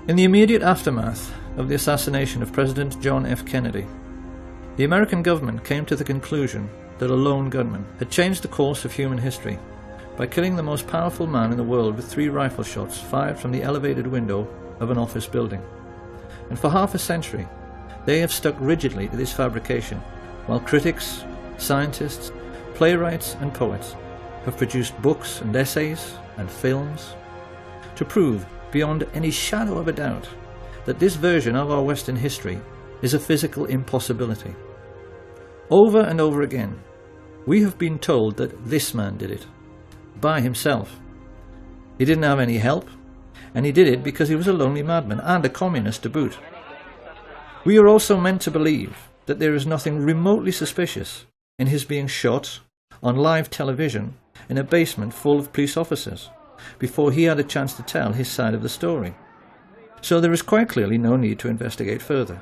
In the immediate aftermath of the assassination of President John F. Kennedy, the American government came to the conclusion that a lone gunman had changed the course of human history by killing the most powerful man in the world with 3 rifle shots fired from the elevated window of an office building. And for half a century, they have stuck rigidly to this fabrication, while critics, scientists, playwrights and poets have produced books and essays and films to prove beyond any shadow of a doubt that this version of our Western history is a physical impossibility. Over and over again, we have been told that this man did it, by himself. He didn't have any help, and he did it because he was a lonely madman and a communist to boot. We are also meant to believe that there is nothing remotely suspicious in his being shot on live television in a basement full of police officers before he had a chance to tell his side of the story. So there is quite clearly no need to investigate further.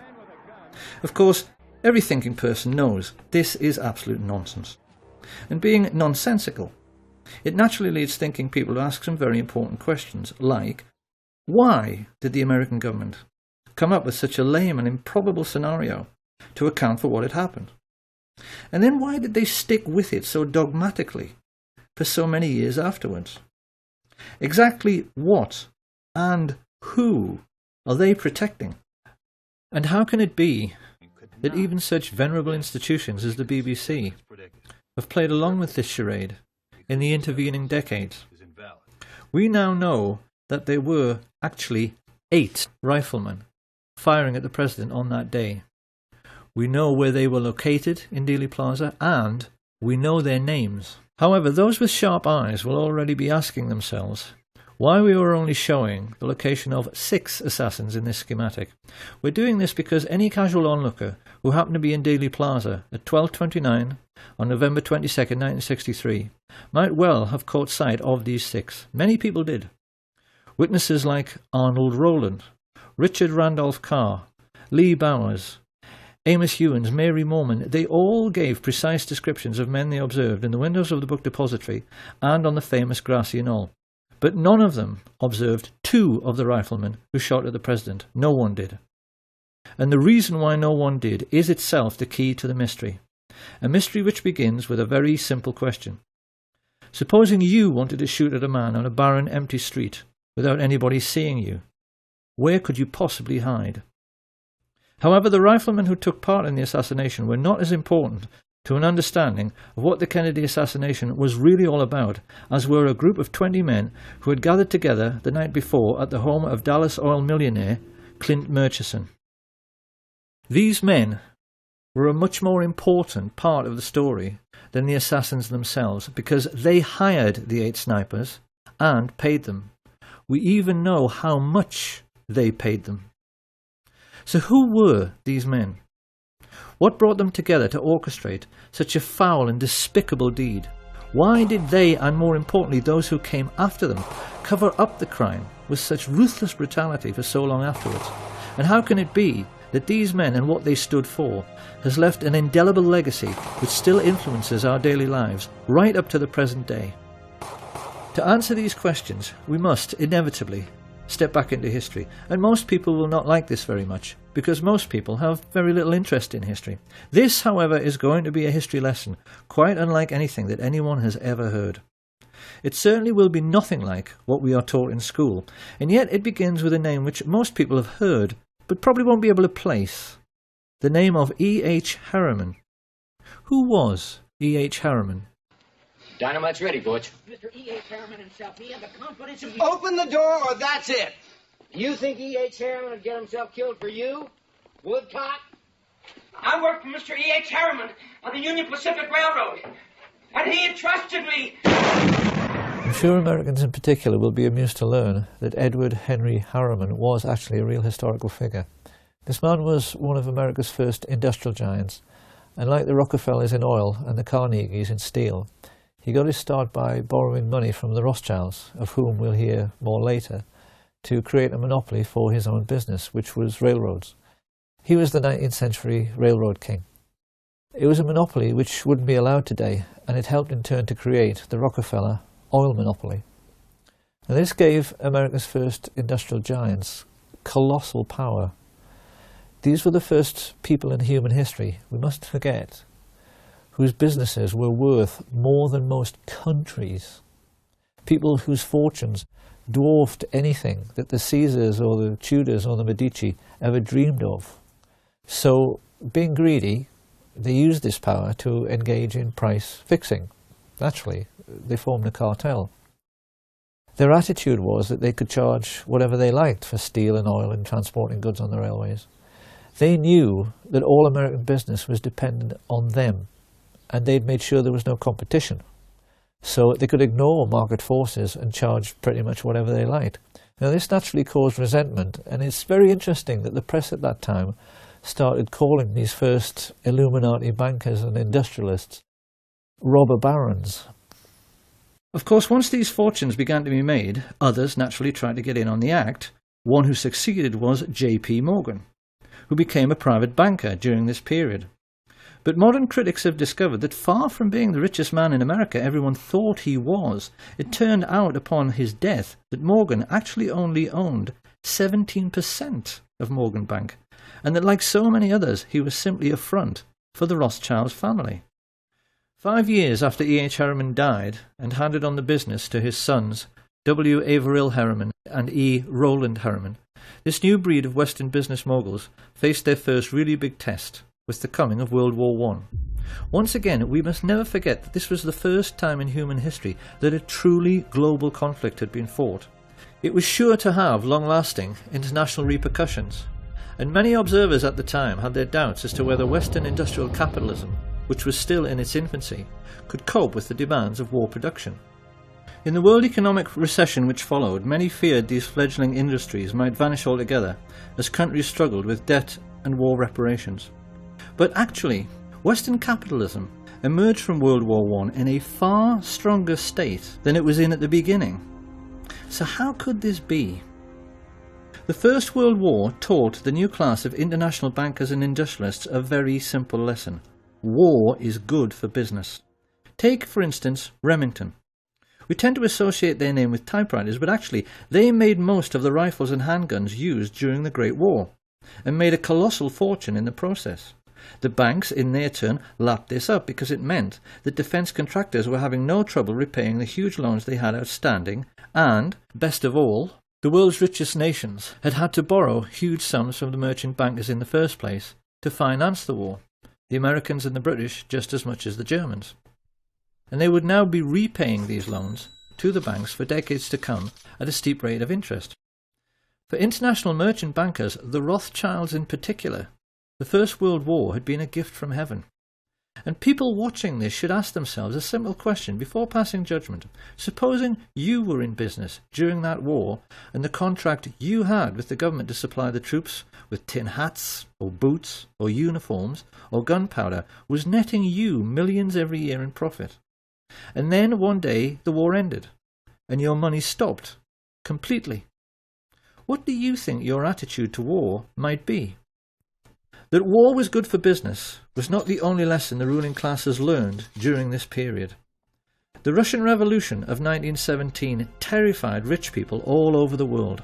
Of course, every thinking person knows this is absolute nonsense. And being nonsensical, it naturally leads thinking people to ask some very important questions, like, why did the American government come up with such a lame and improbable scenario to account for what had happened? And then why did they stick with it so dogmatically for so many years afterwards? Exactly what and who are they protecting? And how can it be that even such venerable institutions as the BBC have played along with this charade in the intervening decades? We now know that there were actually 8 riflemen firing at the president on that day. We know where they were located in Dealey Plaza, and we know their names. However, those with sharp eyes will already be asking themselves why we were only showing the location of 6 assassins in this schematic. We're doing this because any casual onlooker who happened to be in Dealey Plaza at 12:29 on November 22nd, 1963 might well have caught sight of these 6. Many people did. Witnesses like Arnold Rowland, Richard Randolph Carr, Lee Bowers, Amos Hewins, Mary Morman, they all gave precise descriptions of men they observed in the windows of the book depository and on the famous grassy knoll. But none of them observed 2 of the riflemen who shot at the president. No one did. And the reason why no one did is itself the key to the mystery. A mystery which begins with a very simple question. Supposing you wanted to shoot at a man on a barren, empty street without anybody seeing you, where could you possibly hide? However, the riflemen who took part in the assassination were not as important to an understanding of what the Kennedy assassination was really all about as were a group of 20 men who had gathered together the night before at the home of Dallas oil millionaire Clint Murchison. These men were a much more important part of the story than the assassins themselves because they hired the 8 snipers and paid them. We even know how much they paid them. So who were these men? What brought them together to orchestrate such a foul and despicable deed? Why did they, and more importantly those who came after them, cover up the crime with such ruthless brutality for so long afterwards? And how can it be that these men and what they stood for has left an indelible legacy which still influences our daily lives right up to the present day? To answer these questions, we must inevitably step back into history, and most people will not like this very much because most people have very little interest in history. This, however, is going to be a history lesson quite unlike anything that anyone has ever heard. It certainly will be nothing like what we are taught in school, and yet it begins with a name which most people have heard but probably won't be able to place. The name of E.H. Harriman. Who was E.H. Harriman? Dynamite's ready, Butch. Mr. E.H. Harriman himself, he had the confidence of... Open the door or that's it! You think E.H. Harriman would get himself killed for you? Woodcock? I worked for Mr. E.H. Harriman on the Union Pacific Railroad, and he entrusted me. I'm sure Americans in particular will be amused to learn that Edward Henry Harriman was actually a real historical figure. This man was one of America's first industrial giants, and like the Rockefellers in oil and the Carnegies in steel, he got his start by borrowing money from the Rothschilds, of whom we'll hear more later, to create a monopoly for his own business, which was railroads. He was the 19th century railroad king. It was a monopoly which wouldn't be allowed today, and it helped in turn to create the Rockefeller oil monopoly. Now, this gave America's first industrial giants colossal power. These were the first people in human history, we mustn't forget, whose businesses were worth more than most countries. People whose fortunes dwarfed anything that the Caesars or the Tudors or the Medici ever dreamed of. So, being greedy, they used this power to engage in price fixing. Naturally, they formed a cartel. Their attitude was that they could charge whatever they liked for steel and oil and transporting goods on the railways. They knew that all American business was dependent on them, and they'd made sure there was no competition. So they could ignore market forces and charge pretty much whatever they liked. Now this naturally caused resentment, and it's very interesting that the press at that time started calling these first Illuminati bankers and industrialists robber barons. Of course, once these fortunes began to be made, others naturally tried to get in on the act. One who succeeded was J.P. Morgan, who became a private banker during this period. But modern critics have discovered that far from being the richest man in America everyone thought he was, it turned out upon his death that Morgan actually only owned 17% of Morgan Bank, and that like so many others he was simply a front for the Rothschild family. 5 years after E.H. Harriman died and handed on the business to his sons W. Averill Harriman and E. Rowland Harriman, this new breed of Western business moguls faced their first really big test with the coming of World War I. Once again, we must never forget that this was the first time in human history that a truly global conflict had been fought. It was sure to have long-lasting international repercussions, and many observers at the time had their doubts as to whether Western industrial capitalism, which was still in its infancy, could cope with the demands of war production. In the world economic recession which followed, many feared these fledgling industries might vanish altogether as countries struggled with debt and war reparations. But actually, Western capitalism emerged from World War I in a far stronger state than it was in at the beginning. So how could this be? The First World War taught the new class of international bankers and industrialists a very simple lesson. War is good for business. Take, for instance, Remington. We tend to associate their name with typewriters, but actually they made most of the rifles and handguns used during the Great War, and made a colossal fortune in the process. The banks, in their turn, lapped this up because it meant that defence contractors were having no trouble repaying the huge loans they had outstanding, and, best of all, the world's richest nations had had to borrow huge sums from the merchant bankers in the first place to finance the war, the Americans and the British just as much as the Germans. And they would now be repaying these loans to the banks for decades to come at a steep rate of interest. For international merchant bankers, the Rothschilds in particular, the First World War had been a gift from heaven. And people watching this should ask themselves a simple question before passing judgment. Supposing you were in business during that war and the contract you had with the government to supply the troops with tin hats or boots or uniforms or gunpowder was netting you millions every year in profit. And then one day the war ended and your money stopped completely. What do you think your attitude to war might be? That war was good for business was not the only lesson the ruling classes learned during this period. The Russian Revolution of 1917 terrified rich people all over the world.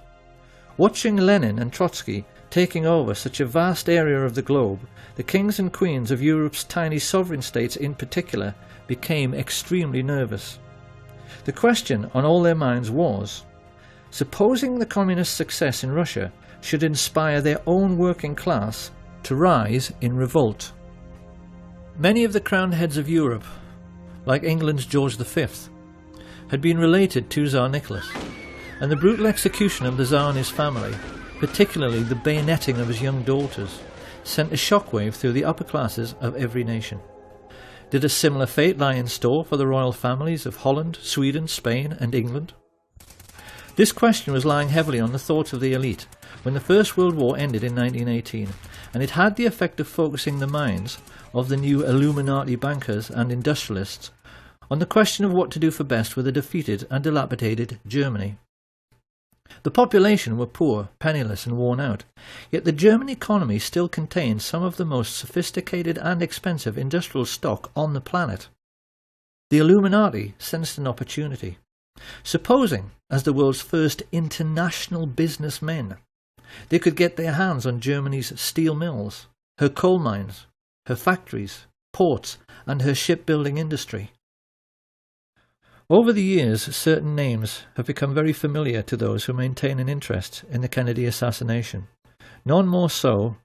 Watching Lenin and Trotsky taking over such a vast area of the globe, the kings and queens of Europe's tiny sovereign states in particular became extremely nervous. The question on all their minds was, supposing the communist success in Russia should inspire their own working class to rise in revolt. Many of the crowned heads of Europe, like England's George V, had been related to Tsar Nicholas, and the brutal execution of the Tsar and his family, particularly the bayoneting of his young daughters, sent a shockwave through the upper classes of every nation. Did a similar fate lie in store for the royal families of Holland, Sweden, Spain and England? This question was lying heavily on the thoughts of the elite when the First World War ended in 1918, and it had the effect of focusing the minds of the new Illuminati bankers and industrialists on the question of what to do for best with a defeated and dilapidated Germany. The population were poor, penniless and worn out, yet the German economy still contained some of the most sophisticated and expensive industrial stock on the planet. The Illuminati sensed an opportunity. Supposing, as the world's first international businessmen, They could get their hands on Germany's steel mills, her coal mines, her factories, ports, and her shipbuilding industry. Over the years, certain names have become very familiar to those who maintain an interest in the Kennedy assassination. None more so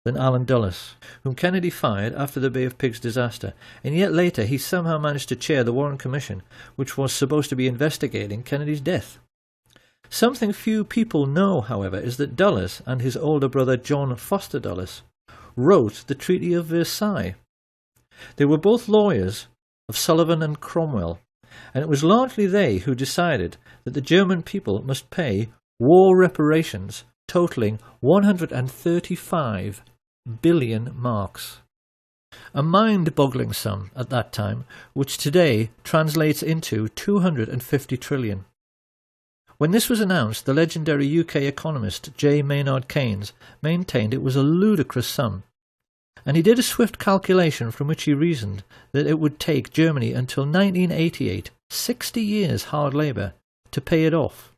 than Allen Dulles, whom Kennedy fired after the Bay of Pigs disaster, and yet later he somehow managed to chair the Warren Commission, which was supposed to be investigating Kennedy's death. Something few people know, however, is that Dulles and his older brother John Foster Dulles wrote the Treaty of Versailles. They were both lawyers of Sullivan and Cromwell, and it was largely they who decided that the German people must pay war reparations totalling 135 billion marks. A mind-boggling sum at that time, which today translates into 250 trillion. When this was announced, the legendary UK economist J. Maynard Keynes maintained it was a ludicrous sum, and he did a swift calculation from which he reasoned that it would take Germany until 1988, 60 years hard labour, to pay it off.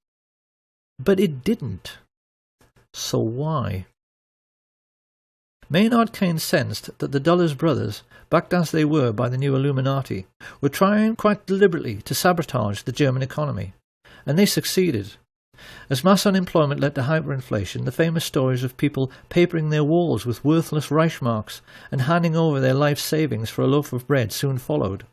But it didn't. So why? Maynard Keynes sensed that the Dulles brothers, backed as they were by the new Illuminati, were trying quite deliberately to sabotage the German economy, and they succeeded. As mass unemployment led to hyperinflation, the famous stories of people papering their walls with worthless Reichsmarks and handing over their life savings for a loaf of bread soon followed.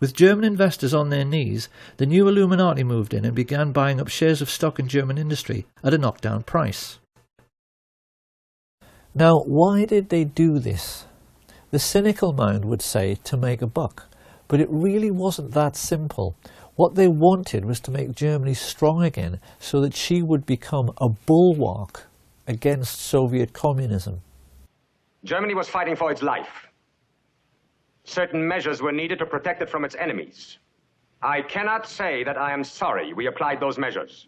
With German investors on their knees, the new Illuminati moved in and began buying up shares of stock in German industry at a knockdown price. Now, why did they do this? The cynical mind would say to make a buck, but it really wasn't that simple. What they wanted was to make Germany strong again so that she would become a bulwark against Soviet communism. Germany was fighting for its life. Certain measures were needed to protect it from its enemies. I cannot say that I am sorry we applied those measures.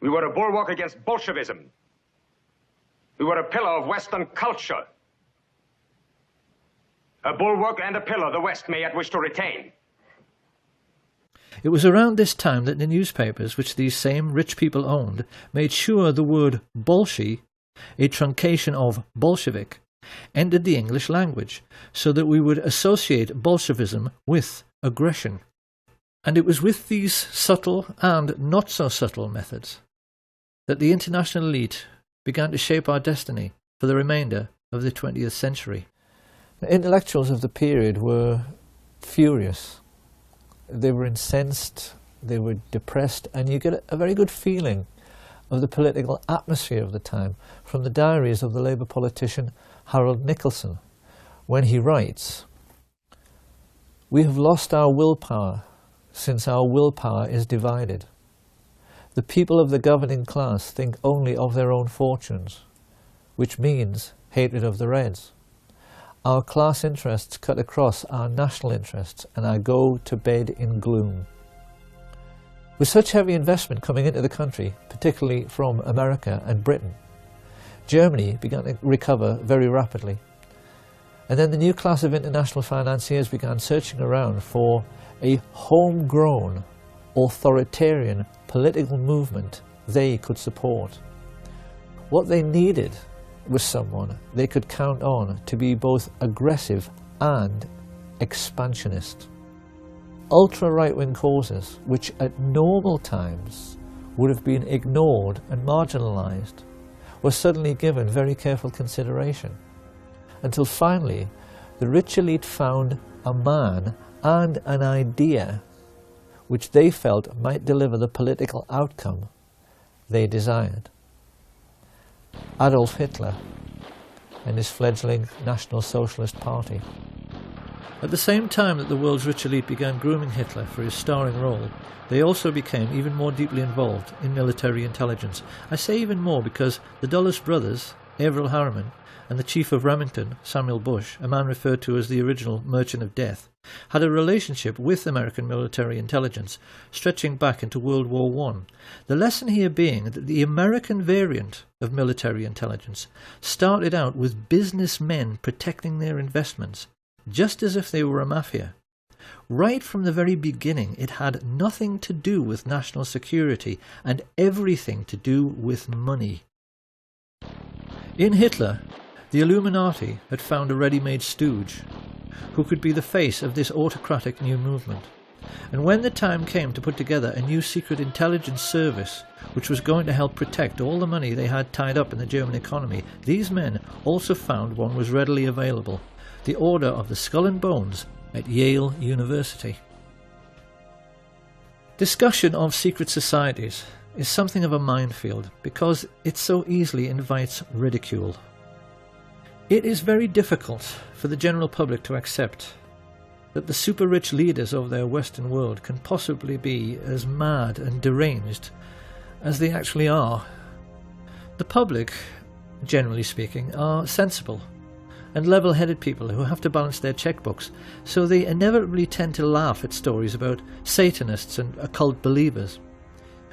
We were a bulwark against Bolshevism. We were a pillar of Western culture. A bulwark and a pillar the West may yet wish to retain. It was around this time that the newspapers, which these same rich people owned, made sure the word Bolshi, a truncation of Bolshevik, entered the English language, so that we would associate Bolshevism with aggression. And it was with these subtle and not so subtle methods that the international elite began to shape our destiny for the remainder of the 20th century. The intellectuals of the period were furious. They were incensed, they were depressed, and you get a very good feeling of the political atmosphere of the time from the diaries of the Labour politician Harold Nicolson, when he writes, "We have lost our willpower since our willpower is divided. The people of the governing class think only of their own fortunes, which means hatred of the Reds. Our class interests cut across our national interests, and I go to bed in gloom." With such heavy investment coming into the country, particularly from America and Britain, Germany began to recover very rapidly. And then the new class of international financiers began searching around for a homegrown, authoritarian political movement they could support. What they needed was someone they could count on to be both aggressive and expansionist. Ultra-right-wing causes, which at normal times would have been ignored and marginalised, were suddenly given very careful consideration, until finally the rich elite found a man and an idea which they felt might deliver the political outcome they desired. Adolf Hitler and his fledgling National Socialist Party. At the same time that the world's rich elite began grooming Hitler for his starring role, they also became even more deeply involved in military intelligence. I say even more because the Dulles brothers, Averell Harriman, and the chief of Remington, Samuel Bush, a man referred to as the original Merchant of Death, had a relationship with American military intelligence stretching back into World War I. The lesson here being that the American variant of military intelligence started out with businessmen protecting their investments, just as if they were a mafia. Right from the very beginning, it had nothing to do with national security and everything to do with money. In Hitler, the Illuminati had found a ready-made stooge who could be the face of this autocratic new movement. And when the time came to put together a new secret intelligence service which was going to help protect all the money they had tied up in the German economy, these men also found one was readily available: the Order of the Skull and Bones at Yale University. Discussion of secret societies is something of a minefield because it so easily invites ridicule. It is very difficult for the general public to accept that the super-rich leaders of their Western world can possibly be as mad and deranged as they actually are. The public, generally speaking, are sensible and level-headed people who have to balance their checkbooks, so they inevitably tend to laugh at stories about Satanists and occult believers.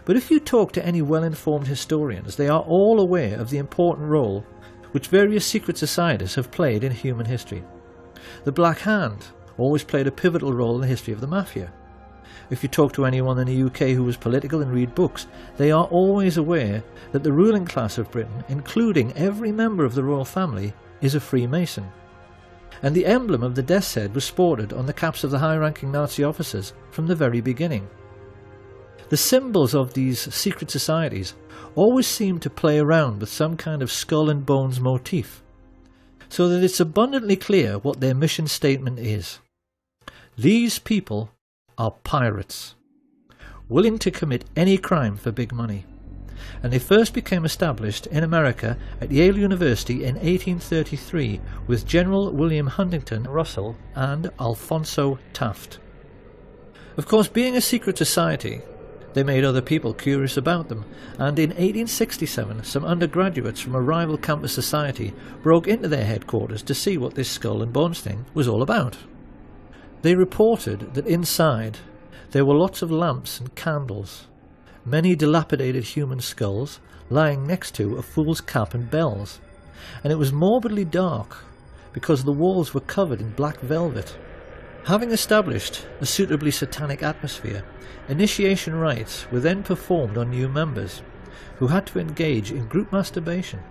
But if you talk to any well-informed historians, they are all aware of the important role which various secret societies have played in human history. The Black Hand always played a pivotal role in the history of the mafia. If you talk to anyone in the UK who is political and read books, they are always aware that the ruling class of Britain, including every member of the royal family, is a Freemason. And the emblem of the death's head was sported on the caps of the high-ranking Nazi officers from the very beginning. The symbols of these secret societies always seem to play around with some kind of skull and bones motif, so that it's abundantly clear what their mission statement is. These people are pirates, willing to commit any crime for big money. And they first became established in America at Yale University in 1833 with General William Huntington Russell and Alphonso Taft. Of course, being a secret society, they made other people curious about them, and in 1867 some undergraduates from a rival campus society broke into their headquarters to see what this skull and bones thing was all about. They reported that inside there were lots of lamps and candles, many dilapidated human skulls lying next to a fool's cap and bells, and it was morbidly dark because the walls were covered in black velvet. Having established a suitably satanic atmosphere, initiation rites were then performed on new members, who had to engage in group masturbation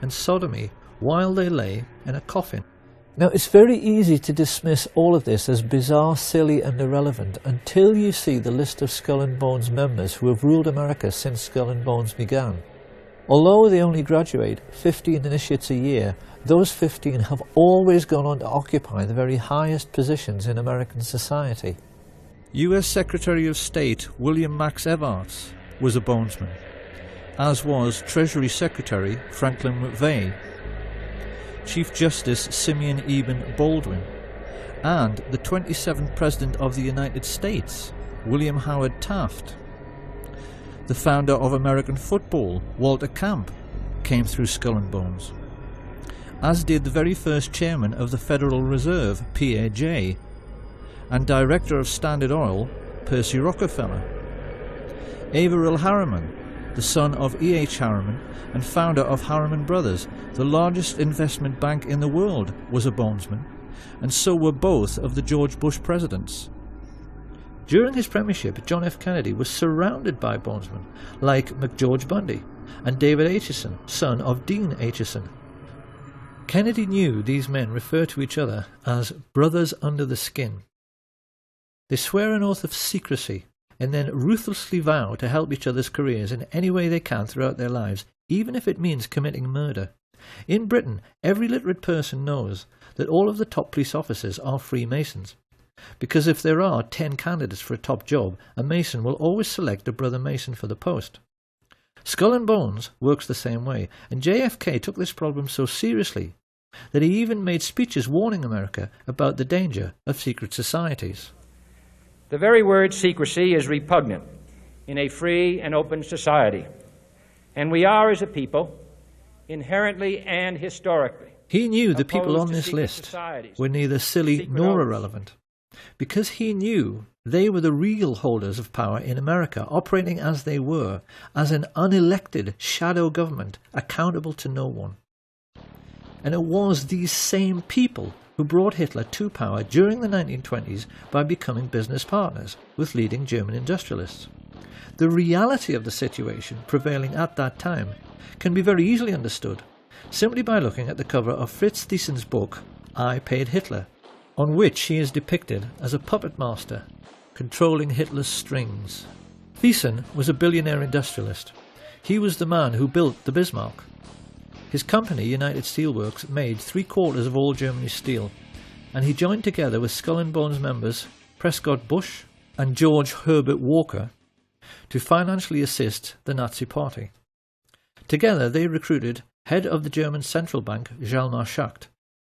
and sodomy while they lay in a coffin. Now, it's very easy to dismiss all of this as bizarre, silly and irrelevant until you see the list of Skull and Bones members who have ruled America since Skull and Bones began. Although they only graduate 15 initiates a year, those 15 have always gone on to occupy the very highest positions in American society. US Secretary of State William Max Evarts was a bonesman, as was Treasury Secretary Franklin McVeigh, Chief Justice Simeon Eben Baldwin, and the 27th President of the United States, William Howard Taft. The founder of American football, Walter Camp, came through Skull and Bones, as did the very first chairman of the Federal Reserve, Pierre Jay, and director of Standard Oil, Percy Rockefeller. Averell Harriman, the son of E.H. Harriman and founder of Harriman Brothers, the largest investment bank in the world, was a bonesman, and so were both of the George Bush presidents. During his premiership, John F. Kennedy was surrounded by bonesmen like McGeorge Bundy and David Acheson, son of Dean Acheson. Kennedy knew these men refer to each other as brothers under the skin. They swear an oath of secrecy and then ruthlessly vow to help each other's careers in any way they can throughout their lives, even if it means committing murder. In Britain, every literate person knows that all of the top police officers are Freemasons, because if there are 10 candidates for a top job, a Mason will always select a brother Mason for the post. Skull and Bones works the same way, and JFK took this problem so seriously that he even made speeches warning America about the danger of secret societies. The very word secrecy is repugnant in a free and open society, and we are, as a people, inherently and historically. He knew the people on this list were neither silly nor irrelevant, because he knew they were the real holders of power in America, operating as they were, as an unelected shadow government accountable to no one. And it was these same people who brought Hitler to power during the 1920s by becoming business partners with leading German industrialists. The reality of the situation prevailing at that time can be very easily understood, simply by looking at the cover of Fritz Thiesen's book, I Paid Hitler, on which he is depicted as a puppet master, controlling Hitler's strings. Thiesen was a billionaire industrialist. He was the man who built the Bismarck. His company, United Steelworks, made 3/4 of all Germany's steel, and he joined together with Skull and Bones members Prescott Bush and George Herbert Walker to financially assist the Nazi Party. Together they recruited head of the German central bank Hjalmar Schacht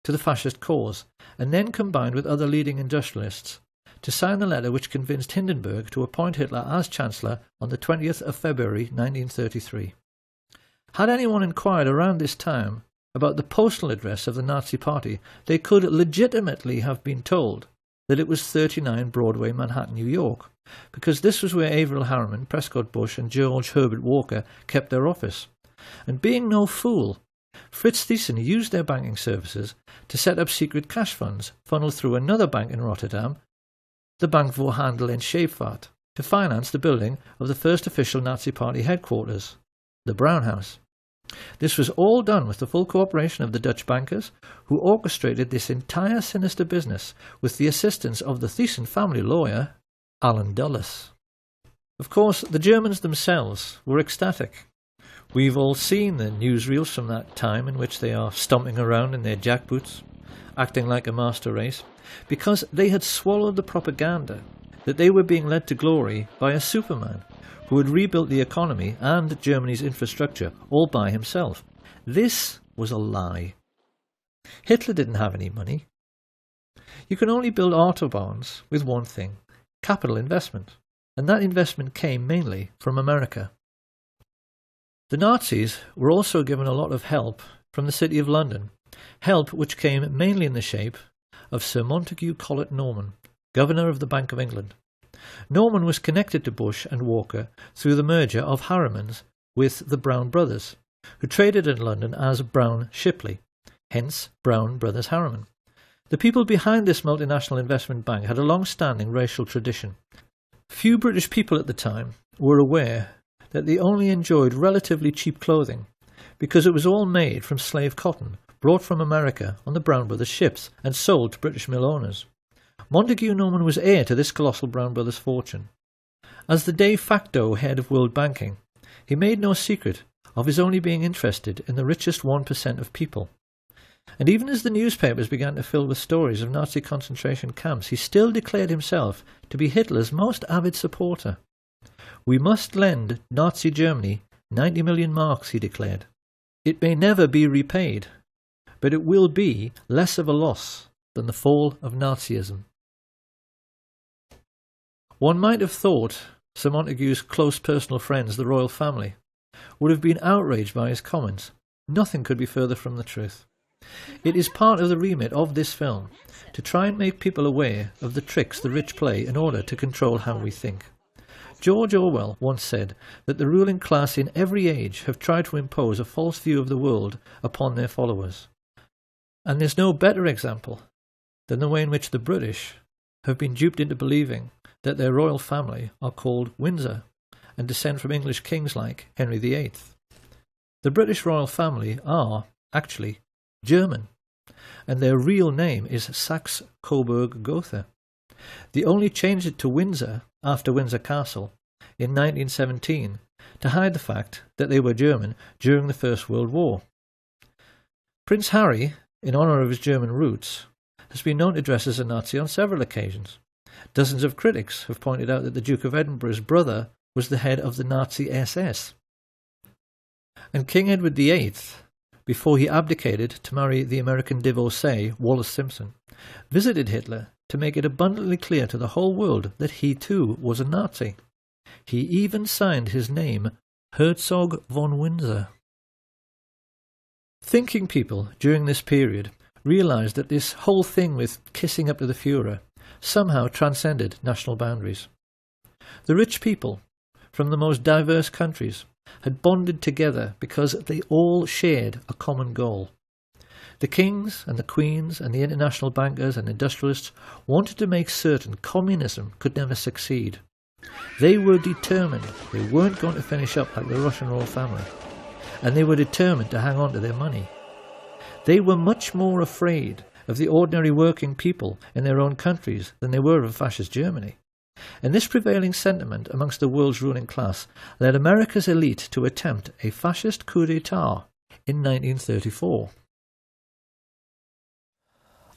to the fascist cause, and then combined with other leading industrialists to sign the letter which convinced Hindenburg to appoint Hitler as Chancellor on the 20th of February 1933. Had anyone inquired around this time about the postal address of the Nazi Party, they could legitimately have been told that it was 39 Broadway, Manhattan, New York, because this was where Averell Harriman, Prescott Bush and George Herbert Walker kept their office. And being no fool, Fritz Thyssen used their banking services to set up secret cash funds funneled through another bank in Rotterdam, the Bank voor Handel en Scheepvaart, to finance the building of the first official Nazi Party headquarters, the Brown House. This was all done with the full cooperation of the Dutch bankers, who orchestrated this entire sinister business with the assistance of the Thyssen family lawyer, Alan Dulles. Of course, the Germans themselves were ecstatic. We've all seen the newsreels from that time in which they are stomping around in their jackboots, acting like a master race, because they had swallowed the propaganda that they were being led to glory by a Superman who had rebuilt the economy and Germany's infrastructure all by himself. This was a lie. Hitler didn't have any money. You can only build autobahns with one thing: capital investment, and that investment came mainly from America. The Nazis were also given a lot of help from the City of London, help which came mainly in the shape of Sir Montague Collett Norman, Governor of the Bank of England. Norman was connected to Bush and Walker through the merger of Harriman's with the Brown Brothers, who traded in London as Brown Shipley, hence Brown Brothers Harriman. The people behind this multinational investment bank had a long-standing racial tradition. Few British people at the time were aware that they only enjoyed relatively cheap clothing, because it was all made from slave cotton brought from America on the Brown Brothers ships and sold to British mill owners. Montague Norman was heir to this colossal Brown Brothers fortune. As the de facto head of world banking, he made no secret of his only being interested in the richest 1% of people. And even as the newspapers began to fill with stories of Nazi concentration camps, he still declared himself to be Hitler's most avid supporter. "We must lend Nazi Germany 90 million marks," he declared. "It may never be repaid, but it will be less of a loss than the fall of Nazism." One might have thought Sir Montague's close personal friends, the royal family, would have been outraged by his comments. Nothing could be further from the truth. It is part of the remit of this film to try and make people aware of the tricks the rich play in order to control how we think. George Orwell once said that the ruling class in every age have tried to impose a false view of the world upon their followers. And there's no better example than the way in which the British have been duped into believing that their royal family are called Windsor and descend from English kings like Henry VIII. The British royal family are, actually, German, and their real name is Saxe-Coburg-Gotha. They only changed it to Windsor after Windsor Castle in 1917 to hide the fact that they were German during the First World War. Prince Harry, in honour of his German roots, has been known to dress as a Nazi on several occasions. Dozens of critics have pointed out that the Duke of Edinburgh's brother was the head of the Nazi SS. And King Edward VIII, before he abdicated to marry the American divorcee Wallis Simpson, visited Hitler to make it abundantly clear to the whole world that he too was a Nazi. He even signed his name Herzog von Windsor. Thinking people during this period realised that this whole thing with kissing up to the Führer somehow transcended national boundaries. The rich people from the most diverse countries had bonded together because they all shared a common goal. The kings and the queens and the international bankers and industrialists wanted to make certain communism could never succeed. They were determined they weren't going to finish up like the Russian royal family. and they were determined to hang on to their money. They were much more afraid of the ordinary working people in their own countries than they were of fascist Germany. And this prevailing sentiment amongst the world's ruling class led America's elite to attempt a fascist coup d'etat in 1934.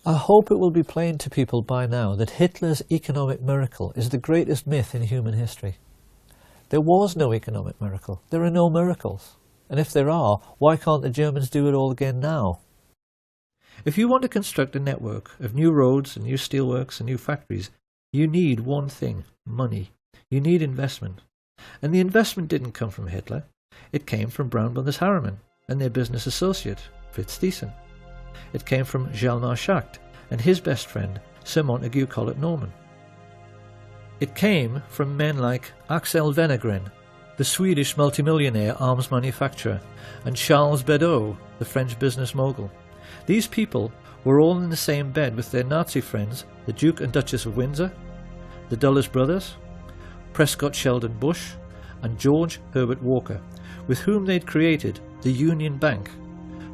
I hope it will be plain to people by now that Hitler's economic miracle is the greatest myth in human history. There was no economic miracle. There are no miracles. And if there are, why can't the Germans do it all again now? If you want to construct a network of new roads and new steelworks and new factories, you need one thing: money. You need investment. And the investment didn't come from Hitler. It came from Brown Brothers Harriman and their business associate, Fritz Thyssen. It came from Hjalmar Schacht and his best friend, Sir Montague Collett Norman. It came from men like Axel Wenner-Gren, the Swedish multimillionaire arms manufacturer, and Charles Beddoes, the French business mogul. These people were all in the same bed with their Nazi friends, the Duke and Duchess of Windsor, the Dulles brothers, Prescott Sheldon Bush, and George Herbert Walker, with whom they'd created the Union Bank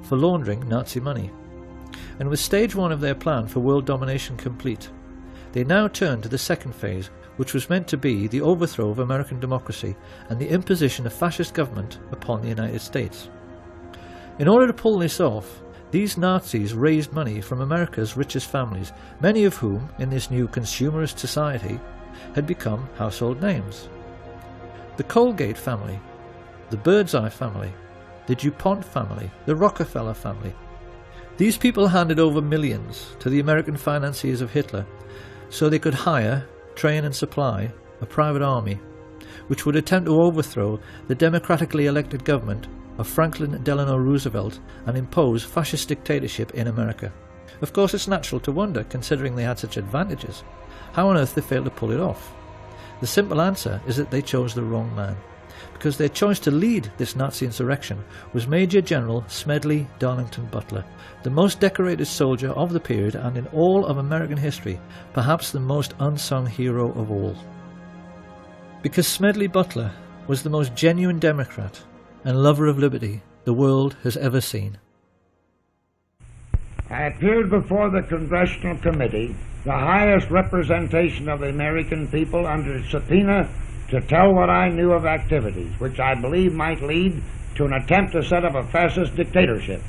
for laundering Nazi money. And with stage one of their plan for world domination complete, they now turned to the second phase, which was meant to be the overthrow of American democracy and the imposition of fascist government upon the United States. In order to pull this off, these Nazis raised money from America's richest families, many of whom, in this new consumerist society, had become household names. The Colgate family, the Birdseye family, the DuPont family, the Rockefeller family. These people handed over millions to the American financiers of Hitler so they could hire, train and supply a private army which would attempt to overthrow the democratically elected government of Franklin Delano Roosevelt and impose fascist dictatorship in America. Of course, it's natural to wonder, considering they had such advantages, how on earth they failed to pull it off. The simple answer is that they chose the wrong man, because their choice to lead this Nazi insurrection was Major General Smedley Darlington Butler, the most decorated soldier of the period and in all of American history, perhaps the most unsung hero of all. Because Smedley Butler was the most genuine Democrat and lover of liberty the world has ever seen. I appeared before the Congressional Committee, the highest representation of the American people, under subpoena to tell what I knew of activities which I believe might lead to an attempt to set up a fascist dictatorship.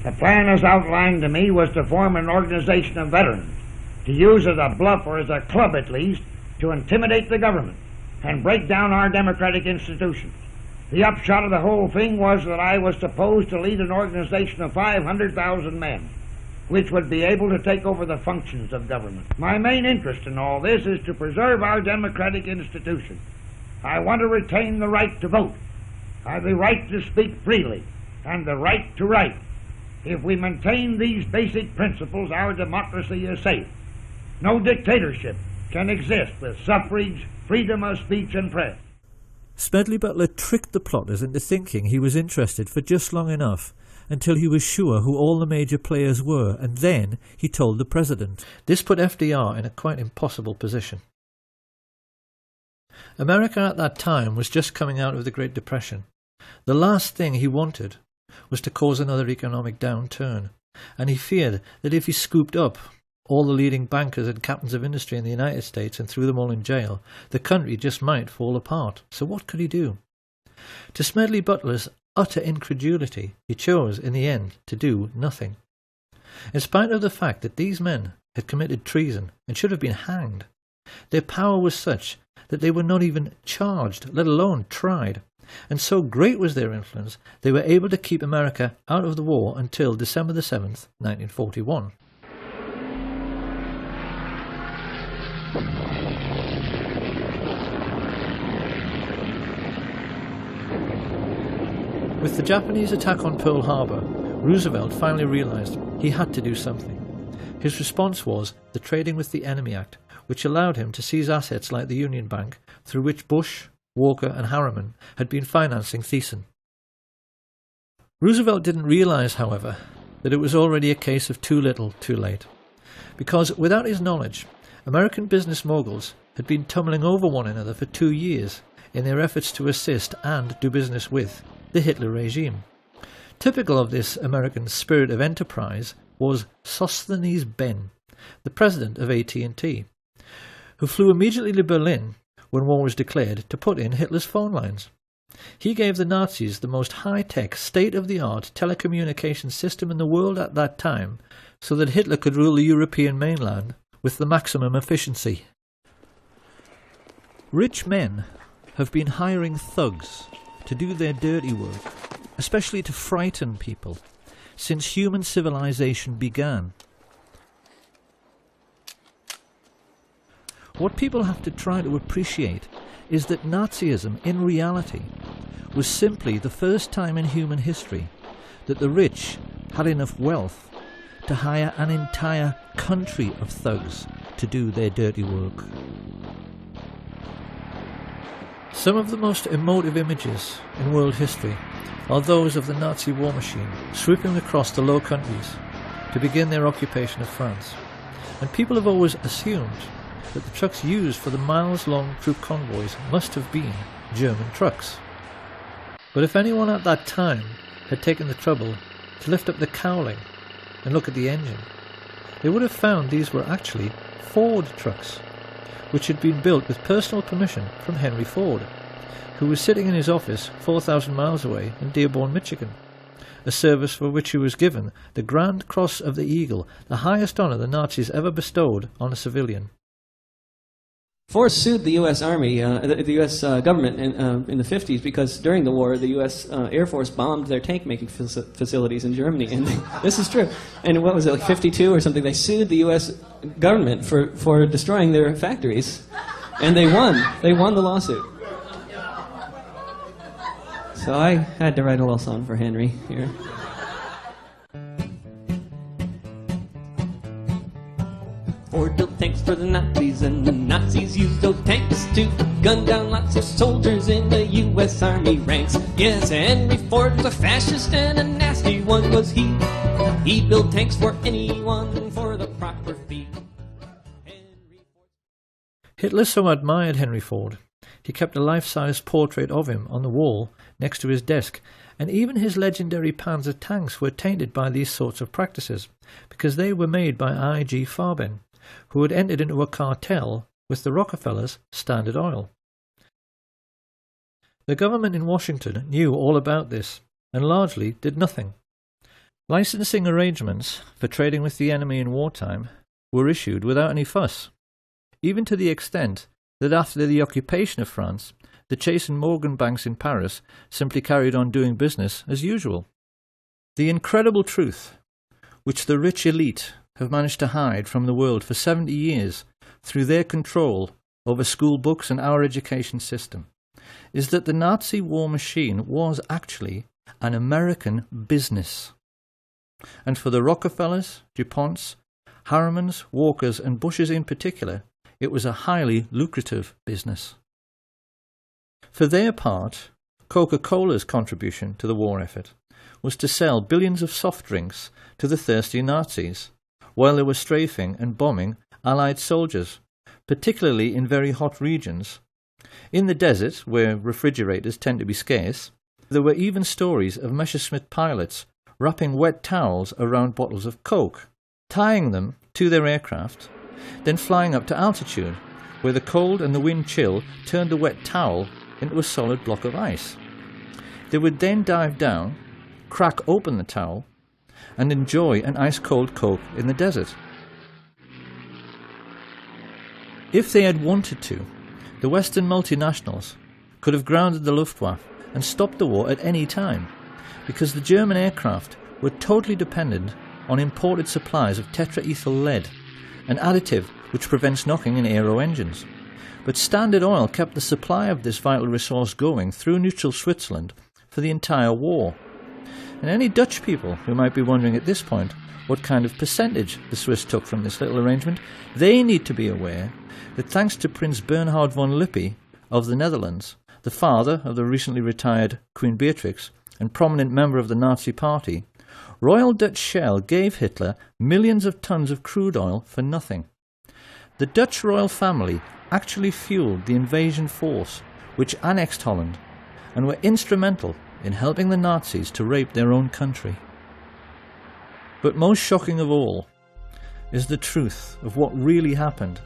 The plan as outlined to me was to form an organization of veterans, to use as a bluff, or as a club at least, to intimidate the government and break down our democratic institutions. The upshot of the whole thing was that I was supposed to lead an organization of 500,000 men, which would be able to take over the functions of government. My main interest in all this is to preserve our democratic institutions. I want to retain the right to vote, the right to speak freely, and the right to write. If we maintain these basic principles, our democracy is safe. No dictatorship can exist with suffrage, freedom of speech and press. Smedley Butler tricked the plotters into thinking he was interested for just long enough until he was sure who all the major players were, and then he told the president. This put FDR in a quite impossible position. America at that time was just coming out of the Great Depression. The last thing he wanted was to cause another economic downturn, and he feared that if he scooped up all the leading bankers and captains of industry in the United States and threw them all in jail, the country just might fall apart. So what could he do? To Smedley Butler's utter incredulity, he chose in the end to do nothing. In spite of the fact that these men had committed treason and should have been hanged, their power was such that they were not even charged, let alone tried. And so great was their influence, they were able to keep America out of the war until December the 7th, 1941. With the Japanese attack on Pearl Harbor, Roosevelt finally realized he had to do something. His response was the Trading with the Enemy Act, which allowed him to seize assets like the Union Bank, through which Bush, Walker and Harriman had been financing Thyssen. Roosevelt didn't realize, however, that it was already a case of too little, too late. Because without his knowledge, American business moguls had been tumbling over one another for 2 years in their efforts to assist and do business with the Hitler regime. Typical of this American spirit of enterprise was Sosthenes Ben, the president of AT&T, who flew immediately to Berlin when war was declared to put in Hitler's phone lines. He gave the Nazis the most high-tech, state-of-the-art telecommunications system in the world at that time, so that Hitler could rule the European mainland with the maximum efficiency. Rich men have been hiring thugs to do their dirty work, especially to frighten people, since human civilization began. What people have to try to appreciate is that Nazism, in reality, was simply the first time in human history that the rich had enough wealth to hire an entire country of thugs to do their dirty work. Some of the most emotive images in world history are those of the Nazi war machine sweeping across the Low Countries to begin their occupation of France. And people have always assumed that the trucks used for the miles-long troop convoys must have been German trucks. But if anyone at that time had taken the trouble to lift up the cowling and look at the engine, they would have found these were actually Ford trucks, which had been built with personal permission from Henry Ford, who was sitting in his office 4,000 miles away in Dearborn, Michigan, a service for which he was given the Grand Cross of the Eagle, the highest honor the Nazis ever bestowed on a civilian. Ford sued the U.S. Army, the U.S. government in the 50s because during the war the U.S. Air Force bombed their tank-making facilities in Germany. And this is true. And what was it, like 52 or something? They sued the U.S. government for destroying their factories. And they won. They won the lawsuit. So I had to write a little song for Henry here. Ford built tanks for the Nazis, and the Nazis used those tanks to gun down lots of soldiers in the U.S. Army ranks. Yes, Henry Ford was a fascist, and a nasty one was he. He built tanks for anyone for the proper fee. Hitler so admired Henry Ford, he kept a life-size portrait of him on the wall next to his desk, and even his legendary Panzer tanks were tainted by these sorts of practices, because they were made by I.G. Farben, who had entered into a cartel with the Rockefellers' Standard Oil. The government in Washington knew all about this, and largely did nothing. Licensing arrangements for trading with the enemy in wartime were issued without any fuss, even to the extent that after the occupation of France, the Chase and Morgan banks in Paris simply carried on doing business as usual. The incredible truth, which the rich elite have managed to hide from the world for 70 years through their control over school books and our education system, is that the Nazi war machine was actually an American business. And for the Rockefellers, DuPonts, Harrimans, Walkers and Bushes in particular, it was a highly lucrative business. For their part, Coca-Cola's contribution to the war effort was to sell billions of soft drinks to the thirsty Nazis, while they were strafing and bombing Allied soldiers, particularly in very hot regions. In the desert, where refrigerators tend to be scarce, there were even stories of Messerschmitt pilots wrapping wet towels around bottles of Coke, tying them to their aircraft, then flying up to altitude, where the cold and the wind chill turned the wet towel into a solid block of ice. They would then dive down, crack open the towel, and enjoy an ice-cold Coke in the desert. If they had wanted to, the Western multinationals could have grounded the Luftwaffe and stopped the war at any time, because the German aircraft were totally dependent on imported supplies of tetraethyl lead, an additive which prevents knocking in aero engines. But Standard Oil kept the supply of this vital resource going through neutral Switzerland for the entire war. And any Dutch people who might be wondering at this point what kind of percentage the Swiss took from this little arrangement, they need to be aware that thanks to Prince Bernhard von Lippe of the Netherlands, the father of the recently retired Queen Beatrix and prominent member of the Nazi Party, Royal Dutch Shell gave Hitler millions of tons of crude oil for nothing. The Dutch royal family actually fueled the invasion force which annexed Holland and were instrumental in helping the Nazis to rape their own country. But most shocking of all is the truth of what really happened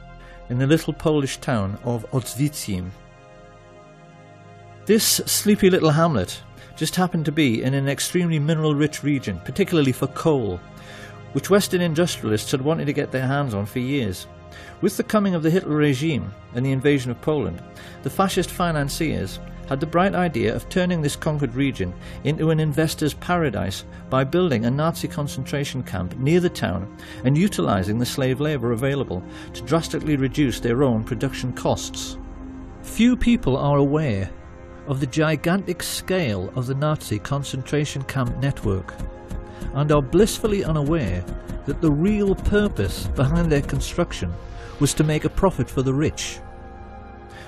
in the little Polish town of Oświęcim. This sleepy little hamlet just happened to be in an extremely mineral-rich region, particularly for coal, which Western industrialists had wanted to get their hands on for years. With the coming of the Hitler regime and the invasion of Poland, the fascist financiers had the bright idea of turning this conquered region into an investor's paradise by building a Nazi concentration camp near the town and utilising the slave labour available to drastically reduce their own production costs. Few people are aware of the gigantic scale of the Nazi concentration camp network and are blissfully unaware that the real purpose behind their construction was to make a profit for the rich,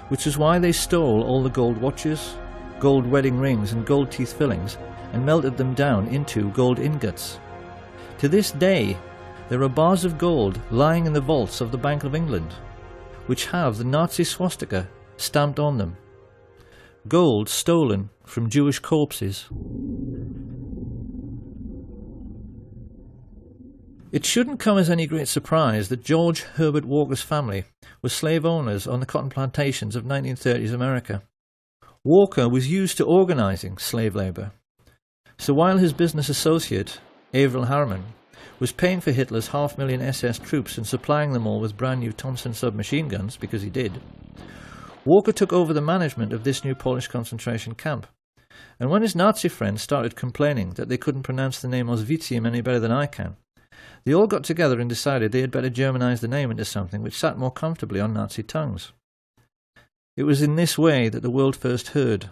which is why they stole all the gold watches, gold wedding rings and gold teeth fillings and melted them down into gold ingots. To this day, there are bars of gold lying in the vaults of the Bank of England, which have the Nazi swastika stamped on them. Gold stolen from Jewish corpses. It shouldn't come as any great surprise that George Herbert Walker's family were slave owners on the cotton plantations of 1930s America. Walker was used to organising slave labour. So while his business associate, Averell Harriman, was paying for Hitler's 500,000 SS troops and supplying them all with brand new Thompson submachine guns, because he did, Walker took over the management of this new Polish concentration camp. And when his Nazi friends started complaining that they couldn't pronounce the name Oświęcim any better than I can, they all got together and decided they had better Germanize the name into something which sat more comfortably on Nazi tongues. It was in this way that the world first heard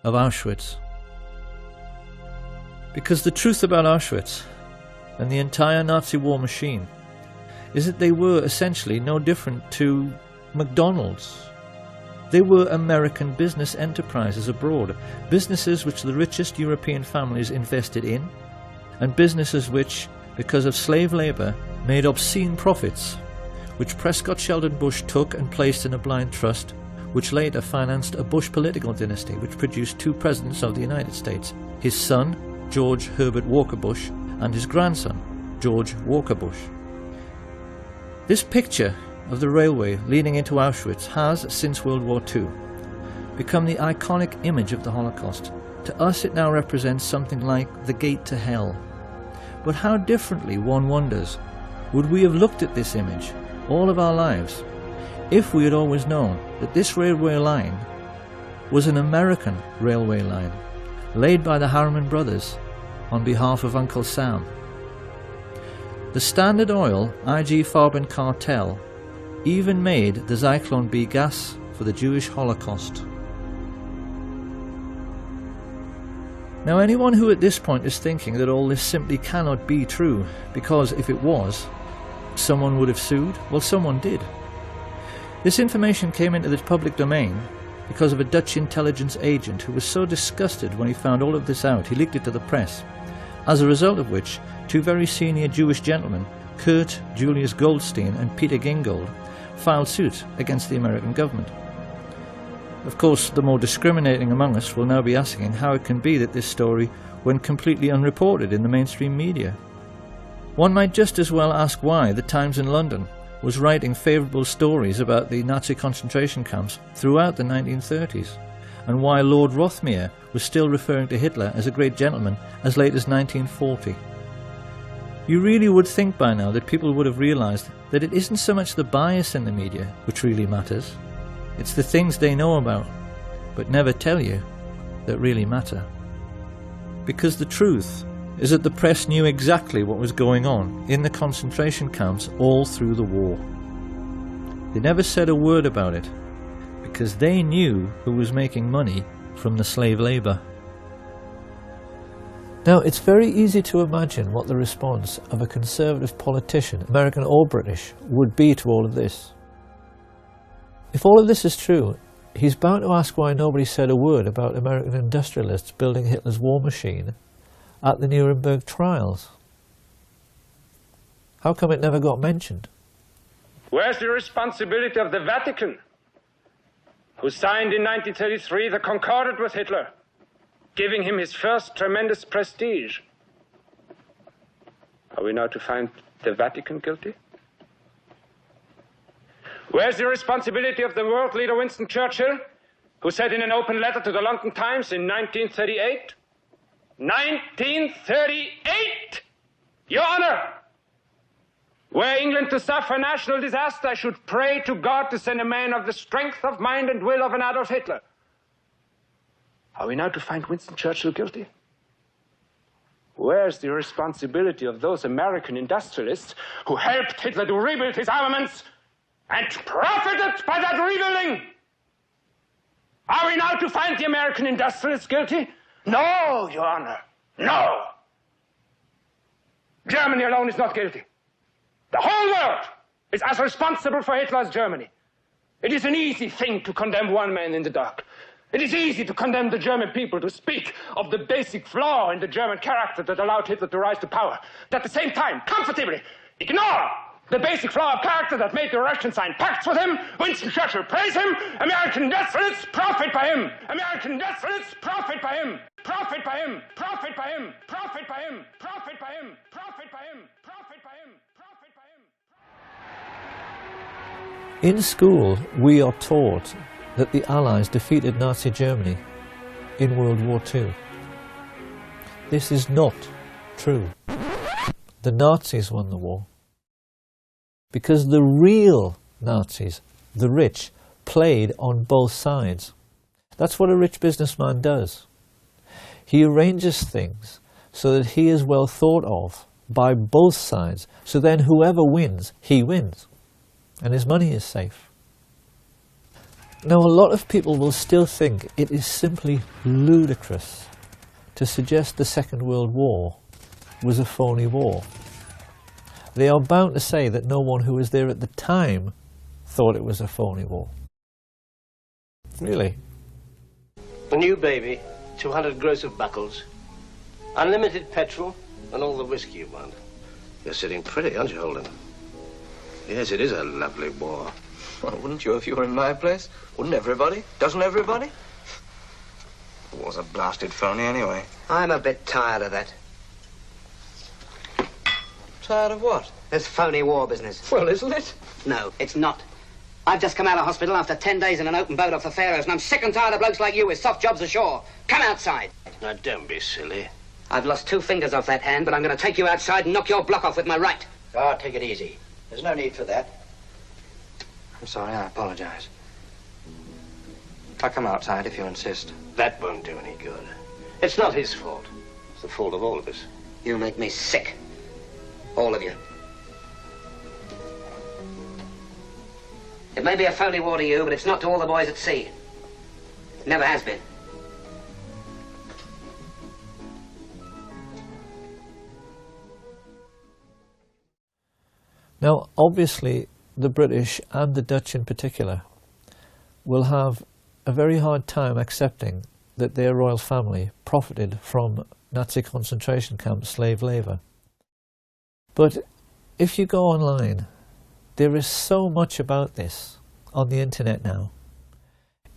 of Auschwitz. Because the truth about Auschwitz and the entire Nazi war machine is that they were essentially no different to McDonald's. They were American business enterprises abroad, businesses which the richest European families invested in, and businesses which, because of slave labour, made obscene profits, which Prescott Sheldon Bush took and placed in a blind trust, which later financed a Bush political dynasty which produced two presidents of the United States, his son, George Herbert Walker Bush, and his grandson, George Walker Bush. This picture of the railway leading into Auschwitz has, since World War II, become the iconic image of the Holocaust. To us it now represents something like the gate to hell. But how differently, one wonders, would we have looked at this image all of our lives if we had always known that this railway line was an American railway line laid by the Harriman brothers on behalf of Uncle Sam. The Standard Oil IG Farben cartel even made the Zyklon B gas for the Jewish Holocaust. Now, anyone who at this point is thinking that all this simply cannot be true, because if it was, someone would have sued, well, someone did. This information came into the public domain because of a Dutch intelligence agent who was so disgusted when he found all of this out, he leaked it to the press, as a result of which two very senior Jewish gentlemen, Kurt Julius Goldstein and Peter Gingold, filed suit against the American government. Of course, the more discriminating among us will now be asking how it can be that this story went completely unreported in the mainstream media. One might just as well ask why the Times in London was writing favourable stories about the Nazi concentration camps throughout the 1930s, and why Lord Rothermere was still referring to Hitler as a great gentleman as late as 1940. You really would think by now that people would have realised that it isn't so much the bias in the media which really matters, it's the things they know about, but never tell you, that really matter. Because the truth is that the press knew exactly what was going on in the concentration camps all through the war. They never said a word about it, because they knew who was making money from the slave labour. Now, it's very easy to imagine what the response of a conservative politician, American or British, would be to all of this. If all of this is true, he's bound to ask why nobody said a word about American industrialists building Hitler's war machine at the Nuremberg trials. How come it never got mentioned? Where's the responsibility of the Vatican, who signed in 1933 the Concordat with Hitler? giving him his first tremendous prestige. Are we now to find the Vatican guilty? Where's the responsibility of the world leader Winston Churchill, who said in an open letter to the London Times in 1938, 1938, Your Honor, were England to suffer national disaster, I should pray to God to send a man of the strength of mind and will of an Adolf Hitler. Are we now to find Winston Churchill guilty? Where's the responsibility of those American industrialists who helped Hitler to rebuild his armaments and profited by that rebuilding? Are we now to find the American industrialists guilty? No, Your Honor, no. Germany alone is not guilty. The whole world is as responsible for Hitler as Germany. It is an easy thing to condemn one man in the dark. It is easy to condemn the German people, to speak of the basic flaw in the German character that allowed Hitler to rise to power. But at the same time, comfortably ignore the basic flaw of character that made the Russians sign pacts with him. Winston Churchill praise him. American industrialists profit by him. American industrialists profit by him. Profit by him. Profit by him. Profit by him. Profit by him. Profit by him. Profit by him. Profit by him. In school, we are taught that the Allies defeated Nazi Germany in World War II. This is not true. The Nazis won the war. Because the real Nazis, the rich, played on both sides. That's what a rich businessman does. He arranges things so that he is well thought of by both sides, so then whoever wins, he wins, and his money is safe. Now, a lot of people will still think it is simply ludicrous to suggest the Second World War was a phony war. They are bound to say that no one who was there at the time thought it was a phony war. Really? A new baby, 200 gross of buckles, unlimited petrol, and all the whiskey you want. You're sitting pretty, aren't you, Holden? Yes, it is a lovely war. Well, wouldn't you if you were in my place? Wouldn't everybody? Doesn't everybody? The war's a blasted phony anyway. I'm a bit tired of that. Tired of what? This phony war business. Well, isn't it? No, it's not. I've just come out of hospital after 10 days in an open boat off the Faroes, and I'm sick and tired of blokes like you with soft jobs ashore. Come outside. Now, don't be silly. I've lost 2 fingers off that hand, but I'm going to take you outside and knock your block off with my right. Ah, take it easy. There's no need for that. I'm sorry, I apologize. I'll come outside if you insist. That won't do any good. It's not his fault. It's the fault of all of us. You make me sick. All of you. It may be a phony war to you, but it's not to all the boys at sea. It never has been. Now, obviously, the British and the Dutch in particular will have a very hard time accepting that their royal family profited from Nazi concentration camp slave labour. But if you go online, there is so much about this on the internet now.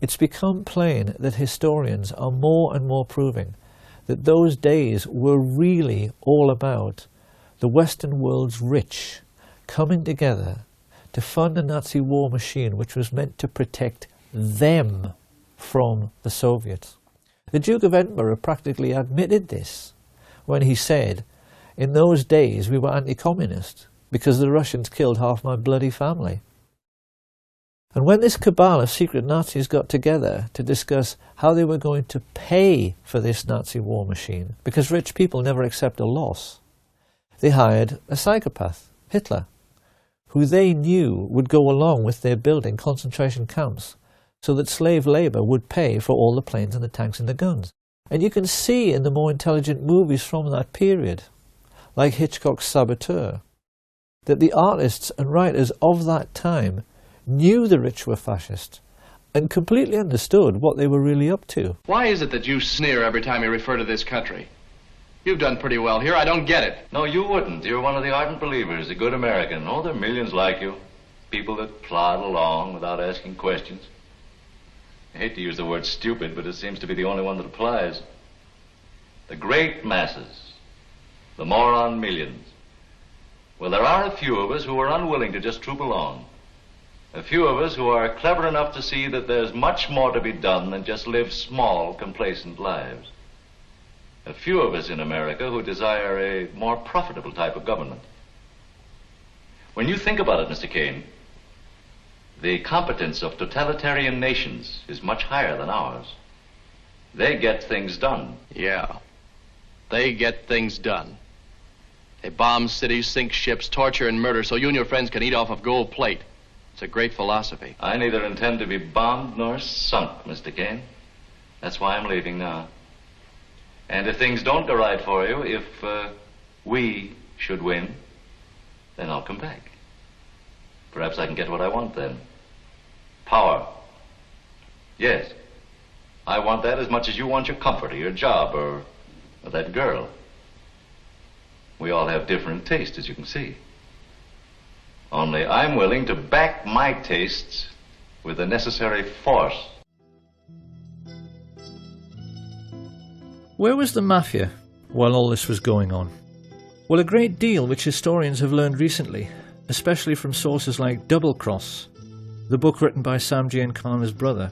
It's become plain that historians are more and more proving that those days were really all about the Western world's rich coming together to fund a Nazi war machine which was meant to protect them from the Soviets. The Duke of Edinburgh practically admitted this when he said, "In those days we were anti-communist because the Russians killed half my bloody family." And when this cabal of secret Nazis got together to discuss how they were going to pay for this Nazi war machine, because rich people never accept a loss, they hired a psychopath, Hitler, who they knew would go along with their building concentration camps so that slave labour would pay for all the planes and the tanks and the guns. And you can see in the more intelligent movies from that period, like Hitchcock's Saboteur, that the artists and writers of that time knew the rich were fascist and completely understood what they were really up to. Why is it that you sneer every time you refer to this country? You've done pretty well here. I don't get it. No, you wouldn't. You're one of the ardent believers, a good American. Oh, there are millions like you. People that plod along without asking questions. I hate to use the word stupid, but it seems to be the only one that applies. the great masses, the moron millions. Well, there are a few of us who are unwilling to just troop along. A few of us who are clever enough to see that there's much more to be done than just live small, complacent lives. A few of us in America who desire a more profitable type of government. When you think about it, Mr. Kane, the competence of totalitarian nations is much higher than ours. They get things done. Yeah, they get things done. They bomb cities, sink ships, torture and murder so you and your friends can eat off of gold plate. It's a great philosophy. I neither intend to be bombed nor sunk, Mr. Kane. That's why I'm leaving now. And if things don't go right for you, if we should win, then I'll come back. Perhaps I can get what I want then. Power. Yes. I want that as much as you want your comfort or your job or that girl. We all have different tastes, as you can see. Only I'm willing to back my tastes with the necessary force. Where was the mafia while all this was going on? Well, a great deal which historians have learned recently, especially from sources like Double Cross, the book written by Sam Giancana's brother,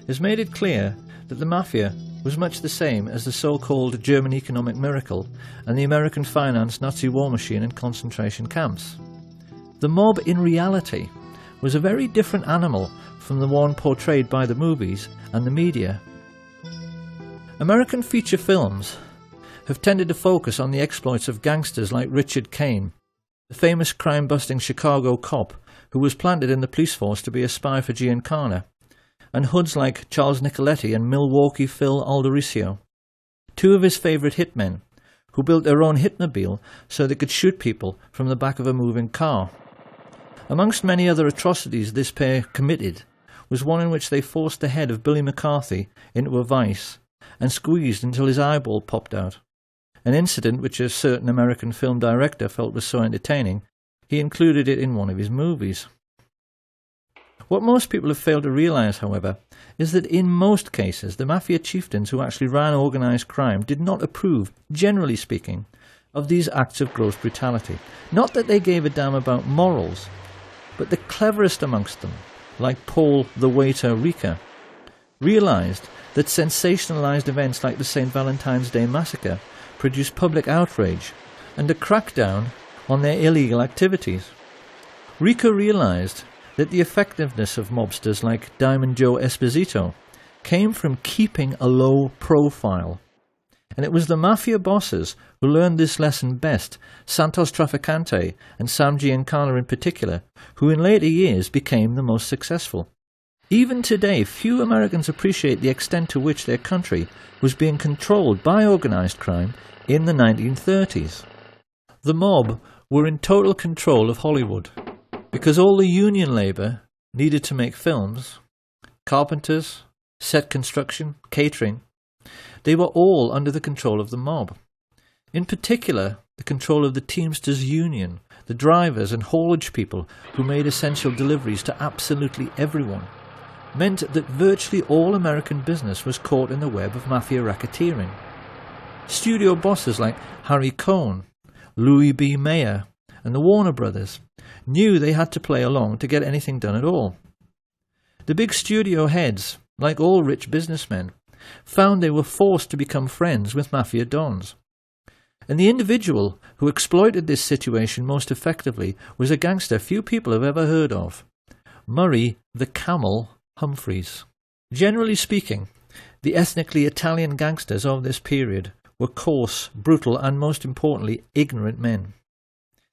has made it clear that the mafia was much the same as the so-called German economic miracle and the American finance Nazi war machine in concentration camps. The mob in reality was a very different animal from the one portrayed by the movies and the media. American feature films have tended to focus on the exploits of gangsters like Richard Kane, the famous crime-busting Chicago cop who was planted in the police force to be a spy for Giancana, and hoods like Charles Nicoletti and Milwaukee Phil Aldericio, two of his favourite hitmen, who built their own hitmobile so they could shoot people from the back of a moving car. Amongst many other atrocities this pair committed was one in which they forced the head of Billy McCarthy into a vice and squeezed until his eyeball popped out, an incident which a certain American film director felt was so entertaining he included it in one of his movies. What most people have failed to realise, however, is that in most cases the mafia chieftains who actually ran organised crime did not approve, generally speaking, of these acts of gross brutality. Not that they gave a damn about morals, but the cleverest amongst them, like Paul the waiter Rika, realised that sensationalised events like the St. Valentine's Day massacre produced public outrage and a crackdown on their illegal activities. Rika realised that the effectiveness of mobsters like Diamond Joe Esposito came from keeping a low profile. And it was the mafia bosses who learned this lesson best, Santos Trafficante and Sam Giancana in particular, who in later years became the most successful. Even today, few Americans appreciate the extent to which their country was being controlled by organised crime in the 1930s. The mob were in total control of Hollywood, because all the union labour needed to make films, carpenters, set construction, catering, they were all under the control of the mob. In particular, the control of the Teamsters Union, the drivers and haulage people who made essential deliveries to absolutely everyone, meant that virtually all American business was caught in the web of mafia racketeering. Studio bosses like Harry Cohn, Louis B. Mayer, and the Warner Brothers knew they had to play along to get anything done at all. The big studio heads, like all rich businessmen, found they were forced to become friends with mafia dons. And the individual who exploited this situation most effectively was a gangster few people have ever heard of, Murray the Camel Humphreys. Generally speaking, the ethnically Italian gangsters of this period were coarse, brutal, and most importantly, ignorant men.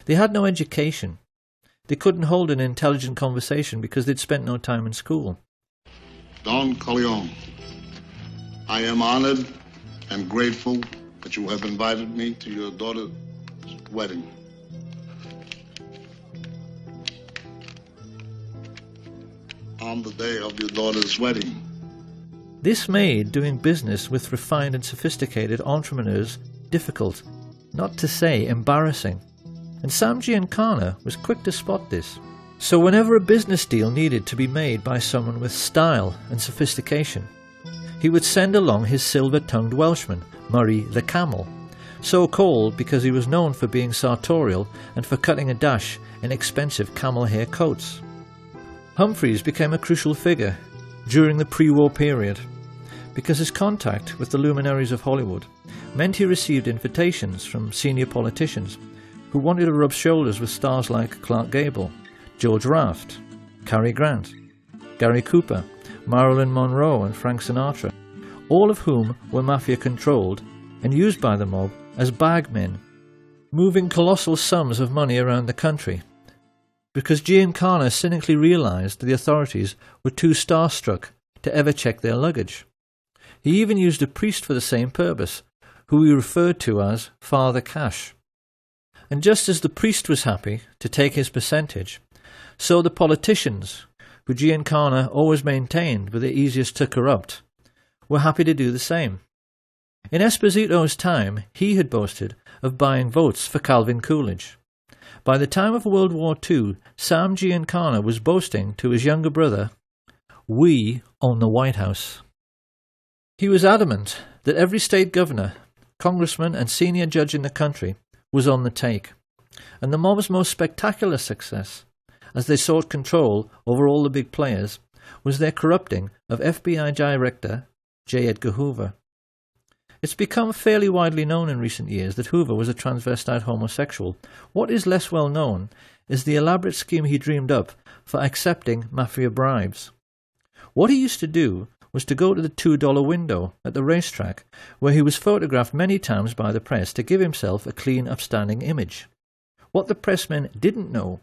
They had no education. They couldn't hold an intelligent conversation because they'd spent no time in school. Don Corleone, I am honored and grateful that you have invited me to your daughter's wedding. On the day of your daughter's wedding. This made doing business with refined and sophisticated entrepreneurs difficult, not to say embarrassing. And Sam Giancana was quick to spot this. So whenever a business deal needed to be made by someone with style and sophistication, he would send along his silver-tongued Welshman, Murray the Camel, so called because he was known for being sartorial and for cutting a dash in expensive camel hair coats. Humphreys became a crucial figure during the pre-war period because his contact with the luminaries of Hollywood meant he received invitations from senior politicians who wanted to rub shoulders with stars like Clark Gable, George Raft, Cary Grant, Gary Cooper, Marilyn Monroe and Frank Sinatra, all of whom were mafia-controlled and used by the mob as bagmen, moving colossal sums of money around the country, because Giancana cynically realized the authorities were too starstruck to ever check their luggage. He even used a priest for the same purpose, who he referred to as Father Cash. And just as the priest was happy to take his percentage, so the politicians, who Giancana always maintained were the easiest to corrupt, were happy to do the same. In Esposito's time, he had boasted of buying votes for Calvin Coolidge. By the time of World War II, Sam Giancana was boasting to his younger brother, "We own the White House." He was adamant that every state governor, congressman and senior judge in the country was on the take, and the mob's most spectacular success, as they sought control over all the big players, was their corrupting of FBI Director J. Edgar Hoover. It's become fairly widely known in recent years that Hoover was a transvestite homosexual. What is less well known is the elaborate scheme he dreamed up for accepting mafia bribes. What he used to do was to go to the $2 window at the racetrack, where he was photographed many times by the press to give himself a clean, upstanding image. What the pressmen didn't know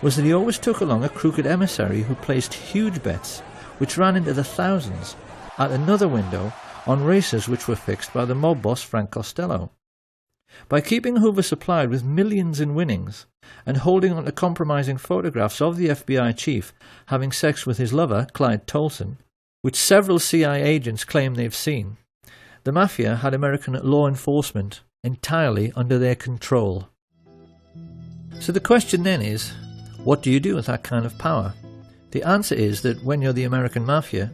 was that he always took along a crooked emissary who placed huge bets, which ran into the thousands, at another window on races which were fixed by the mob boss Frank Costello. By keeping Hoover supplied with millions in winnings and holding on to compromising photographs of the FBI chief having sex with his lover, Clyde Tolson, which several CIA agents claim they've seen, the mafia had American law enforcement entirely under their control. So the question then is, what do you do with that kind of power? The answer is that when you're the American mafia,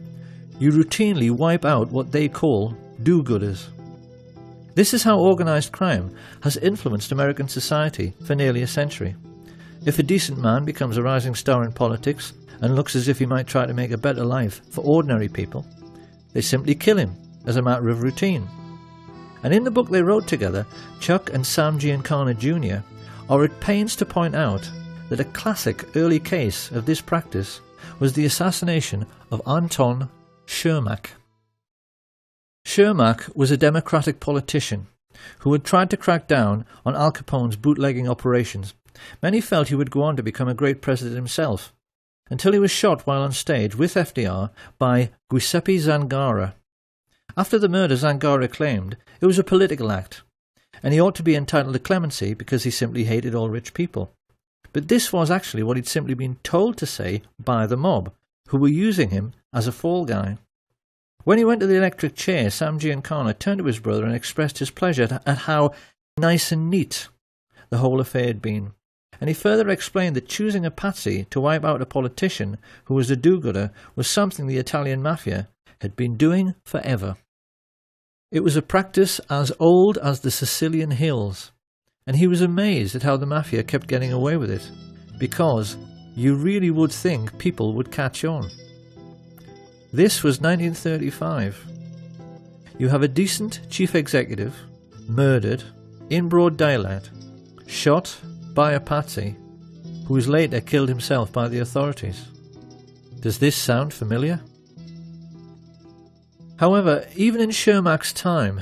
you routinely wipe out what they call do-gooders. This is how organized crime has influenced American society for nearly a century. If a decent man becomes a rising star in politics and looks as if he might try to make a better life for ordinary people, they simply kill him as a matter of routine. And in the book they wrote together, Chuck and Sam Giancana Jr. are at pains to point out that a classic early case of this practice was the assassination of Anton Shermack. Shermack was a Democratic politician who had tried to crack down on Al Capone's bootlegging operations. Many felt he would go on to become a great president himself, until he was shot while on stage with FDR by Giuseppe Zangara. After the murder, Zangara claimed it was a political act, and he ought to be entitled to clemency because he simply hated all rich people. But this was actually what he'd simply been told to say by the mob, who were using him as a fall guy. When he went to the electric chair, Sam Giancana turned to his brother and expressed his pleasure at how nice and neat the whole affair had been. And he further explained that choosing a patsy to wipe out a politician who was a do-gooder was something the Italian mafia had been doing forever. It was a practice as old as the Sicilian hills, and he was amazed at how the mafia kept getting away with it, because you really would think people would catch on. This was 1935. You have a decent chief executive murdered in broad daylight, shot by a patsy, who was later killed himself by the authorities. Does this sound familiar? However, even in Shermack's time,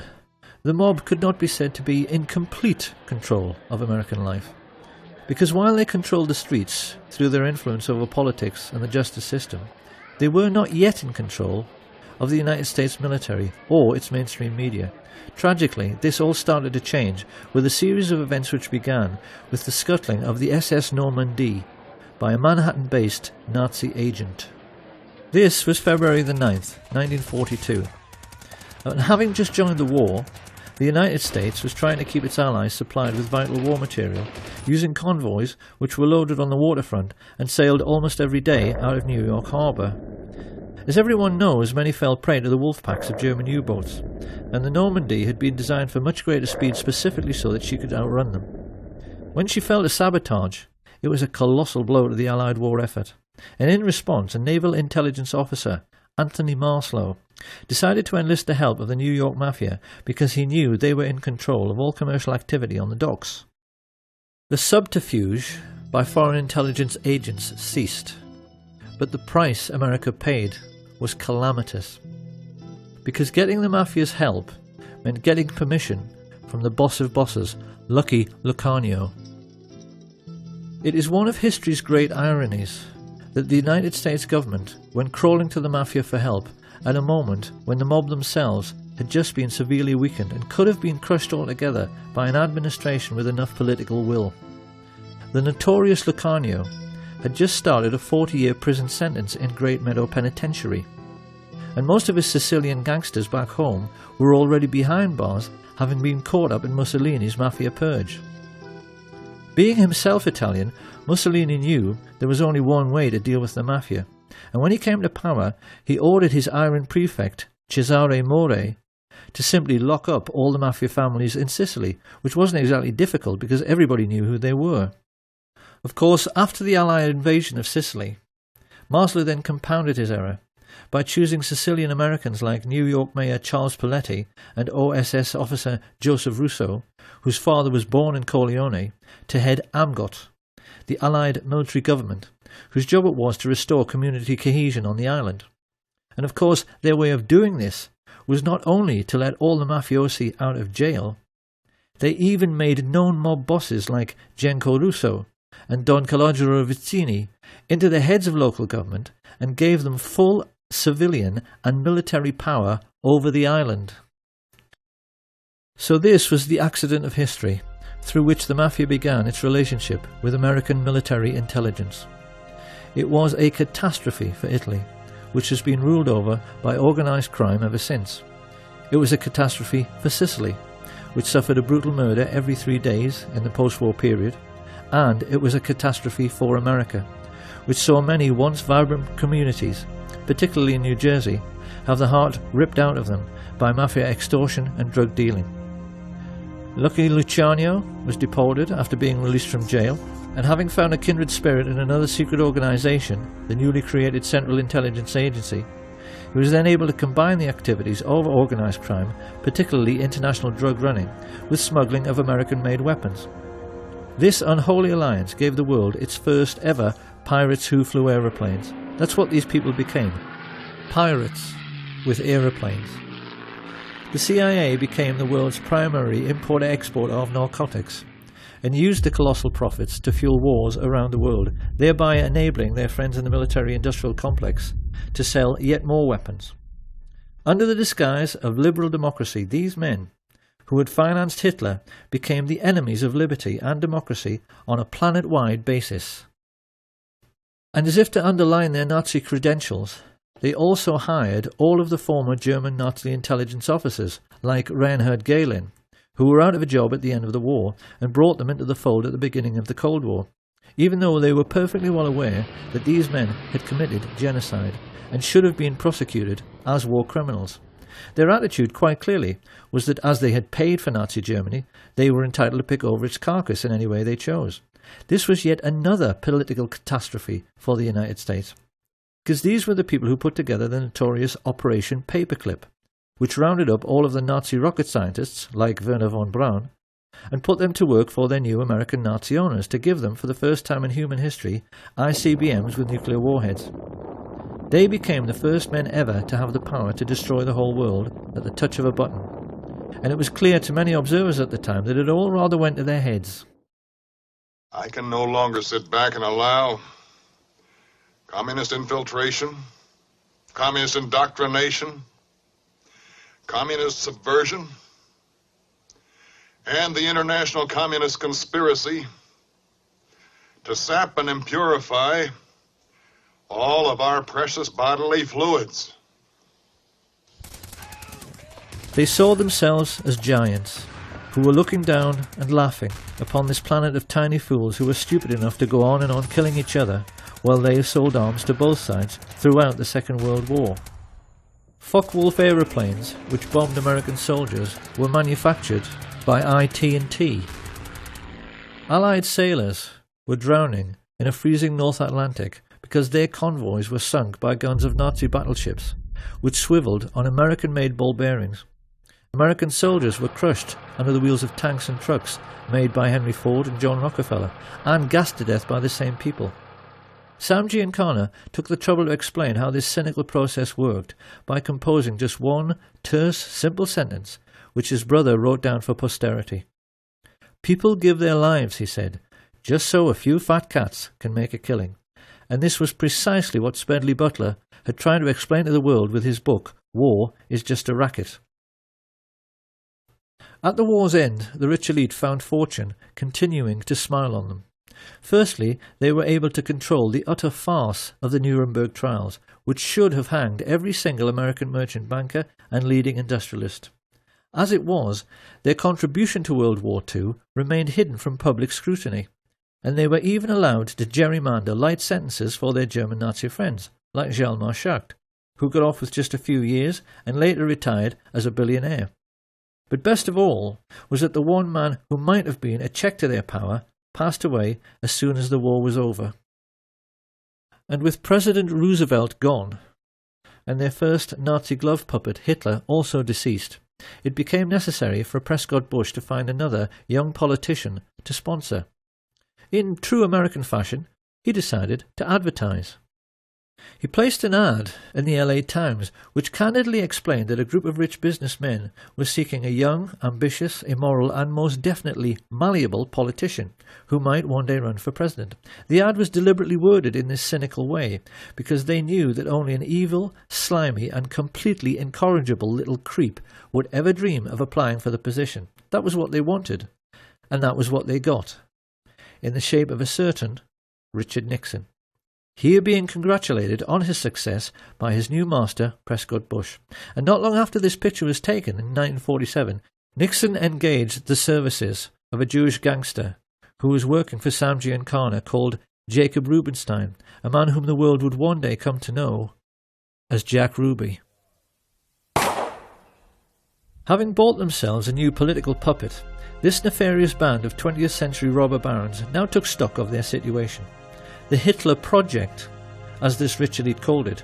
the mob could not be said to be in complete control of American life, because while they controlled the streets through their influence over politics and the justice system, they were not yet in control of the United States military or its mainstream media. Tragically, this all started to change with a series of events which began with the scuttling of the SS Normandie by a Manhattan-based Nazi agent. This was February the 9th, 1942. And having just joined the war, the United States was trying to keep its allies supplied with vital war material, using convoys which were loaded on the waterfront and sailed almost every day out of New York Harbor. As everyone knows, many fell prey to the wolf packs of German U-boats, and the Normandy had been designed for much greater speed specifically so that she could outrun them. When she fell to sabotage, it was a colossal blow to the Allied war effort, and in response a naval intelligence officer, Anthony Marslow, decided to enlist the help of the New York mafia because he knew they were in control of all commercial activity on the docks. The subterfuge by foreign intelligence agents ceased, but the price America paid was calamitous, because getting the mafia's help meant getting permission from the boss of bosses, Lucky Lucanio. It is one of history's great ironies that the United States government went crawling to the mafia for help at a moment when the mob themselves had just been severely weakened and could have been crushed altogether by an administration with enough political will. The notorious Lucanio had just started a 40-year prison sentence in Great Meadow Penitentiary, and most of his Sicilian gangsters back home were already behind bars, having been caught up in Mussolini's mafia purge. Being himself Italian, Mussolini knew there was only one way to deal with the mafia, and when he came to power, he ordered his iron prefect, Cesare More, to simply lock up all the mafia families in Sicily, which wasn't exactly difficult because everybody knew who they were. Of course, after the Allied invasion of Sicily, Marslow then compounded his error by choosing Sicilian Americans like New York Mayor Charles Paletti and OSS officer Joseph Russo, whose father was born in Corleone, to head AMGOT, the Allied military government, whose job it was to restore community cohesion on the island. And of course, their way of doing this was not only to let all the mafiosi out of jail, they even made known mob bosses like Genco Russo and Don Calogero Vizzini into the heads of local government and gave them full civilian and military power over the island. So this was the accident of history through which the mafia began its relationship with American military intelligence. It was a catastrophe for Italy, which has been ruled over by organised crime ever since. It was a catastrophe for Sicily, which suffered a brutal murder every 3 days in the post-war period, and it was a catastrophe for America, which saw many once vibrant communities, particularly in New Jersey, have the heart ripped out of them by mafia extortion and drug dealing. Lucky Luciano was deported after being released from jail, and having found a kindred spirit in another secret organisation, the newly created Central Intelligence Agency, he was then able to combine the activities of organised crime, particularly international drug running, with smuggling of American-made weapons. This unholy alliance gave the world its first ever pirates who flew aeroplanes. That's what these people became. Pirates with aeroplanes. The CIA became the world's primary import-exporter of narcotics and used the colossal profits to fuel wars around the world, thereby enabling their friends in the military-industrial complex to sell yet more weapons. Under the disguise of liberal democracy, these men, who had financed Hitler, became the enemies of liberty and democracy on a planet-wide basis. And as if to underline their Nazi credentials, they also hired all of the former German Nazi intelligence officers, like Reinhard Gehlen, who were out of a job at the end of the war, and brought them into the fold at the beginning of the Cold War, even though they were perfectly well aware that these men had committed genocide and should have been prosecuted as war criminals. Their attitude, quite clearly, was that as they had paid for Nazi Germany, they were entitled to pick over its carcass in any way they chose. This was yet another political catastrophe for the United States, because these were the people who put together the notorious Operation Paperclip, which rounded up all of the Nazi rocket scientists, like Werner von Braun, and put them to work for their new American Nazi owners to give them, for the first time in human history, ICBMs with nuclear warheads. They became the first men ever to have the power to destroy the whole world at the touch of a button, and it was clear to many observers at the time that it all rather went to their heads. I can no longer sit back and allow communist infiltration, communist indoctrination, communist subversion, and the international communist conspiracy to sap and impurify all of our precious bodily fluids. They saw themselves as giants, who were looking down and laughing upon this planet of tiny fools who were stupid enough to go on and on killing each other while they sold arms to both sides throughout the Second World War. Focke-Wulf aeroplanes, which bombed American soldiers, were manufactured by IT&T. Allied sailors were drowning in a freezing North Atlantic because their convoys were sunk by guns of Nazi battleships, which swiveled on American-made ball bearings. American soldiers were crushed under the wheels of tanks and trucks made by Henry Ford and John Rockefeller, and gassed to death by the same people. Sam Giancana took the trouble to explain how this cynical process worked by composing just one terse, simple sentence, which his brother wrote down for posterity. "People give their lives," he said, "just so a few fat cats can make a killing." And this was precisely what Smedley Butler had tried to explain to the world with his book, War is Just a Racket. At the war's end, the rich elite found fortune continuing to smile on them. Firstly, they were able to control the utter farce of the Nuremberg trials, which should have hanged every single American merchant banker and leading industrialist. As it was, their contribution to World War II remained hidden from public scrutiny, and they were even allowed to gerrymander light sentences for their German Nazi friends, like Hjalmar Schacht, who got off with just a few years and later retired as a billionaire. But best of all was that the one man who might have been a check to their power passed away as soon as the war was over. And with President Roosevelt gone, and their first Nazi glove puppet Hitler also deceased, it became necessary for Prescott Bush to find another young politician to sponsor. In true American fashion, he decided to advertise. He placed an ad in the LA Times which candidly explained that a group of rich businessmen was seeking a young, ambitious, immoral and most definitely malleable politician who might one day run for president. The ad was deliberately worded in this cynical way because they knew that only an evil, slimy and completely incorrigible little creep would ever dream of applying for the position. That was what they wanted, and that was what they got, in the shape of a certain Richard Nixon. Here being congratulated on his success by his new master, Prescott Bush. And not long after this picture was taken, in 1947, Nixon engaged the services of a Jewish gangster who was working for Sam Giancana called Jacob Rubenstein, a man whom the world would one day come to know as Jack Ruby. Having bought themselves a new political puppet, this nefarious band of 20th century robber barons now took stock of their situation. The Hitler Project, as this rich elite called it,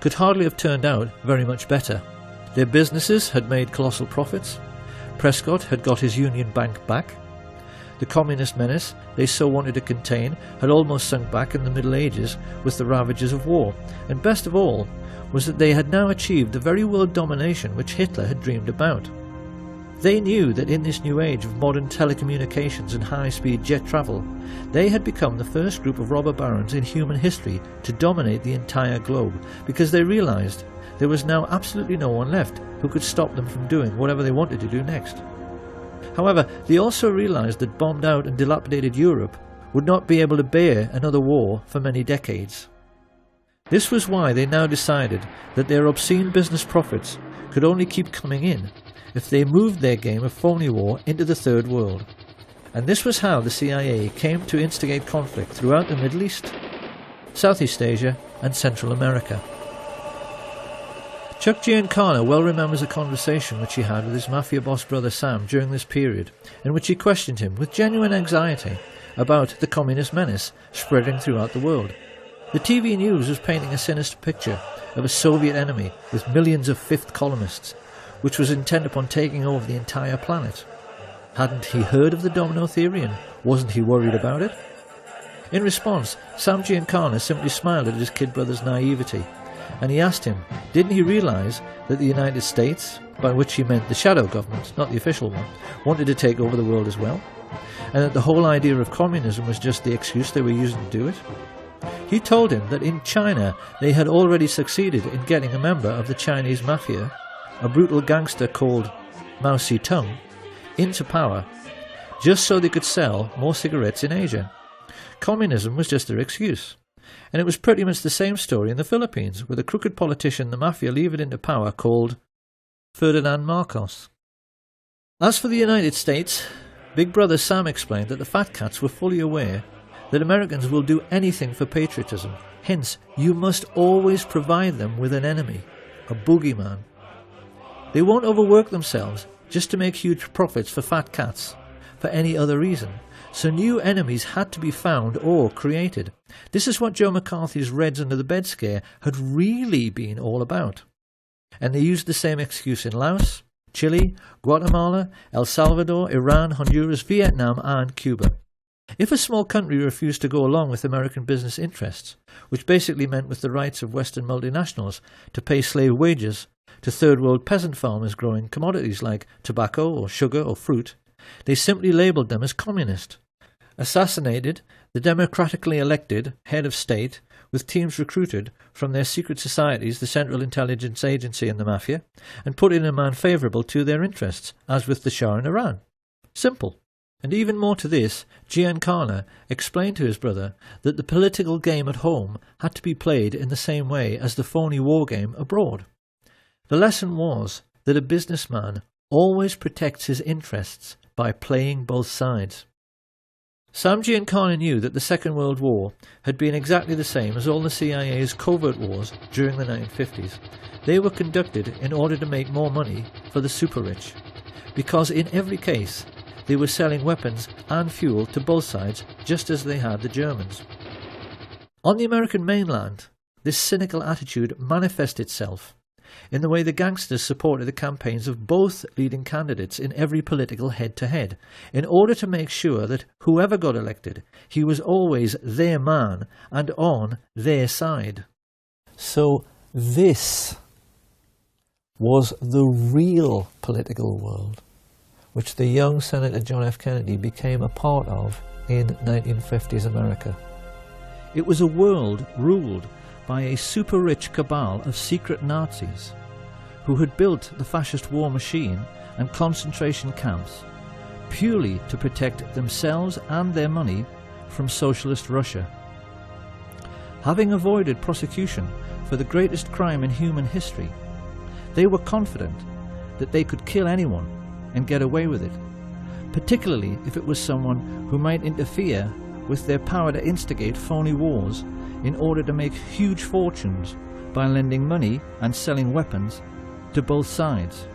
could hardly have turned out very much better. Their businesses had made colossal profits. Prescott had got his Union Bank back. The communist menace they so wanted to contain had almost sunk back in the Middle Ages with the ravages of war. And best of all was that they had now achieved the very world domination which Hitler had dreamed about. They knew that in this new age of modern telecommunications and high-speed jet travel, they had become the first group of robber barons in human history to dominate the entire globe, because they realized there was now absolutely no one left who could stop them from doing whatever they wanted to do next. However, they also realized that bombed out and dilapidated Europe would not be able to bear another war for many decades. This was why they now decided that their obscene business profits could only keep coming in if they moved their game of phony war into the Third World. And this was how the CIA came to instigate conflict throughout the Middle East, Southeast Asia and Central America. Chuck Giancana well remembers a conversation which he had with his mafia boss brother Sam during this period, in which he questioned him with genuine anxiety about the communist menace spreading throughout the world. The TV news was painting a sinister picture of a Soviet enemy with millions of fifth columnists, which was intent upon taking over the entire planet. Hadn't he heard of the domino theory, and wasn't he worried about it? In response, Sam Giancana simply smiled at his kid brother's naivety, and he asked him, didn't he realise that the United States, by which he meant the shadow government, not the official one, wanted to take over the world as well, and that the whole idea of communism was just the excuse they were using to do it? He told him that in China they had already succeeded in getting a member of the Chinese mafia, a brutal gangster called Mao Zedong, into power, just so they could sell more cigarettes in Asia. Communism was just their excuse. And it was pretty much the same story in the Philippines, with a crooked politician the mafia levered into power called Ferdinand Marcos. As for the United States, Big Brother Sam explained that the fat cats were fully aware that Americans will do anything for patriotism. Hence, you must always provide them with an enemy, a boogeyman. They won't overwork themselves just to make huge profits for fat cats, for any other reason. So new enemies had to be found or created. This is what Joe McCarthy's Reds Under the Bed scare had really been all about. And they used the same excuse in Laos, Chile, Guatemala, El Salvador, Iran, Honduras, Vietnam and Cuba. If a small country refused to go along with American business interests, which basically meant with the rights of Western multinationals to pay slave wages to third world peasant farmers growing commodities like tobacco or sugar or fruit, they simply labelled them as communist. Assassinated the democratically elected head of state with teams recruited from their secret societies, the Central Intelligence Agency and the mafia, and put in a man favourable to their interests, as with the Shah in Iran. Simple. And even more to this, Giancana explained to his brother that the political game at home had to be played in the same way as the phony war game abroad. The lesson was that a businessman always protects his interests by playing both sides. Sam Giancana knew that the Second World War had been exactly the same as all the CIA's covert wars during the 1950s. They were conducted in order to make more money for the super-rich, because in every case they were selling weapons and fuel to both sides just as they had the Germans. On the American mainland, this cynical attitude manifested itself in the way the gangsters supported the campaigns of both leading candidates in every political head-to-head, in order to make sure that whoever got elected, he was always their man and on their side. So this was the real political world which the young Senator John F. Kennedy became a part of in 1950s America. It was a world ruled by a super-rich cabal of secret Nazis who had built the fascist war machine and concentration camps purely to protect themselves and their money from socialist Russia. Having avoided prosecution for the greatest crime in human history, they were confident that they could kill anyone and get away with it, particularly if it was someone who might interfere with their power to instigate phony wars in order to make huge fortunes by lending money and selling weapons to both sides.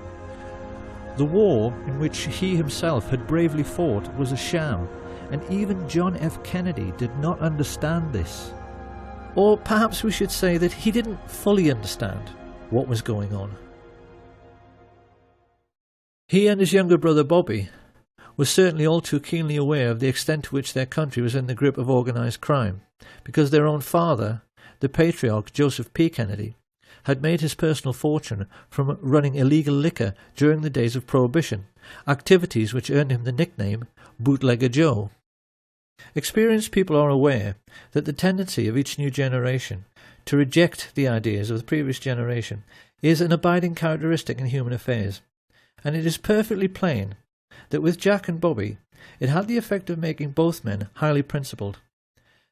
The war in which he himself had bravely fought was a sham, and even John F. Kennedy did not understand this. Or perhaps we should say that he didn't fully understand what was going on. He and his younger brother Bobby were certainly all too keenly aware of the extent to which their country was in the grip of organised crime, because their own father, the patriarch Joseph P. Kennedy, had made his personal fortune from running illegal liquor during the days of Prohibition, activities which earned him the nickname Bootlegger Joe. Experienced people are aware that the tendency of each new generation to reject the ideas of the previous generation is an abiding characteristic in human affairs, and it is perfectly plain that with Jack and Bobby it had the effect of making both men highly principled.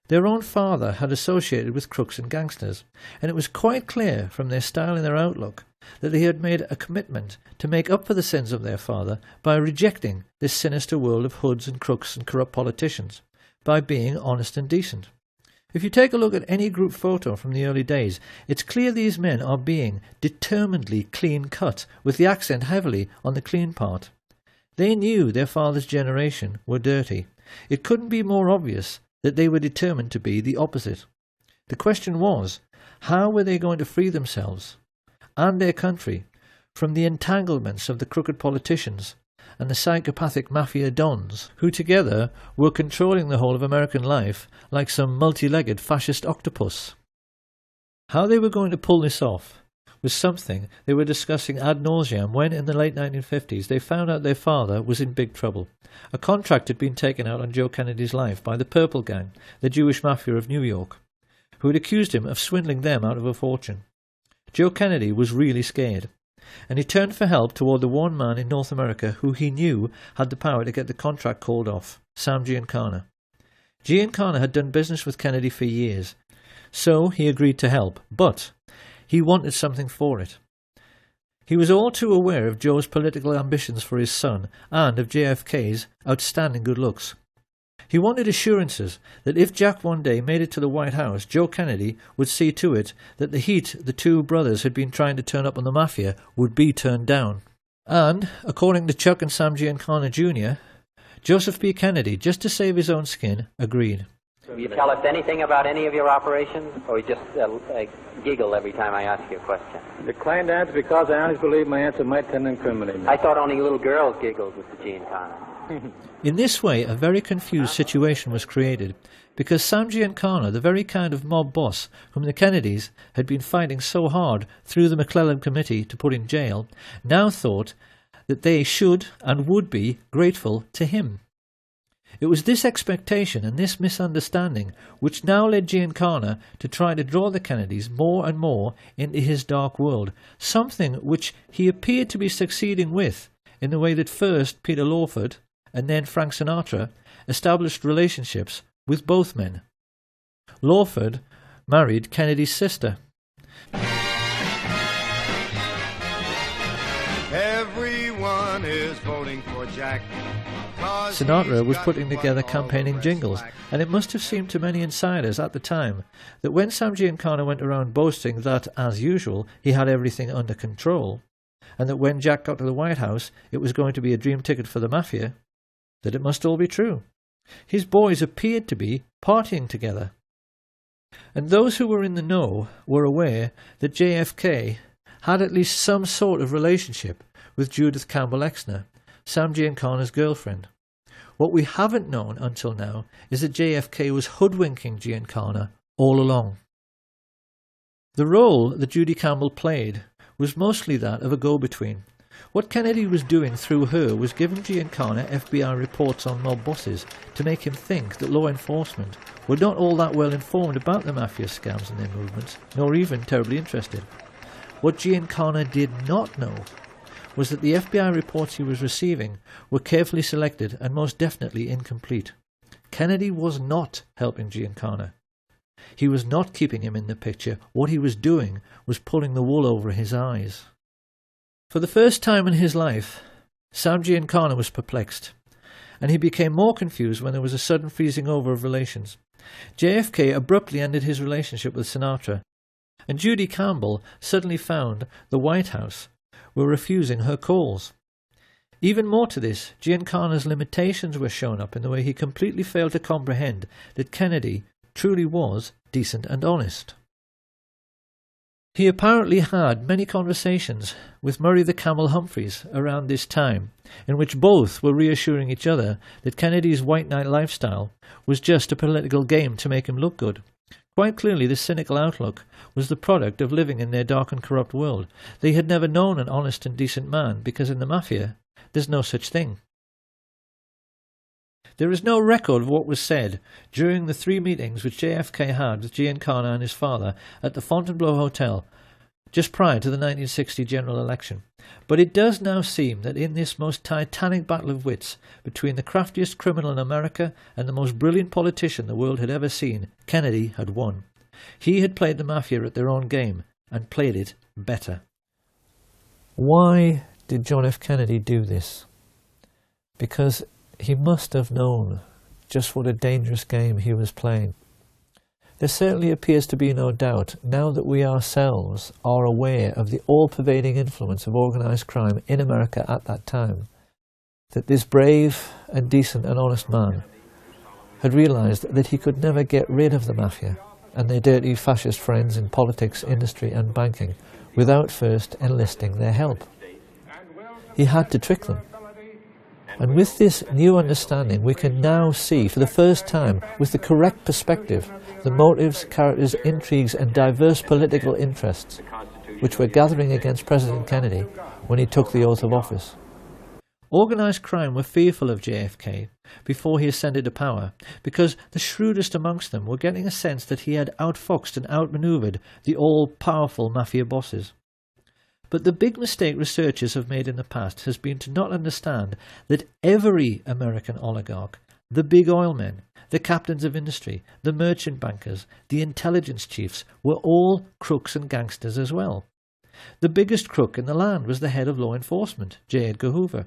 Their own father had associated with crooks and gangsters, and it was quite clear from their style and their outlook that they had made a commitment to make up for the sins of their father by rejecting this sinister world of hoods and crooks and corrupt politicians, by being honest and decent. If you take a look at any group photo from the early days, it's clear these men are being determinedly clean-cut, with the accent heavily on the clean part. They knew their father's generation were dirty. It couldn't be more obvious that they were determined to be the opposite. The question was, how were they going to free themselves and their country from the entanglements of the crooked politicians and the psychopathic mafia dons, who together were controlling the whole of American life like some multi-legged fascist octopus? How they were going to pull this off was something they were discussing ad nauseam when, in the late 1950s, they found out their father was in big trouble. A contract had been taken out on Joe Kennedy's life by the Purple Gang, the Jewish mafia of New York, who had accused him of swindling them out of a fortune. Joe Kennedy was really scared, and he turned for help toward the one man in North America who he knew had the power to get the contract called off, Sam Giancana. Giancana had done business with Kennedy for years, so he agreed to help, but he wanted something for it. He was all too aware of Joe's political ambitions for his son and of JFK's outstanding good looks. He wanted assurances that if Jack one day made it to the White House, Joe Kennedy would see to it that the heat the two brothers had been trying to turn up on the mafia would be turned down. And, according to Chuck and Sam Giancana Jr., Joseph B. Kennedy, just to save his own skin, agreed. Will you tell us anything about any of your operations, or you just giggle every time I ask you a question? Declined to answer because I honestly believe my answer might tend to incriminate me. I thought only little girls giggled with the Giancana. In this way, a very confused situation was created, because Sam Giancana, the very kind of mob boss whom the Kennedys had been fighting so hard through the McClellan Committee to put in jail, now thought that they should and would be grateful to him. It was this expectation and this misunderstanding which now led Giancana to try to draw the Kennedys more and more into his dark world, something which he appeared to be succeeding with in the way that first Peter Lawford and then Frank Sinatra established relationships with both men. Lawford married Kennedy's sister. Everyone is voting for Jack. Sinatra was putting together campaigning jingles, and it must have seemed to many insiders at the time that when Sam Giancana went around boasting that, as usual, he had everything under control, and that when Jack got to the White House it was going to be a dream ticket for the mafia, that it must all be true. His boys appeared to be partying together. And those who were in the know were aware that JFK had at least some sort of relationship with Judith Campbell Exner, Sam Giancana's girlfriend. What we haven't known until now is that JFK was hoodwinking Giancana all along. The role that Judy Campbell played was mostly that of a go-between. What Kennedy was doing through her was giving Giancana FBI reports on mob bosses to make him think that law enforcement were not all that well informed about the mafia scams and their movements, nor even terribly interested. What Giancana did not know was that the FBI reports he was receiving were carefully selected and most definitely incomplete. Kennedy was not helping Giancana. He was not keeping him in the picture. What he was doing was pulling the wool over his eyes. For the first time in his life, Sam Giancana was perplexed, and he became more confused when there was a sudden freezing over of relations. JFK abruptly ended his relationship with Sinatra, and Judy Campbell suddenly found the White House were refusing her calls. Even more to this, Giancana's limitations were shown up in the way he completely failed to comprehend that Kennedy truly was decent and honest. He apparently had many conversations with Murray the Camel Humphreys around this time, in which both were reassuring each other that Kennedy's white knight lifestyle was just a political game to make him look good. Quite clearly, this cynical outlook was the product of living in their dark and corrupt world. They had never known an honest and decent man, because in the mafia there's no such thing. There is no record of what was said during the 3 meetings which JFK had with Giancana and his father at the Fontainebleau Hotel just prior to the 1960 general election. But it does now seem that in this most titanic battle of wits between the craftiest criminal in America and the most brilliant politician the world had ever seen, Kennedy had won. He had played the mafia at their own game, and played it better. Why did John F. Kennedy do this? Because he must have known just what a dangerous game he was playing. There certainly appears to be no doubt, now that we ourselves are aware of the all-pervading influence of organised crime in America at that time, that this brave and decent and honest man had realised that he could never get rid of the mafia and their dirty fascist friends in politics, industry and banking without first enlisting their help. He had to trick them. And with this new understanding, we can now see for the first time, with the correct perspective, the motives, characters, intrigues and diverse political interests which were gathering against President Kennedy when he took the oath of office. Organised crime were fearful of JFK before he ascended to power, because the shrewdest amongst them were getting a sense that he had outfoxed and outmanoeuvred the all-powerful mafia bosses. But the big mistake researchers have made in the past has been to not understand that every American oligarch, the big oil men, the captains of industry, the merchant bankers, the intelligence chiefs, were all crooks and gangsters as well. The biggest crook in the land was the head of law enforcement, J. Edgar Hoover.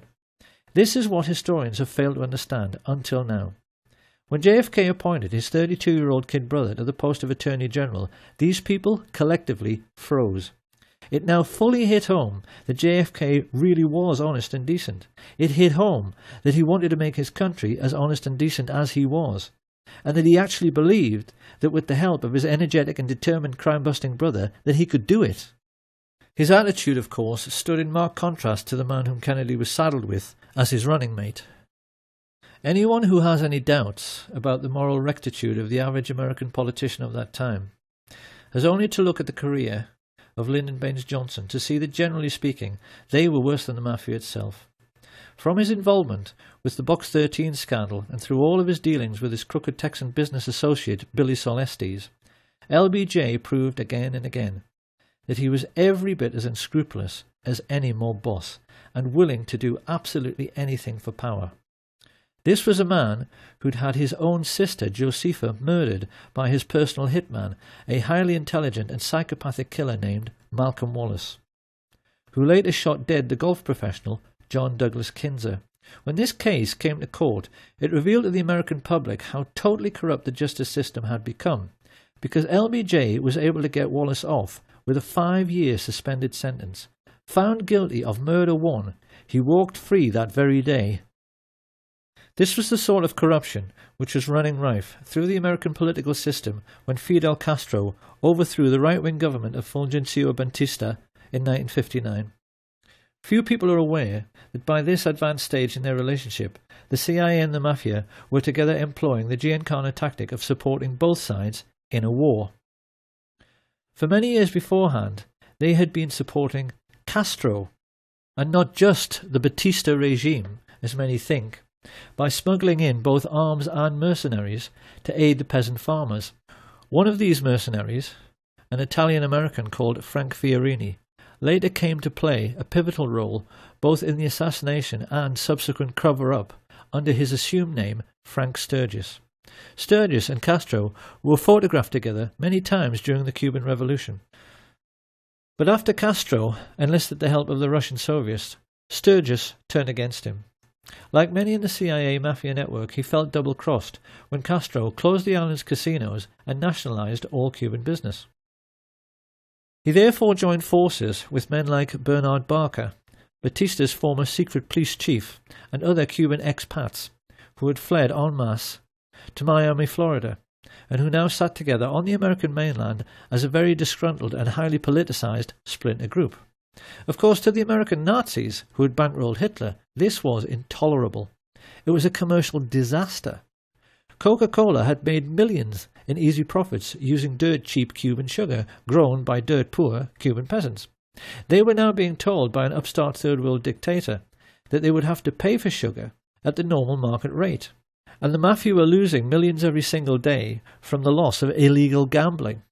This is what historians have failed to understand until now. When JFK appointed his 32-year-old kid brother to the post of Attorney General, these people collectively froze. It now fully hit home that JFK really was honest and decent. It hit home that he wanted to make his country as honest and decent as he was, and that he actually believed that with the help of his energetic and determined crime-busting brother that he could do it. His attitude, of course, stood in marked contrast to the man whom Kennedy was saddled with as his running mate. Anyone who has any doubts about the moral rectitude of the average American politician of that time has only to look at the career of Lyndon Baines Johnson to see that, generally speaking, they were worse than the mafia itself. From his involvement with the Box 13 scandal and through all of his dealings with his crooked Texan business associate Billy Solestes, LBJ proved again and again that he was every bit as unscrupulous as any mob boss and willing to do absolutely anything for power. This was a man who'd had his own sister, Josepha, murdered by his personal hitman, a highly intelligent and psychopathic killer named Malcolm Wallace, who later shot dead the golf professional John Douglas Kinzer. When this case came to court, it revealed to the American public how totally corrupt the justice system had become, because LBJ was able to get Wallace off with a 5-year suspended sentence. Found guilty of murder 1, he walked free that very day. This was the sort of corruption which was running rife through the American political system when Fidel Castro overthrew the right-wing government of Fulgencio Batista in 1959. Few people are aware that by this advanced stage in their relationship, the CIA and the Mafia were together employing the Giancana tactic of supporting both sides in a war. For many years beforehand, they had been supporting Castro, and not just the Batista regime, as many think, by smuggling in both arms and mercenaries to aid the peasant farmers. One of these mercenaries, an Italian-American called Frank Fiorini, later came to play a pivotal role both in the assassination and subsequent cover-up under his assumed name Frank Sturgis. Sturgis and Castro were photographed together many times during the Cuban Revolution. But after Castro enlisted the help of the Russian Soviets, Sturgis turned against him. Like many in the CIA Mafia network, he felt double-crossed when Castro closed the island's casinos and nationalized all Cuban business. He therefore joined forces with men like Bernard Barker, Batista's former secret police chief, and other Cuban expats who had fled en masse to Miami, Florida, and who now sat together on the American mainland as a very disgruntled and highly politicized splinter group. Of course, to the American Nazis who had bankrolled Hitler, this was intolerable. It was a commercial disaster. Coca-Cola had made millions in easy profits using dirt-cheap Cuban sugar grown by dirt-poor Cuban peasants. They were now being told by an upstart third-world dictator that they would have to pay for sugar at the normal market rate, and the Mafia were losing millions every single day from the loss of illegal gambling.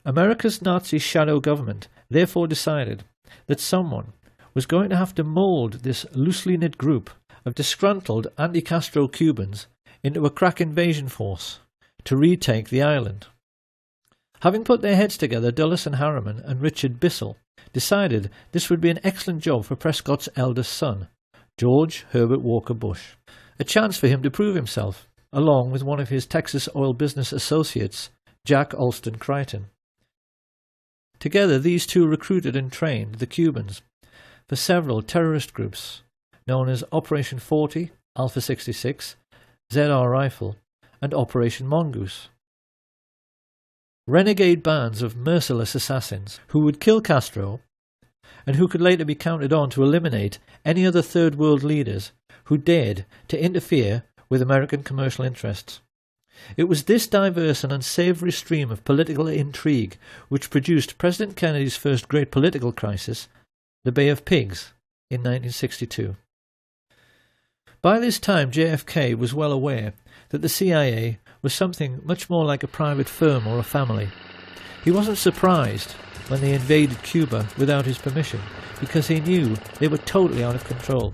America's Nazi shadow government therefore decided that someone was going to have to mould this loosely knit group of disgruntled anti-Castro Cubans into a crack invasion force to retake the island. Having put their heads together, Dulles and Harriman and Richard Bissell decided this would be an excellent job for Prescott's eldest son, George Herbert Walker Bush, a chance for him to prove himself, along with one of his Texas oil business associates, Jack Alston Crichton. Together, these two recruited and trained the Cubans for several terrorist groups known as Operation 40, Alpha 66, ZR Rifle, and Operation Mongoose. Renegade bands of merciless assassins who would kill Castro and who could later be counted on to eliminate any other third world leaders who dared to interfere with American commercial interests. It was this diverse and unsavory stream of political intrigue which produced President Kennedy's first great political crisis, the Bay of Pigs, in 1962. By this time, JFK was well aware that the CIA was something much more like a private firm or a family. He wasn't surprised when they invaded Cuba without his permission, because he knew they were totally out of control.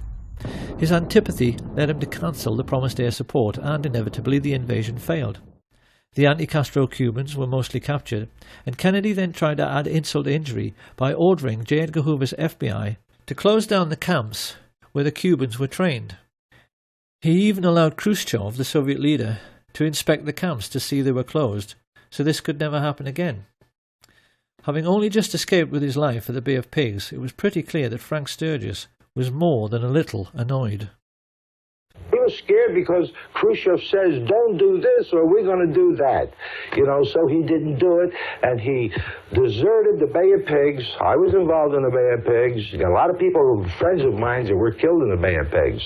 His antipathy led him to cancel the promised air support, and inevitably the invasion failed. The anti-Castro Cubans were mostly captured, and Kennedy then tried to add insult to injury by ordering J. Edgar Hoover's FBI to close down the camps where the Cubans were trained. He even allowed Khrushchev, the Soviet leader, to inspect the camps to see they were closed, so this could never happen again. Having only just escaped with his life at the Bay of Pigs, it was pretty clear that Frank Sturgis was more than a little annoyed. He was scared because Khrushchev says, don't do this or we're going to do that. You know, so he didn't do it, and he deserted the Bay of Pigs. I was involved in the Bay of Pigs. You got a lot of people, friends of mine, that were killed in the Bay of Pigs.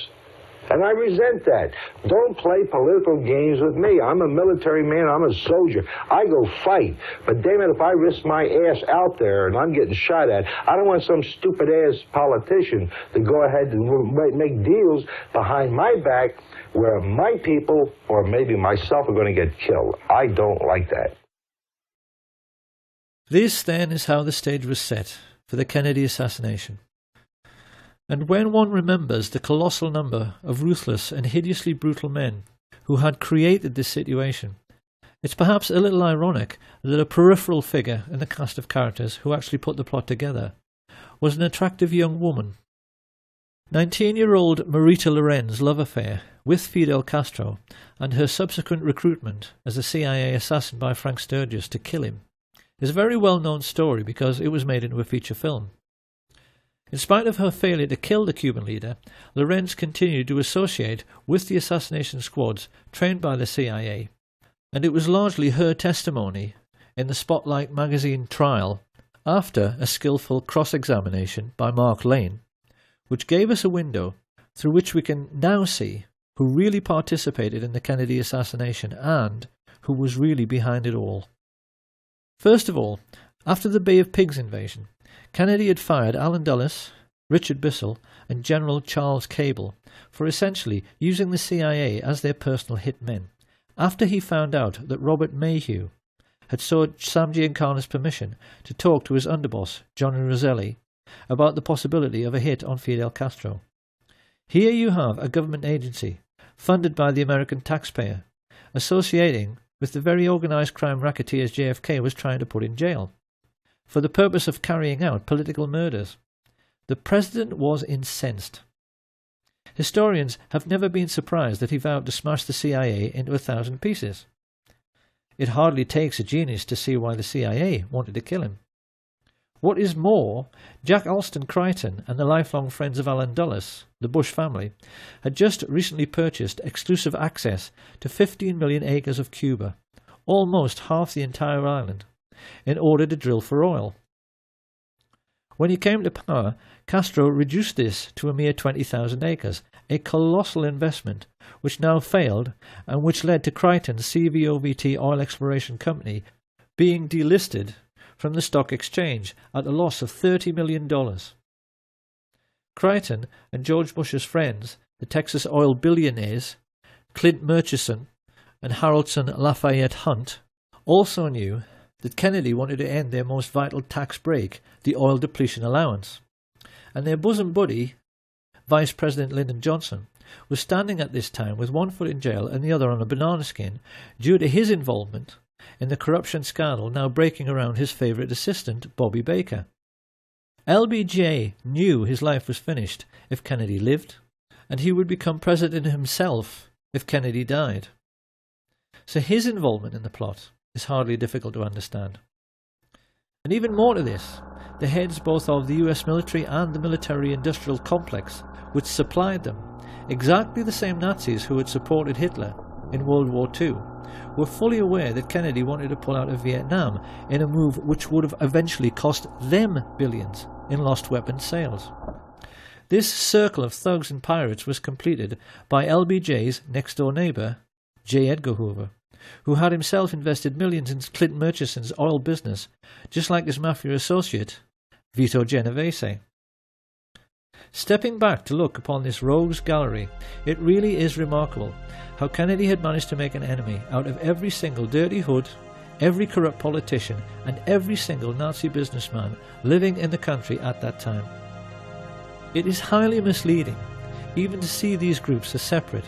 And I resent that. Don't play political games with me. I'm a military man. I'm a soldier. I go fight. But damn it, if I risk my ass out there and I'm getting shot at, I don't want some stupid-ass politician to go ahead and make deals behind my back where my people, or maybe myself, are going to get killed. I don't like that. This, then, is how the stage was set for the Kennedy assassination. And when one remembers the colossal number of ruthless and hideously brutal men who had created this situation, it's perhaps a little ironic that a peripheral figure in the cast of characters who actually put the plot together was an attractive young woman. 19-year-old Marita Loren's love affair with Fidel Castro and her subsequent recruitment as a CIA assassin by Frank Sturgis to kill him is a very well-known story because it was made into a feature film. In spite of her failure to kill the Cuban leader, Lorenz continued to associate with the assassination squads trained by the CIA, and it was largely her testimony in the Spotlight magazine trial after a skillful cross-examination by Mark Lane, which gave us a window through which we can now see who really participated in the Kennedy assassination and who was really behind it all. First of all, after the Bay of Pigs invasion, Kennedy had fired Allen Dulles, Richard Bissell, and General Charles Cable for essentially using the CIA as their personal hitmen, after he found out that Robert Mayhew had sought Sam Giancana's permission to talk to his underboss, Johnny Roselli, about the possibility of a hit on Fidel Castro. Here you have a government agency, funded by the American taxpayer, associating with the very organised crime racketeers JFK was trying to put in jail, for the purpose of carrying out political murders. The president was incensed. Historians have never been surprised that he vowed to smash the CIA into 1,000 pieces. It hardly takes a genius to see why the CIA wanted to kill him. What is more, Jack Alston Crichton and the lifelong friends of Allen Dulles, the Bush family, had just recently purchased exclusive access to 15 million acres of Cuba, almost half the entire island, in order to drill for oil. When he came to power, Castro reduced this to a mere 20,000 acres, a colossal investment which now failed and which led to Crichton's CVOVT Oil Exploration Company being delisted from the stock exchange at a loss of $30 million. Crichton and George Bush's friends, the Texas oil billionaires, Clint Murchison and Haroldson Lafayette Hunt, also knew that Kennedy wanted to end their most vital tax break, the oil depletion allowance, and their bosom buddy, Vice President Lyndon Johnson, was standing at this time with one foot in jail and the other on a banana skin due to his involvement in the corruption scandal now breaking around his favourite assistant, Bobby Baker. LBJ knew his life was finished if Kennedy lived, and he would become president himself if Kennedy died. So his involvement in the plot is hardly difficult to understand. And even more to this, the heads both of the US military and the military-industrial complex which supplied them, exactly the same Nazis who had supported Hitler in World War II, were fully aware that Kennedy wanted to pull out of Vietnam in a move which would have eventually cost them billions in lost weapons sales. This circle of thugs and pirates was completed by LBJ's next-door neighbour, J. Edgar Hoover, who had himself invested millions in Clint Murchison's oil business, just like his mafia associate, Vito Genovese. Stepping back to look upon this rogues gallery, it really is remarkable how Kennedy had managed to make an enemy out of every single dirty hood, every corrupt politician, and every single Nazi businessman living in the country at that time. It is highly misleading even to see these groups as separate,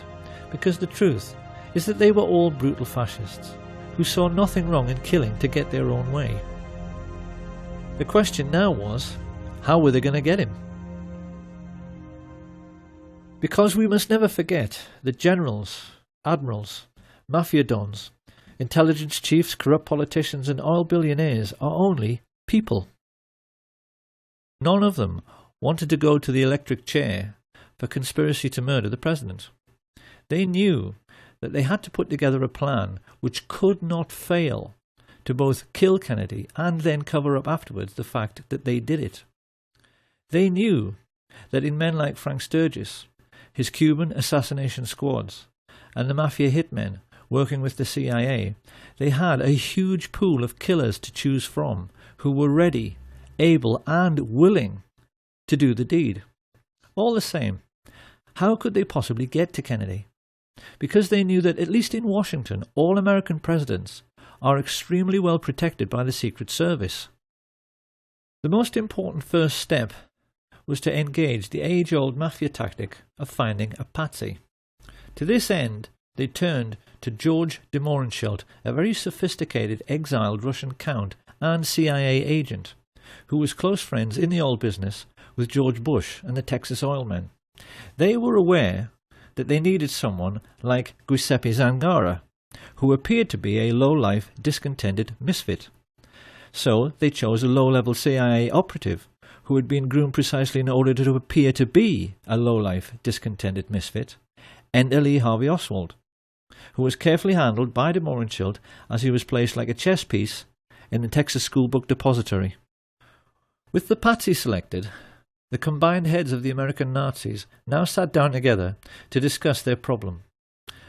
because the truth is that they were all brutal fascists, who saw nothing wrong in killing to get their own way. The question now was, how were they going to get him? Because we must never forget that generals, admirals, mafia dons, intelligence chiefs, corrupt politicians and oil billionaires are only people. None of them wanted to go to the electric chair for conspiracy to murder the president. They knew that they had to put together a plan which could not fail to both kill Kennedy and then cover up afterwards the fact that they did it. They knew that in men like Frank Sturgis, his Cuban assassination squads, and the mafia hitmen working with the CIA, they had a huge pool of killers to choose from who were ready, able and willing to do the deed. All the same, how could they possibly get to Kennedy? Because they knew that, at least in Washington, all American presidents are extremely well protected by the Secret Service. The most important first step was to engage the age-old mafia tactic of finding a patsy. To this end, they turned to George de Mohrenschildt, a very sophisticated exiled Russian count and CIA agent, who was close friends in the oil business with George Bush and the Texas oil men. They were aware that they needed someone like Giuseppe Zangara, who appeared to be a low-life, discontented misfit. So they chose a low-level CIA operative who had been groomed precisely in order to appear to be a low-life, discontented misfit, Enter Lee Harvey Oswald, who was carefully handled by de Mohrenschildt as he was placed like a chess piece in the Texas School Book Depository. With the patsy selected, the combined heads of the American Nazis now sat down together to discuss their problem.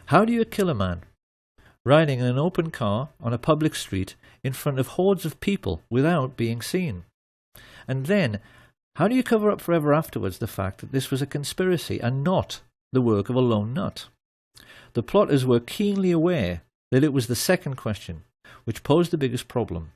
How do you kill a man? Riding in an open car on a public street in front of hordes of people without being seen. And then, how do you cover up forever afterwards the fact that this was a conspiracy and not the work of a lone nut? The plotters were keenly aware that it was the second question which posed the biggest problem.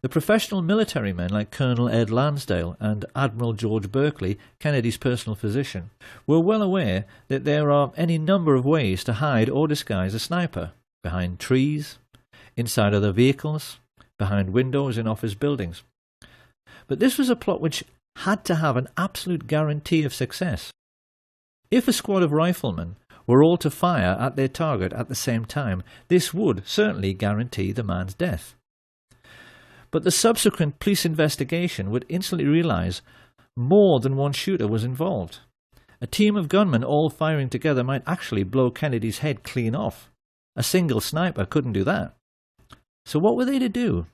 The professional military men like Colonel Ed Lansdale and Admiral George Berkeley, Kennedy's personal physician, were well aware that there are any number of ways to hide or disguise a sniper: behind trees, inside other vehicles, behind windows in office buildings. But this was a plot which had to have an absolute guarantee of success. If a squad of riflemen were all to fire at their target at the same time, this would certainly guarantee the man's death. But the subsequent police investigation would instantly realize more than one shooter was involved. A team of gunmen all firing together might actually blow Kennedy's head clean off. A single sniper couldn't do that. So what were they to do?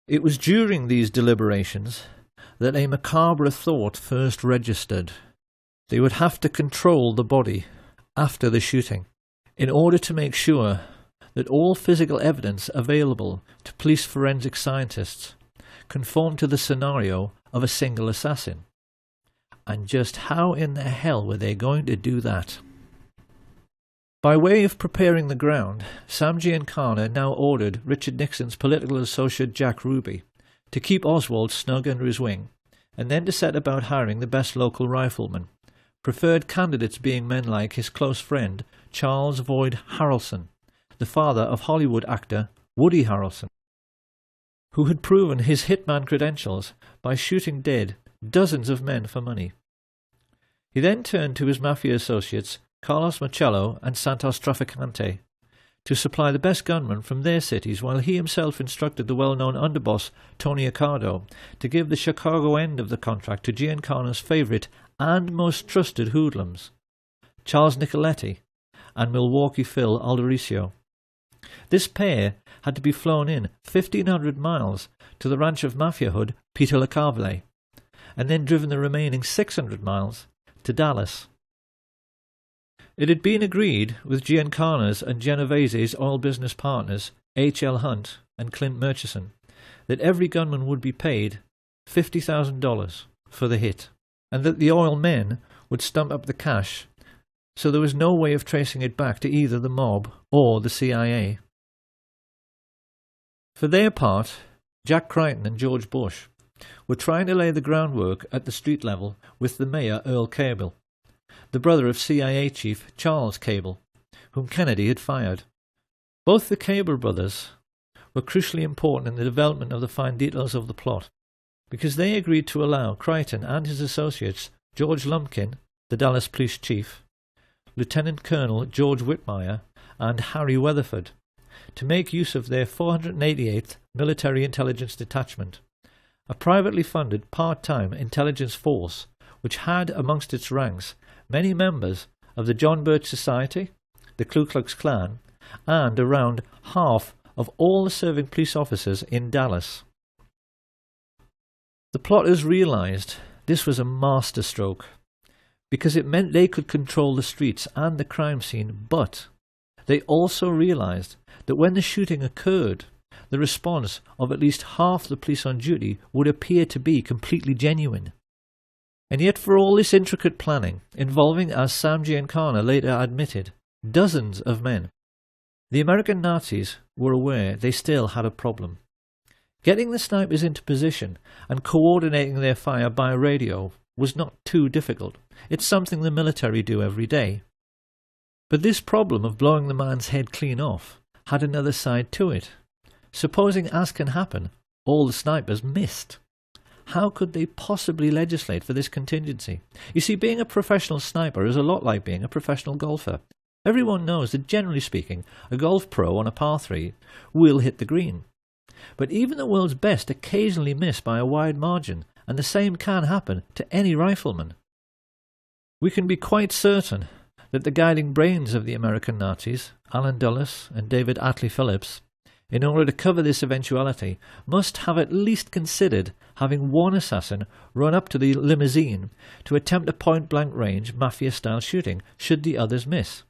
It was during these deliberations that a macabre thought first registered. They would have to control the body after the shooting in order to make sure that all physical evidence available to police forensic scientists conformed to the scenario of a single assassin. And just how in the hell were they going to do that? By way of preparing the ground, Sam Giancana now ordered Richard Nixon's political associate Jack Ruby to keep Oswald snug under his wing, and then to set about hiring the best local riflemen, preferred candidates being men like his close friend Charles Boyd Harrelson, the father of Hollywood actor Woody Harrelson, who had proven his hitman credentials by shooting dead dozens of men for money. He then turned to his mafia associates Carlos Marcello and Santos Trafficante to supply the best gunmen from their cities, while he himself instructed the well-known underboss Tony Accardo to give the Chicago end of the contract to Giancana's favourite and most trusted hoodlums, Charles Nicoletti and Milwaukee Phil Aldericio. This pair had to be flown in 1,500 miles to the ranch of mafia hood Peter LeCarvelet, and then driven the remaining 600 miles to Dallas. It had been agreed with Giancana's and Genovese's oil business partners H.L. Hunt and Clint Murchison that every gunman would be paid $50,000 for the hit, and that the oil men would stump up the cash, so there was no way of tracing it back to either the mob or the CIA. For their part, Jack Crichton and George Bush were trying to lay the groundwork at the street level with the mayor Earl Cable, the brother of CIA chief Charles Cable, whom Kennedy had fired, Both the Cable brothers were crucially important in the development of the fine details of the plot, because they agreed to allow Crichton and his associates, George Lumpkin, the Dallas police chief, Lieutenant Colonel George Whitmire, and Harry Weatherford, to make use of their 488th Military Intelligence Detachment, a privately funded part-time intelligence force which had amongst its ranks many members of the John Birch Society, the Ku Klux Klan, and around half of all the serving police officers in Dallas. The plotters realized this was a masterstroke, because it meant they could control the streets and the crime scene, but they also realized that when the shooting occurred, the response of at least half the police on duty would appear to be completely genuine. And yet for all this intricate planning, involving, as Sam Giancana later admitted, dozens of men, the American Nazis were aware they still had a problem. Getting the snipers into position and coordinating their fire by radio was not too difficult. It's something the military do every day. But this problem of blowing the man's head clean off had another side to it. Supposing, as can happen, all the snipers missed. How could they possibly legislate for this contingency? You see, being a professional sniper is a lot like being a professional golfer. Everyone knows that, generally speaking, a golf pro on a par 3 will hit the green. But even the world's best occasionally miss by a wide margin, and the same can happen to any rifleman. We can be quite certain that the guiding brains of the American Nazis, Allen Dulles and David Atlee Phillips, in order to cover this eventuality, must have at least considered having one assassin run up to the limousine to attempt a point-blank range mafia-style shooting should the others miss.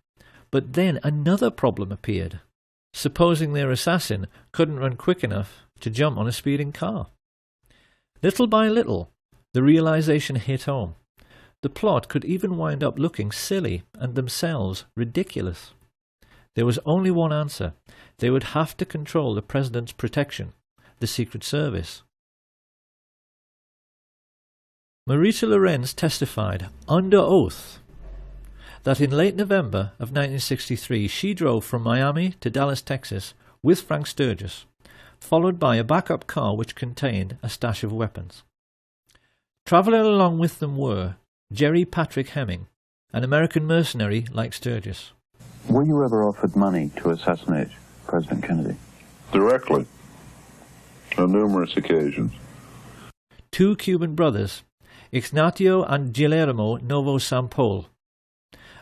But then another problem appeared. Supposing their assassin couldn't run quick enough to jump on a speeding car. Little by little, the realization hit home. The plot could even wind up looking silly and themselves ridiculous. There was only one answer. They would have to control the president's protection, the Secret Service. Marita Lorenz testified under oath that in late November of 1963 she drove from Miami to Dallas, Texas with Frank Sturgis, followed by a backup car which contained a stash of weapons. Travelling along with them were Jerry Patrick Hemming, an American mercenary like Sturgis. Were you ever offered money to assassinate President Kennedy? Directly. On numerous occasions. Two Cuban brothers, Ignacio and Guillermo Novo Sampol,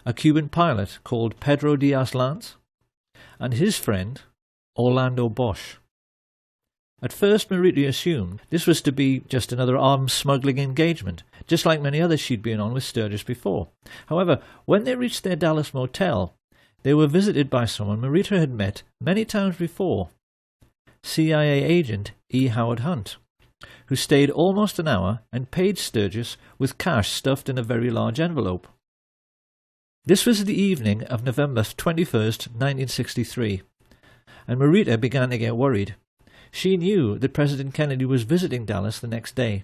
a Cuban pilot called Pedro Diaz-Lance, and his friend, Orlando Bosch. At first, Marita assumed this was to be just another arms smuggling engagement, just like many others she'd been on with Sturgis before. However, when they reached their Dallas motel, they were visited by someone Marita had met many times before, CIA agent E. Howard Hunt, who stayed almost an hour and paid Sturgis with cash stuffed in a very large envelope. This was the evening of November 21st, 1963, and Marita began to get worried. She knew that President Kennedy was visiting Dallas the next day.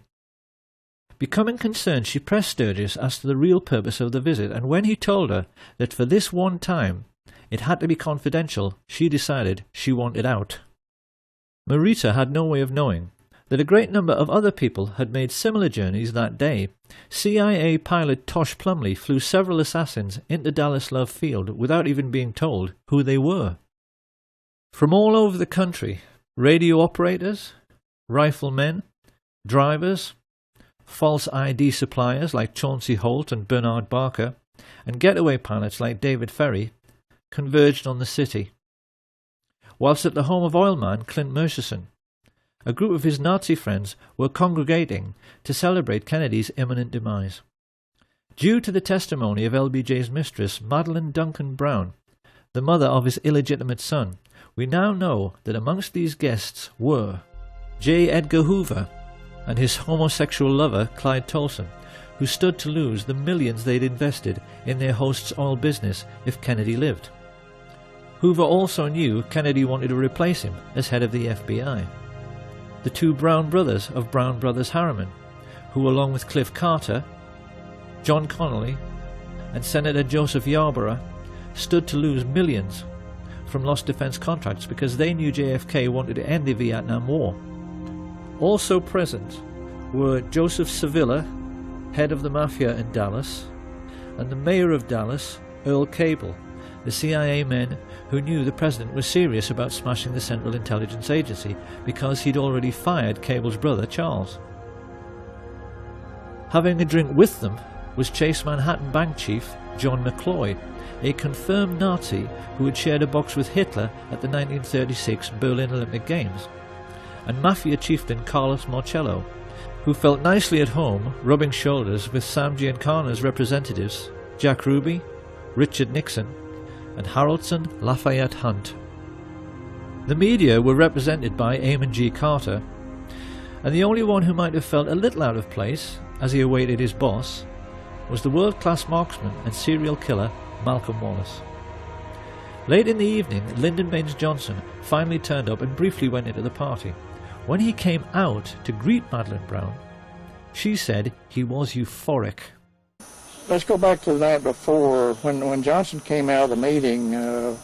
Becoming concerned, she pressed Sturgis as to the real purpose of the visit, and when he told her that for this one time it had to be confidential, she decided she wanted out. Marita had no way of knowing that a great number of other people had made similar journeys that day. CIA pilot Tosh Plumley flew several assassins into Dallas Love Field without even being told who they were. From all over the country, radio operators, riflemen, drivers, false ID suppliers like Chauncey Holt and Bernard Barker, and getaway pilots like David Ferry converged on the city. Whilst at the home of oilman Clint Murchison, a group of his Nazi friends were congregating to celebrate Kennedy's imminent demise. Due to the testimony of LBJ's mistress, Madeline Duncan Brown, the mother of his illegitimate son, we now know that amongst these guests were J. Edgar Hoover and his homosexual lover Clyde Tolson, who stood to lose the millions they'd invested in their host's oil business if Kennedy lived. Hoover also knew Kennedy wanted to replace him as head of the FBI. The two Brown brothers of Brown Brothers Harriman, who along with Cliff Carter, John Connolly and Senator Joseph Yarborough stood to lose millions from lost defense contracts because they knew JFK wanted to end the Vietnam War. Also present were Joseph Sevilla, head of the mafia in Dallas, and the mayor of Dallas, Earl Cable, the CIA men who knew the president was serious about smashing the Central Intelligence Agency because he'd already fired Cable's brother, Charles. Having a drink with them was Chase Manhattan bank chief John McCloy, a confirmed Nazi who had shared a box with Hitler at the 1936 Berlin Olympic Games, and mafia chieftain Carlos Marcello, who felt nicely at home rubbing shoulders with Sam Giancana's representatives Jack Ruby, Richard Nixon, and Harrelson Lafayette Hunt. The media were represented by Eamon G. Carter, and the only one who might have felt a little out of place as he awaited his boss was the world-class marksman and serial killer Malcolm Wallace. Late in the evening, Lyndon Baines Johnson finally turned up and briefly went into the party. When he came out to greet Madeline Brown, she said he was euphoric. Let's go back to the night before. When Johnson came out of the meeting,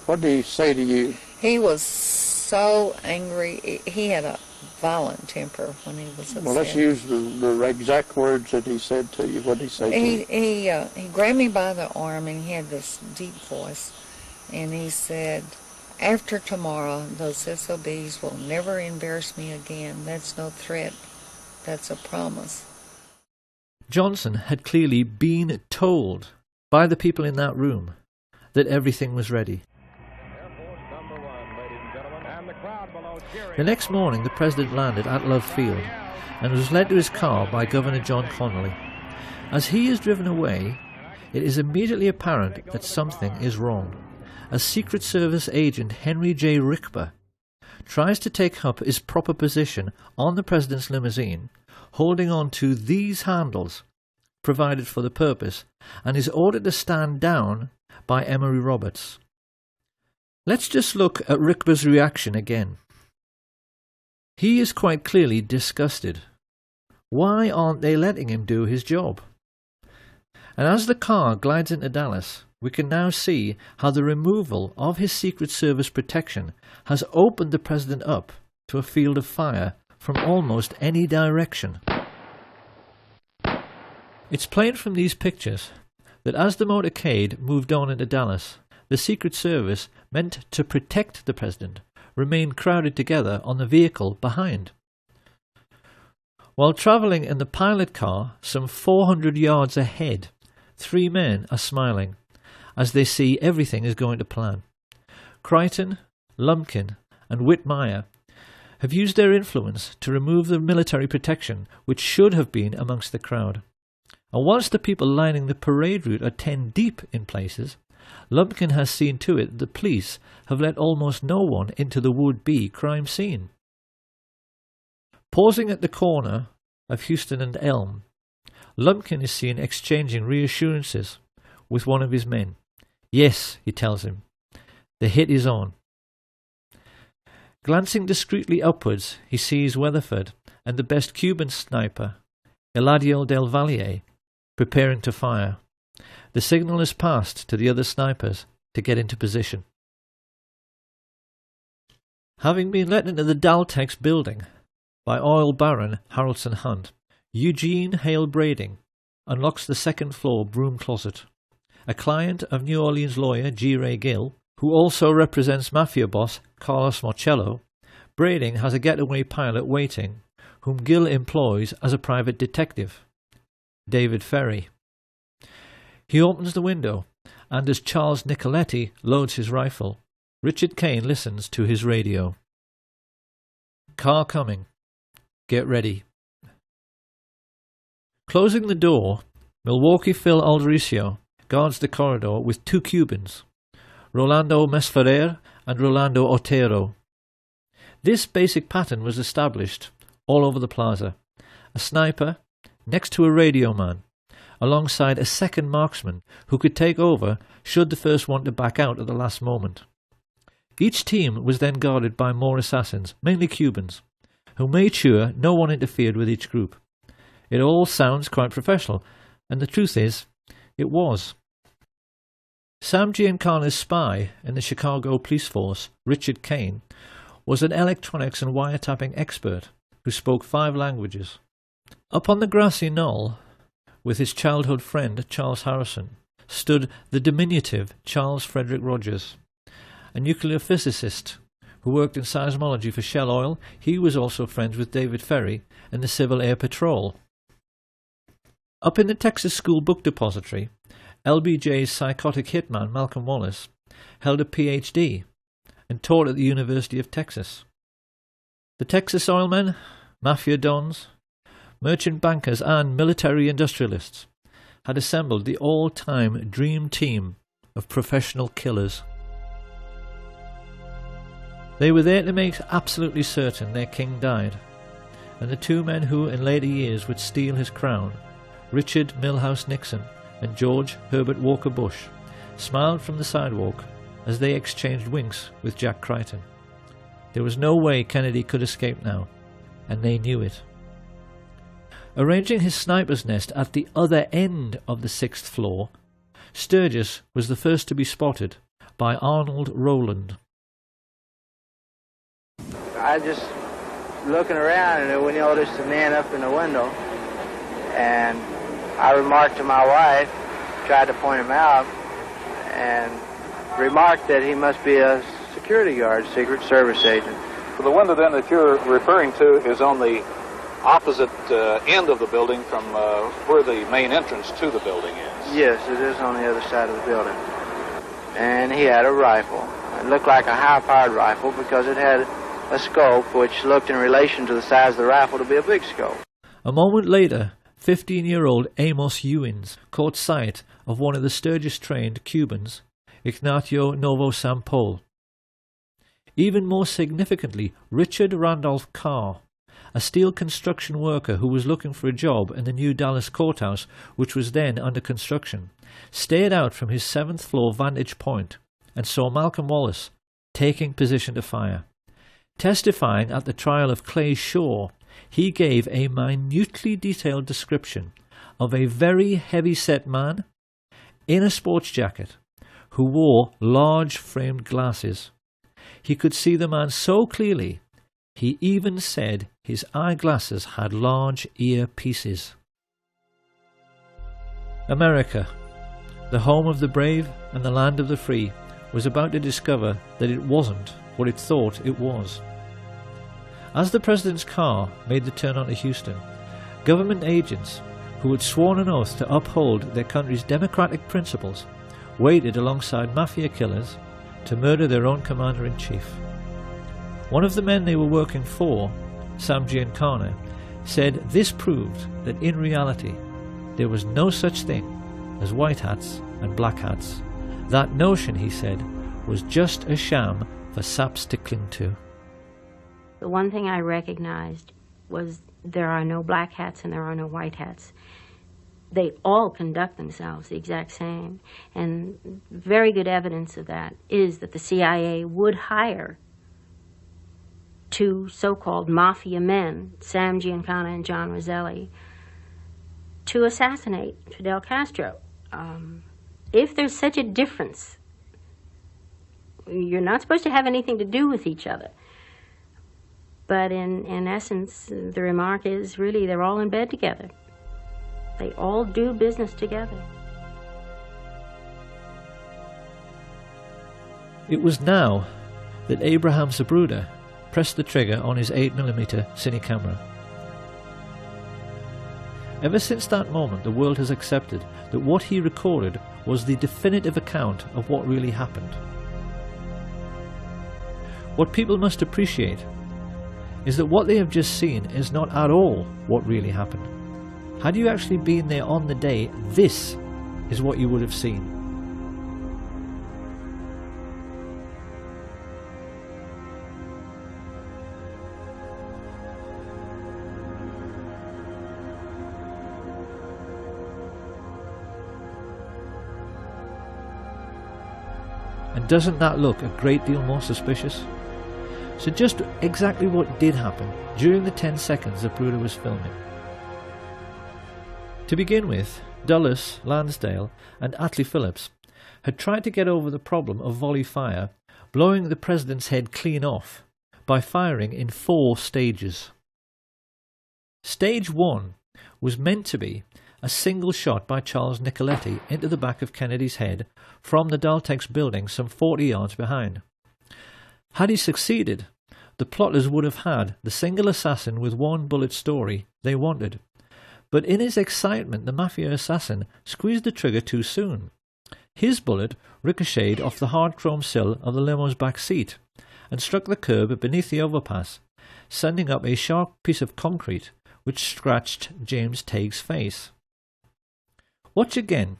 what did he say to you? He was so angry. He had a violent temper when he was upset. Well, let's use the exact words that he said to you. What did he say to you? He grabbed me by the arm, and he had this deep voice, and he said, "After tomorrow, those SOBs will never embarrass me again. That's no threat. That's a promise." Johnson had clearly been told by the people in that room that everything was ready. The next morning, the president landed at Love Field and was led to his car by Governor John Conolly. As he is driven away, it is immediately apparent that something is wrong. As Secret Service agent Henry J. Rickber tries to take up his proper position on the president's limousine, holding on to these handles provided for the purpose, and is ordered to stand down by Emory Roberts. Let's just look at Rickber's reaction again. He is quite clearly disgusted. Why aren't they letting him do his job? And as the car glides into Dallas, we can now see how the removal of his Secret Service protection has opened the president up to a field of fire from almost any direction. It's plain from these pictures that as the motorcade moved on into Dallas, the Secret Service, meant to protect the president, remained crowded together on the vehicle behind. While travelling in the pilot car some 400 yards ahead, 3 men are smiling as they see everything is going to plan. Crichton, Lumpkin, and Whitmire have used their influence to remove the military protection which should have been amongst the crowd. And whilst the people lining the parade route are 10 deep in places, Lumpkin has seen to it that the police have let almost no one into the would-be crime scene. Pausing at the corner of Houston and Elm, Lumpkin is seen exchanging reassurances with one of his men. Yes, he tells him, the hit is on. Glancing discreetly upwards, he sees Weatherford and the best Cuban sniper, Eladio del Valle, preparing to fire. The signal is passed to the other snipers to get into position. Having been let into the Daltex building by oil baron Harrelson Hunt, Eugene Hale Brading unlocks the second-floor broom closet. A client of New Orleans lawyer G. Ray Gill, who also represents mafia boss Carlos Marcello, Brading has a getaway pilot waiting, whom Gill employs as a private detective, David Ferry. He opens the window, and as Charles Nicoletti loads his rifle, Richard Kane listens to his radio. Car coming. Get ready. Closing the door, Milwaukee Phil Aldericio guards the corridor with 2 Cubans, Rolando Mesferrer and Rolando Otero. This basic pattern was established all over the plaza. A sniper next to a radio man, alongside a second marksman who could take over should the first want to back out at the last moment. Each team was then guarded by more assassins, mainly Cubans, who made sure no one interfered with each group. It all sounds quite professional, and the truth is, it was. Sam Giancana's spy in the Chicago police force, Richard Kane, was an electronics and wiretapping expert who spoke 5 languages. Up on the grassy knoll, with his childhood friend Charles Harrison, stood the diminutive Charles Frederick Rogers, a nuclear physicist who worked in seismology for Shell Oil. He was also friends with David Ferry and the Civil Air Patrol. Up in the Texas School Book Depository, LBJ's psychotic hitman Malcolm Wallace held a PhD and taught at the University of Texas. The Texas oilmen, mafia dons, merchant bankers and military industrialists had assembled the all-time dream team of professional killers. They were there to make absolutely certain their king died, and the 2 men who in later years would steal his crown, Richard Milhouse Nixon and George Herbert Walker Bush, smiled from the sidewalk as they exchanged winks with Jack Crichton. There was no way Kennedy could escape now, and they knew it. Arranging his sniper's nest at the other end of the 6th floor, Sturgis was the first to be spotted by Arnold Rowland. I just looking around and we noticed a man up in the window, and I remarked to my wife, tried to point him out, and remarked that he must be a security guard, Secret Service agent. The window then that you're referring to is on the opposite end of the building from where the main entrance to the building is. Yes, it is on the other side of the building. And he had a rifle. It looked like a high-powered rifle because it had a scope which looked in relation to the size of the rifle to be a big scope. A moment later, 15-year-old Amos Ewins caught sight of one of the Sturgis-trained Cubans, Ignacio Novosampol. Even more significantly, Richard Randolph Carr, a steel construction worker who was looking for a job in the new Dallas courthouse, which was then under construction, stared out from his 7th floor vantage point and saw Malcolm Wallace taking position to fire. Testifying at the trial of Clay Shaw, he gave a minutely detailed description of a very heavy-set man in a sports jacket who wore large framed glasses. He could see the man so clearly, he even said his eyeglasses had large earpieces. America, the home of the brave and the land of the free, was about to discover that it wasn't what it thought it was. As the president's car made the turn onto Houston, government agents who had sworn an oath to uphold their country's democratic principles waited alongside mafia killers to murder their own commander-in-chief. One of the men they were working for, Sam Giancana, said this proved that in reality there was no such thing as white hats and black hats. That notion, he said, was just a sham for saps to cling to. The one thing I recognized was there are no black hats and there are no white hats. They all conduct themselves the exact same. And very good evidence of that is that the CIA would hire 2 so-called mafia men, Sam Giancana and John Roselli, to assassinate Fidel Castro. If there's such a difference, you're not supposed to have anything to do with each other. But in essence, the remark is really they're all in bed together. They all do business together. It was now that Abraham Zapruder pressed the trigger on his 8mm cine camera. Ever since that moment, the world has accepted that what he recorded was the definitive account of what really happened. What people must appreciate is that what they have just seen is not at all what really happened. Had you actually been there on the day, this is what you would have seen. And doesn't that look a great deal more suspicious? So just exactly what did happen during the 10 seconds Zapruder was filming. To begin with, Dulles, Lansdale and Atlee Phillips had tried to get over the problem of volley fire, blowing the president's head clean off by firing in 4 stages. Stage 1 was meant to be a single shot by Charles Nicoletti into the back of Kennedy's head from the Daltex building some 40 yards behind. Had he succeeded, the plotters would have had the single assassin with 1 bullet story they wanted. But in his excitement, the mafia assassin squeezed the trigger too soon. His bullet ricocheted off the hard chrome sill of the limo's back seat and struck the curb beneath the overpass, sending up a sharp piece of concrete which scratched James Tague's face. Watch again.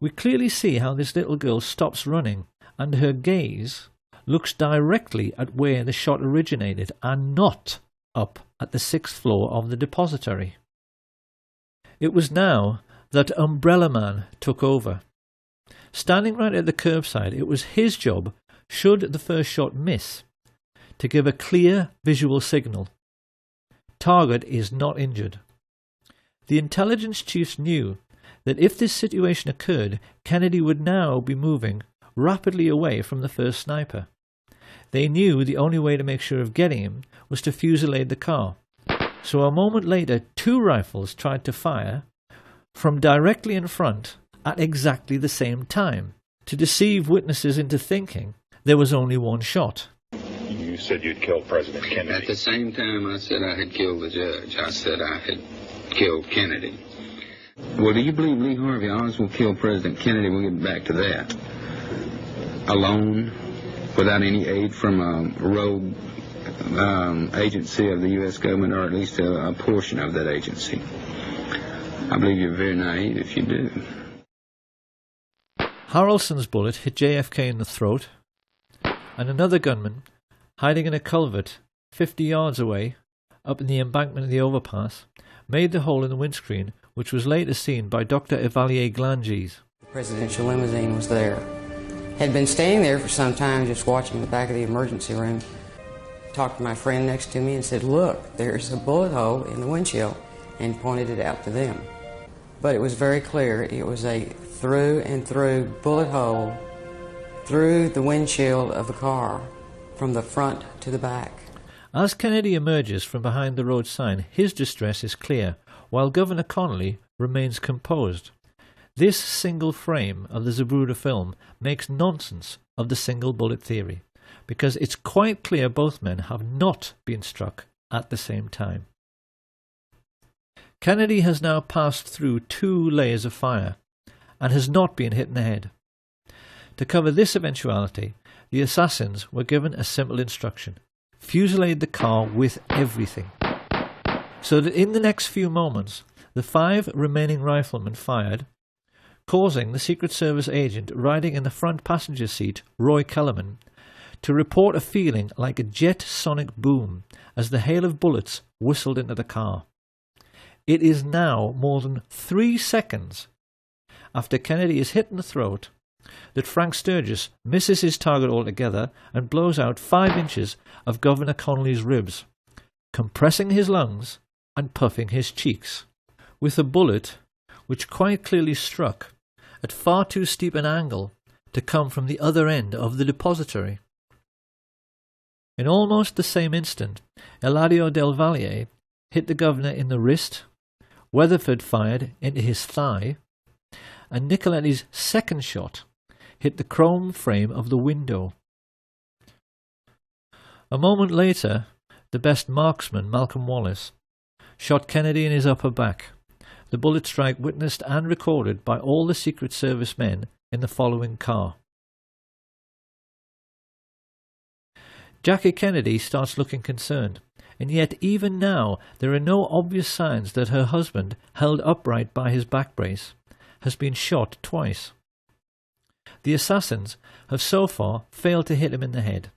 We clearly see how this little girl stops running and her gaze looks directly at where the shot originated and not up at the 6th floor of the depository. It was now that Umbrella Man took over. Standing right at the curbside, it was his job, should the first shot miss, to give a clear visual signal. Target is not injured. The intelligence chiefs knew that if this situation occurred, Kennedy would now be moving rapidly away from the first sniper. They knew the only way to make sure of getting him was to fusillade the car. So a moment later, 2 rifles tried to fire from directly in front at exactly the same time, to deceive witnesses into thinking there was only 1 shot. You said you'd killed President Kennedy. At the same time I said I had killed the judge, I said I had killed Kennedy. Well, do you believe Lee Harvey Oswald killed President Kennedy? We'll get back to that. Alone, without any aid from a rogue agency of the U.S. government, or at least a portion of that agency. I believe you're very naive if you do. Harrelson's bullet hit JFK in the throat, and another gunman, hiding in a culvert 50 yards away, up in the embankment of the overpass, made the hole in the windscreen, which was later seen by Dr. Evalier Glanges. The presidential limousine was there. Had been staying there for some time, just watching the back of the emergency room. Talked to my friend next to me and said, "Look, there's a bullet hole in the windshield," and pointed it out to them. But it was very clear. It was a through and through bullet hole through the windshield of the car, from the front to the back. As Kennedy emerges from behind the road sign, his distress is clear, while Governor Conolly remains composed. This single frame of the Zapruder film makes nonsense of the single bullet theory, because it's quite clear both men have not been struck at the same time. Kennedy has now passed through 2 layers of fire and has not been hit in the head. To cover this eventuality, the assassins were given a simple instruction: fusillade the car with everything. So that in the next few moments, the 5 remaining riflemen fired, causing the Secret Service agent riding in the front passenger seat, Roy Kellerman, to report a feeling like a jet sonic boom as the hail of bullets whistled into the car. It is now more than 3 seconds after Kennedy is hit in the throat that Frank Sturgis misses his target altogether and blows out 5 inches of Governor Conolly's ribs, compressing his lungs and puffing his cheeks, with a bullet which quite clearly struck at far too steep an angle to come from the other end of the depository. In almost the same instant, Eladio Del Valle hit the governor in the wrist, Weatherford fired into his thigh, and Nicoletti's second shot hit the chrome frame of the window. A moment later, the best marksman, Malcolm Wallace, shot Kennedy in his upper back, the bullet strike witnessed and recorded by all the Secret Service men in the following car. Jackie Kennedy starts looking concerned, and yet even now there are no obvious signs that her husband, held upright by his back brace, has been shot twice. The assassins have so far failed to hit him in the head,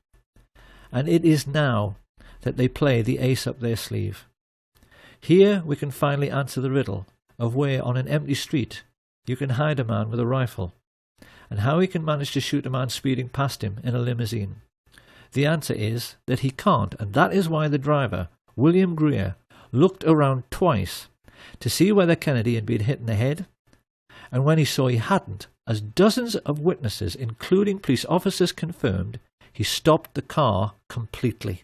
and it is now that they play the ace up their sleeve. Here we can finally answer the riddle of where on an empty street you can hide a man with a rifle, and how he can manage to shoot a man speeding past him in a limousine. The answer is that he can't, and that is why the driver, William Greer, looked around twice to see whether Kennedy had been hit in the head, and when he saw he hadn't, as dozens of witnesses, including police officers, confirmed, he stopped the car completely.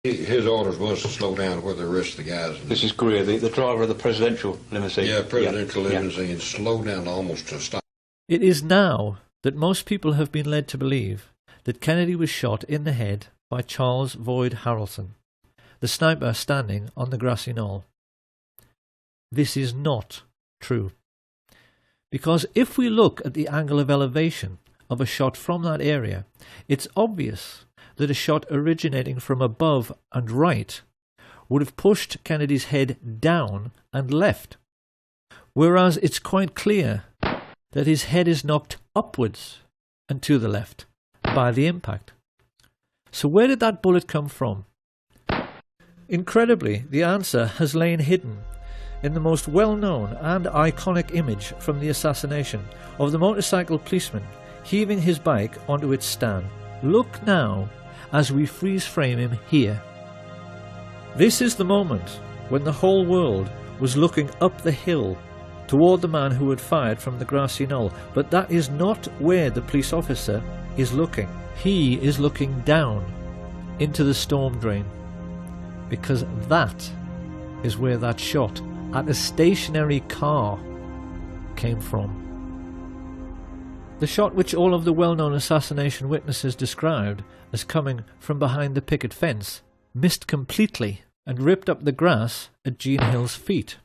His orders was to slow down where the rest of the guys... This is Greer, the driver of the presidential limousine. Yeah, presidential limousine, slow down almost to stop. It is now that most people have been led to believe that Kennedy was shot in the head by Charles Boyd Harrelson, the sniper standing on the grassy knoll. This is not true. Because if we look at the angle of elevation of a shot from that area, it's obvious that a shot originating from above and right would have pushed Kennedy's head down and left, whereas it's quite clear that his head is knocked upwards and to the left by the impact. So where did that bullet come from? Incredibly, the answer has lain hidden in the most well-known and iconic image from the assassination of the motorcycle policeman heaving his bike onto its stand. Look now as we freeze frame him here. This is the moment when the whole world was looking up the hill toward the man who had fired from the grassy knoll, but that is not where the police officer is looking. He is looking down into the storm drain, because that is where that shot at a stationary car came from. The shot which all of the well-known assassination witnesses described as coming from behind the picket fence missed completely and ripped up the grass at Jean Hill's feet.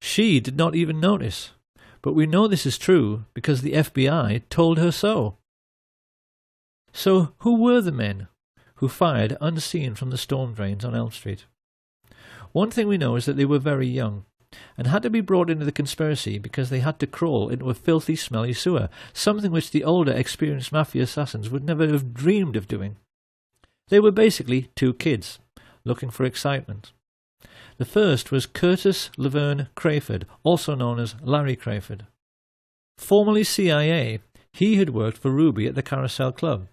She did not even notice, but we know this is true because the FBI told her so. So who were the men who fired unseen from the storm drains on Elm Street? One thing we know is that they were very young and had to be brought into the conspiracy because they had to crawl into a filthy, smelly sewer, something which the older, experienced mafia assassins would never have dreamed of doing. They were basically two kids, looking for excitement. The first was Curtis Laverne Crayford, also known as Larry Crayford. Formerly CIA, he had worked for Ruby at the Carousel Club,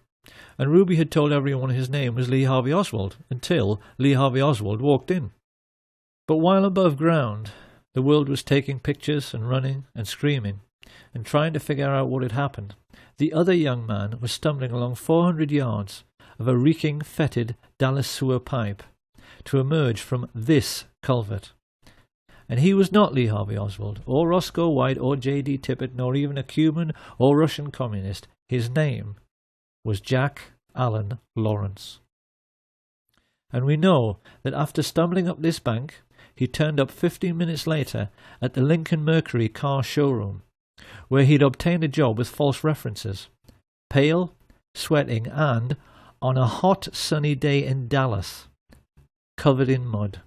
and Ruby had told everyone his name was Lee Harvey Oswald until Lee Harvey Oswald walked in. But while above ground, the world was taking pictures and running and screaming and trying to figure out what had happened, the other young man was stumbling along 400 yards of a reeking, fetid Dallas sewer pipe to emerge from this culvert. And he was not Lee Harvey Oswald, or Roscoe White, or J.D. Tippit, nor even a Cuban or Russian communist. His name was Jack Allen Lawrence. And we know that after stumbling up this bank, he turned up 15 minutes later at the Lincoln Mercury car showroom, where he'd obtained a job with false references, pale, sweating, and, on a hot sunny day in Dallas, covered in mud.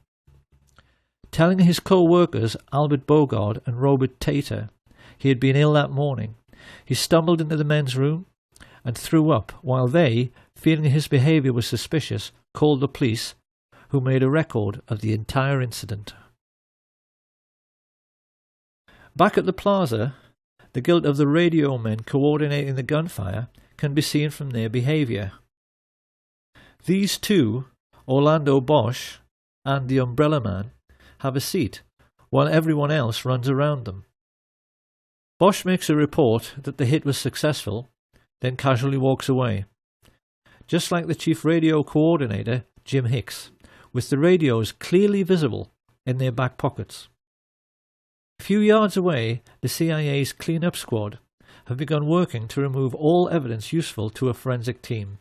Telling his co-workers, Albert Bogard and Robert Tater, he had been ill that morning, he stumbled into the men's room and threw up, while they, feeling his behaviour was suspicious, called the police, who made a record of the entire incident. Back at the plaza, the guilt of the radio men coordinating the gunfire can be seen from their behaviour. These two, Orlando Bosch and the Umbrella Man, have a seat, while everyone else runs around them. Bosch makes a report that the hit was successful, then casually walks away, just like the chief radio coordinator, Jim Hicks, with the radios clearly visible in their back pockets. A few yards away, the CIA's clean-up squad have begun working to remove all evidence useful to a forensic team.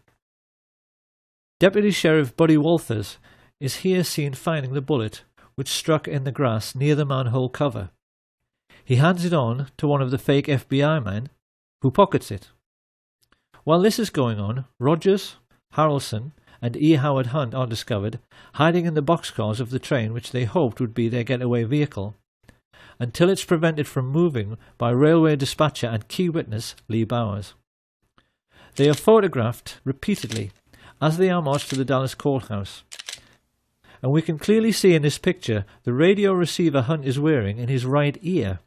Deputy Sheriff Buddy Walters is here seen finding the bullet which struck in the grass near the manhole cover. He hands it on to one of the fake FBI men, who pockets it. While this is going on, Rogers, Harrelson, and E. Howard Hunt are discovered hiding in the boxcars of the train which they hoped would be their getaway vehicle, until it's prevented from moving by railway dispatcher and key witness Lee Bowers. They are photographed repeatedly as they are marched to the Dallas courthouse, and we can clearly see in this picture the radio receiver Hunt is wearing in his right ear,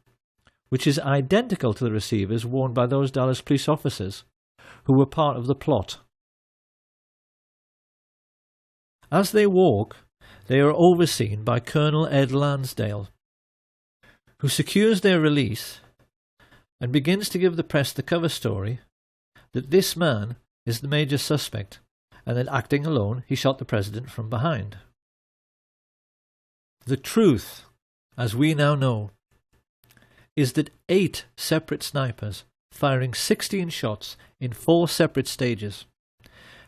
which is identical to the receivers worn by those Dallas police officers who were part of the plot. As they walk, they are overseen by Colonel Ed Lansdale, who secures their release and begins to give the press the cover story that this man is the major suspect, and that acting alone he shot the president from behind. The truth, as we now know, is that 8 separate snipers, firing 16 shots in 4 separate stages,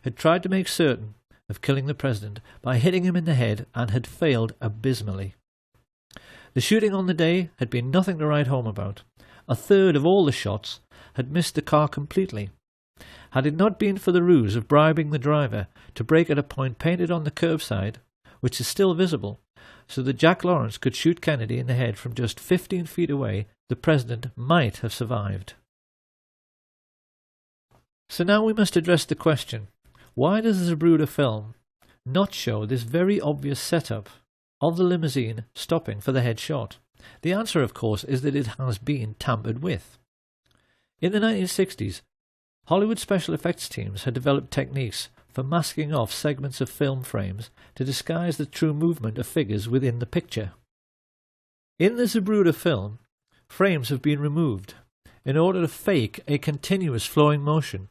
had tried to make certain of killing the president by hitting him in the head and had failed abysmally. The shooting on the day had been nothing to write home about. A third of all the shots had missed the car completely. Had it not been for the ruse of bribing the driver to brake at a point painted on the curbside, which is still visible, so that Jack Lawrence could shoot Kennedy in the head from just 15 feet away, the president might have survived. So now we must address the question, why does the Zapruder film not show this very obvious setup of the limousine stopping for the headshot? The answer, of course, is that it has been tampered with. In the 1960s, Hollywood special effects teams had developed techniques for masking off segments of film frames to disguise the true movement of figures within the picture. In the Zapruder film, frames have been removed in order to fake a continuous flowing motion,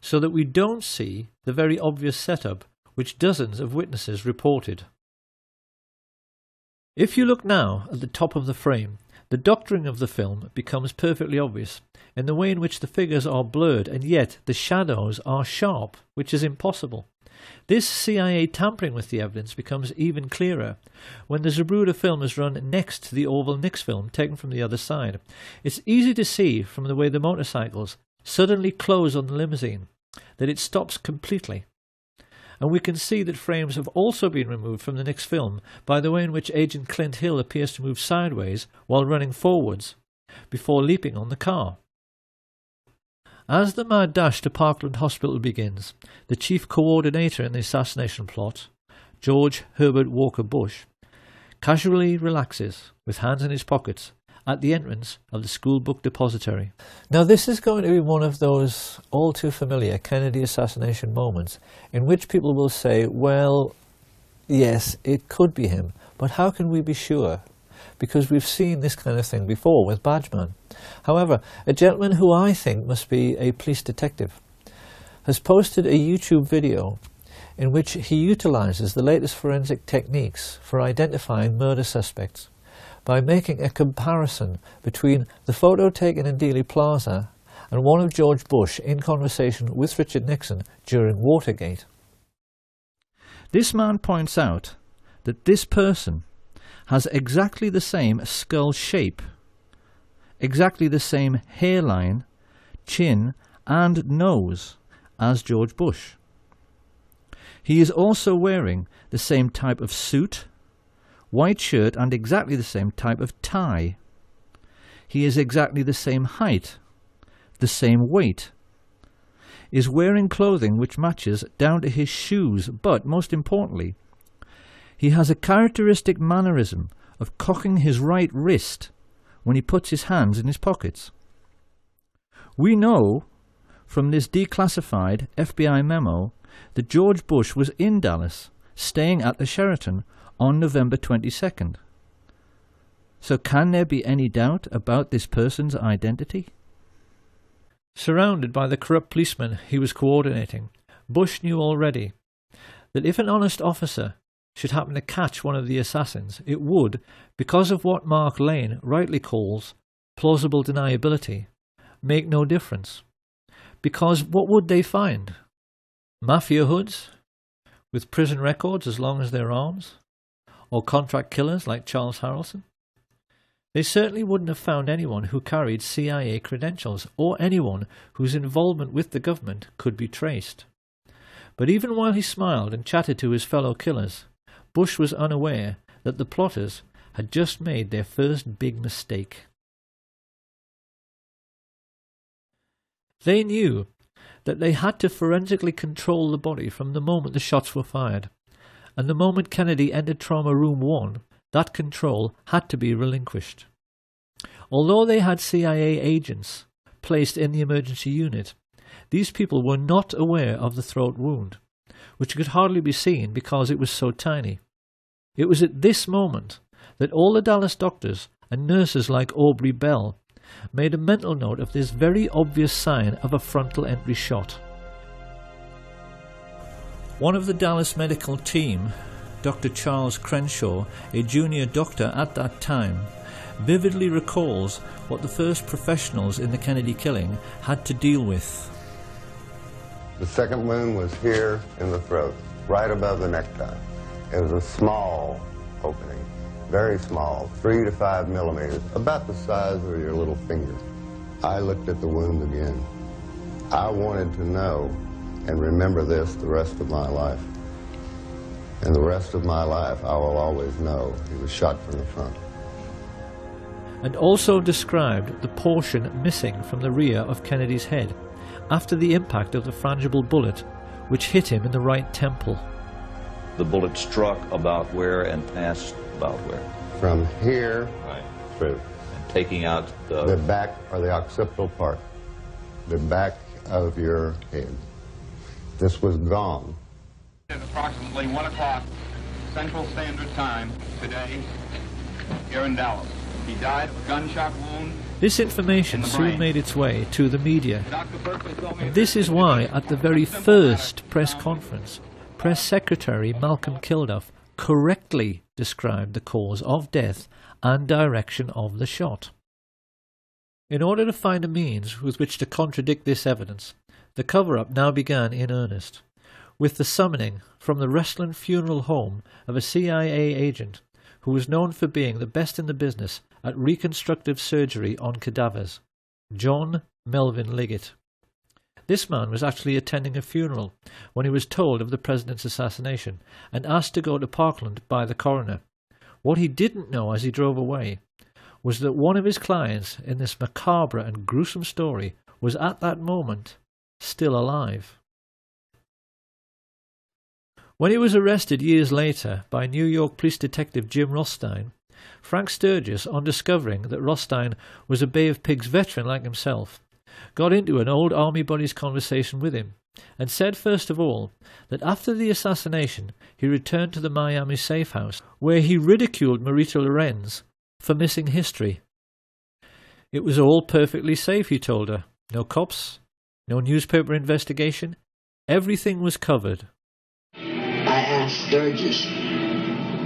so that we don't see the very obvious setup which dozens of witnesses reported. If you look now at the top of the frame, the doctoring of the film becomes perfectly obvious in the way in which the figures are blurred, and yet the shadows are sharp, which is impossible. This CIA tampering with the evidence becomes even clearer when the Zapruder film is run next to the Orville Nix film taken from the other side. It's easy to see from the way the motorcycles suddenly close on the limousine that it stops completely. And we can see that frames have also been removed from the Nix film by the way in which Agent Clint Hill appears to move sideways while running forwards before leaping on the car. As the mad dash to Parkland Hospital begins, the chief coordinator in the assassination plot, George Herbert Walker Bush, casually relaxes with hands in his pockets at the entrance of the school book depository. Now this is going to be one of those all too familiar Kennedy assassination moments in which people will say, well, yes, it could be him, but how can we be sure? Because we've seen this kind of thing before with Badgeman. However, a gentleman who I think must be a police detective has posted a YouTube video in which he utilizes the latest forensic techniques for identifying murder suspects by making a comparison between the photo taken in Dealey Plaza and one of George Bush in conversation with Richard Nixon during Watergate. This man points out that this person has exactly the same skull shape, exactly the same hairline, chin and nose as George Bush. He is also wearing the same type of suit, white shirt and exactly the same type of tie. He is exactly the same height, the same weight, is wearing clothing which matches down to his shoes, but most importantly, he has a characteristic mannerism of cocking his right wrist when he puts his hands in his pockets. We know from this declassified FBI memo that George Bush was in Dallas, staying at the Sheraton on November 22nd. So can there be any doubt about this person's identity? Surrounded by the corrupt policemen he was coordinating, Bush knew already that if an honest officer should happen to catch one of the assassins, it would, because of what Mark Lane rightly calls plausible deniability, make no difference. Because what would they find? Mafia hoods with prison records as long as their arms? Or contract killers like Charles Harrelson? They certainly wouldn't have found anyone who carried CIA credentials or anyone whose involvement with the government could be traced. But even while he smiled and chatted to his fellow killers, Bush was unaware that the plotters had just made their first big mistake. They knew that they had to forensically control the body from the moment the shots were fired, and the moment Kennedy entered Trauma Room 1, that control had to be relinquished. Although they had CIA agents placed in the emergency unit, these people were not aware of the throat wound, which could hardly be seen because it was so tiny. It was at this moment that all the Dallas doctors and nurses like Aubrey Bell made a mental note of this very obvious sign of a frontal entry shot. One of the Dallas medical team, Dr. Charles Crenshaw, a junior doctor at that time, vividly recalls what the first professionals in the Kennedy killing had to deal with. The second wound was here in the throat, right above the necktie. It was a small opening, very small, 3 to 5 millimeters, about the size of your little finger. I looked at the wound again. I wanted to know and remember this the rest of my life. And the rest of my life, I will always know he was shot from the front. And also described the portion missing from the rear of Kennedy's head after the impact of the frangible bullet, which hit him in the right temple. The bullet struck about where and passed about where? From here through. And taking out the back or the occipital part, the back of your head. This was gone. At approximately 1 o'clock Central Standard Time today here in Dallas. He died of a gunshot wound. This information soon made its way to the media. And this is why, at the very first press conference, Press Secretary Malcolm Kilduff correctly described the cause of death and direction of the shot. In order to find a means with which to contradict this evidence, the cover-up now began in earnest, with the summoning from the Restland Funeral Home of a CIA agent who was known for being the best in the business at reconstructive surgery on cadavers, John Melvin Liggett. This man was actually attending a funeral when he was told of the president's assassination and asked to go to Parkland by the coroner. What he didn't know as he drove away was that one of his clients in this macabre and gruesome story was at that moment still alive. When he was arrested years later by New York police detective Jim Rothstein, Frank Sturgis, on discovering that Rothstein was a Bay of Pigs veteran like himself, got into an old army buddy's conversation with him and said first of all that after the assassination he returned to the Miami safe house where he ridiculed Marita Lorenz for missing history. It was all perfectly safe, he told her. No cops, no newspaper investigation, everything was covered. I asked Sturgis,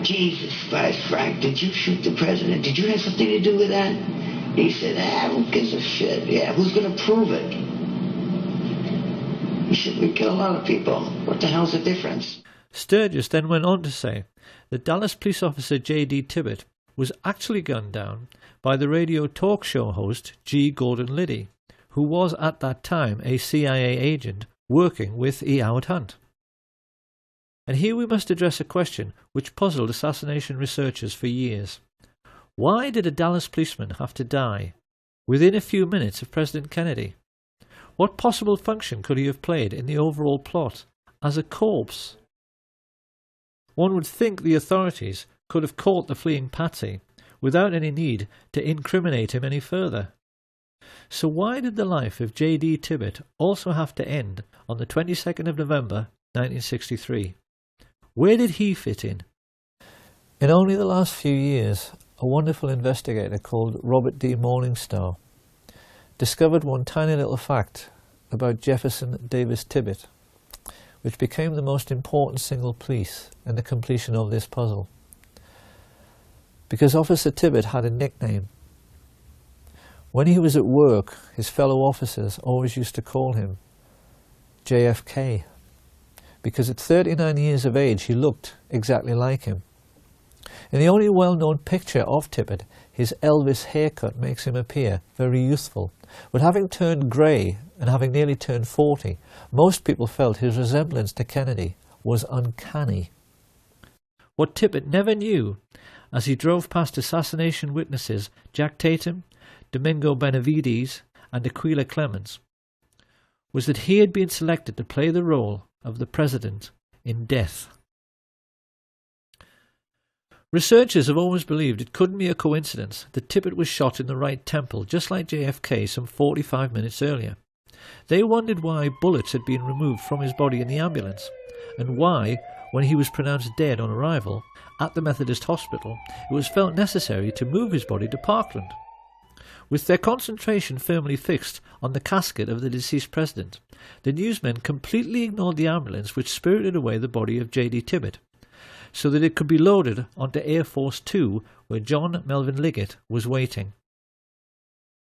Jesus Christ, Frank, did you shoot the president? Did you have something to do with that? He said, who gives a shit? Yeah, who's going to prove it? He said, we kill a lot of people. What the hell's the difference? Sturgis then went on to say that Dallas police officer J.D. Tibbett was actually gunned down by the radio talk show host G. Gordon Liddy, who was at that time a CIA agent working with E. Howard Hunt. And here we must address a question which puzzled assassination researchers for years. Why did a Dallas policeman have to die within a few minutes of President Kennedy? What possible function could he have played in the overall plot as a corpse? One would think the authorities could have caught the fleeing patsy without any need to incriminate him any further. So why did the life of J.D. Tibbett also have to end on the 22nd of November 1963? Where did he fit in? In only the last few years, a wonderful investigator called Robert D. Morningstar discovered one tiny little fact about Jefferson Davis Tibbett, which became the most important single piece in the completion of this puzzle. Because Officer Tibbett had a nickname. When he was at work, his fellow officers always used to call him JFK, because at 39 years of age he looked exactly like him. In the only well-known picture of Tibbett, his Elvis haircut makes him appear very youthful, but having turned grey and having nearly turned 40, most people felt his resemblance to Kennedy was uncanny. What Tibbett never knew, as he drove past assassination witnesses Jack Tatum, Domingo Benavides and Aquila Clemens, was that he had been selected to play the role of the president in death. Researchers have always believed it couldn't be a coincidence that Tibbett was shot in the right temple, just like JFK some 45 minutes earlier. They wondered why bullets had been removed from his body in the ambulance, and why, when he was pronounced dead on arrival at the Methodist Hospital, it was felt necessary to move his body to Parkland. With their concentration firmly fixed on the casket of the deceased president, the newsmen completely ignored the ambulance which spirited away the body of J.D. Tippit, so that it could be loaded onto Air Force 2 where John Melvin Liggett was waiting.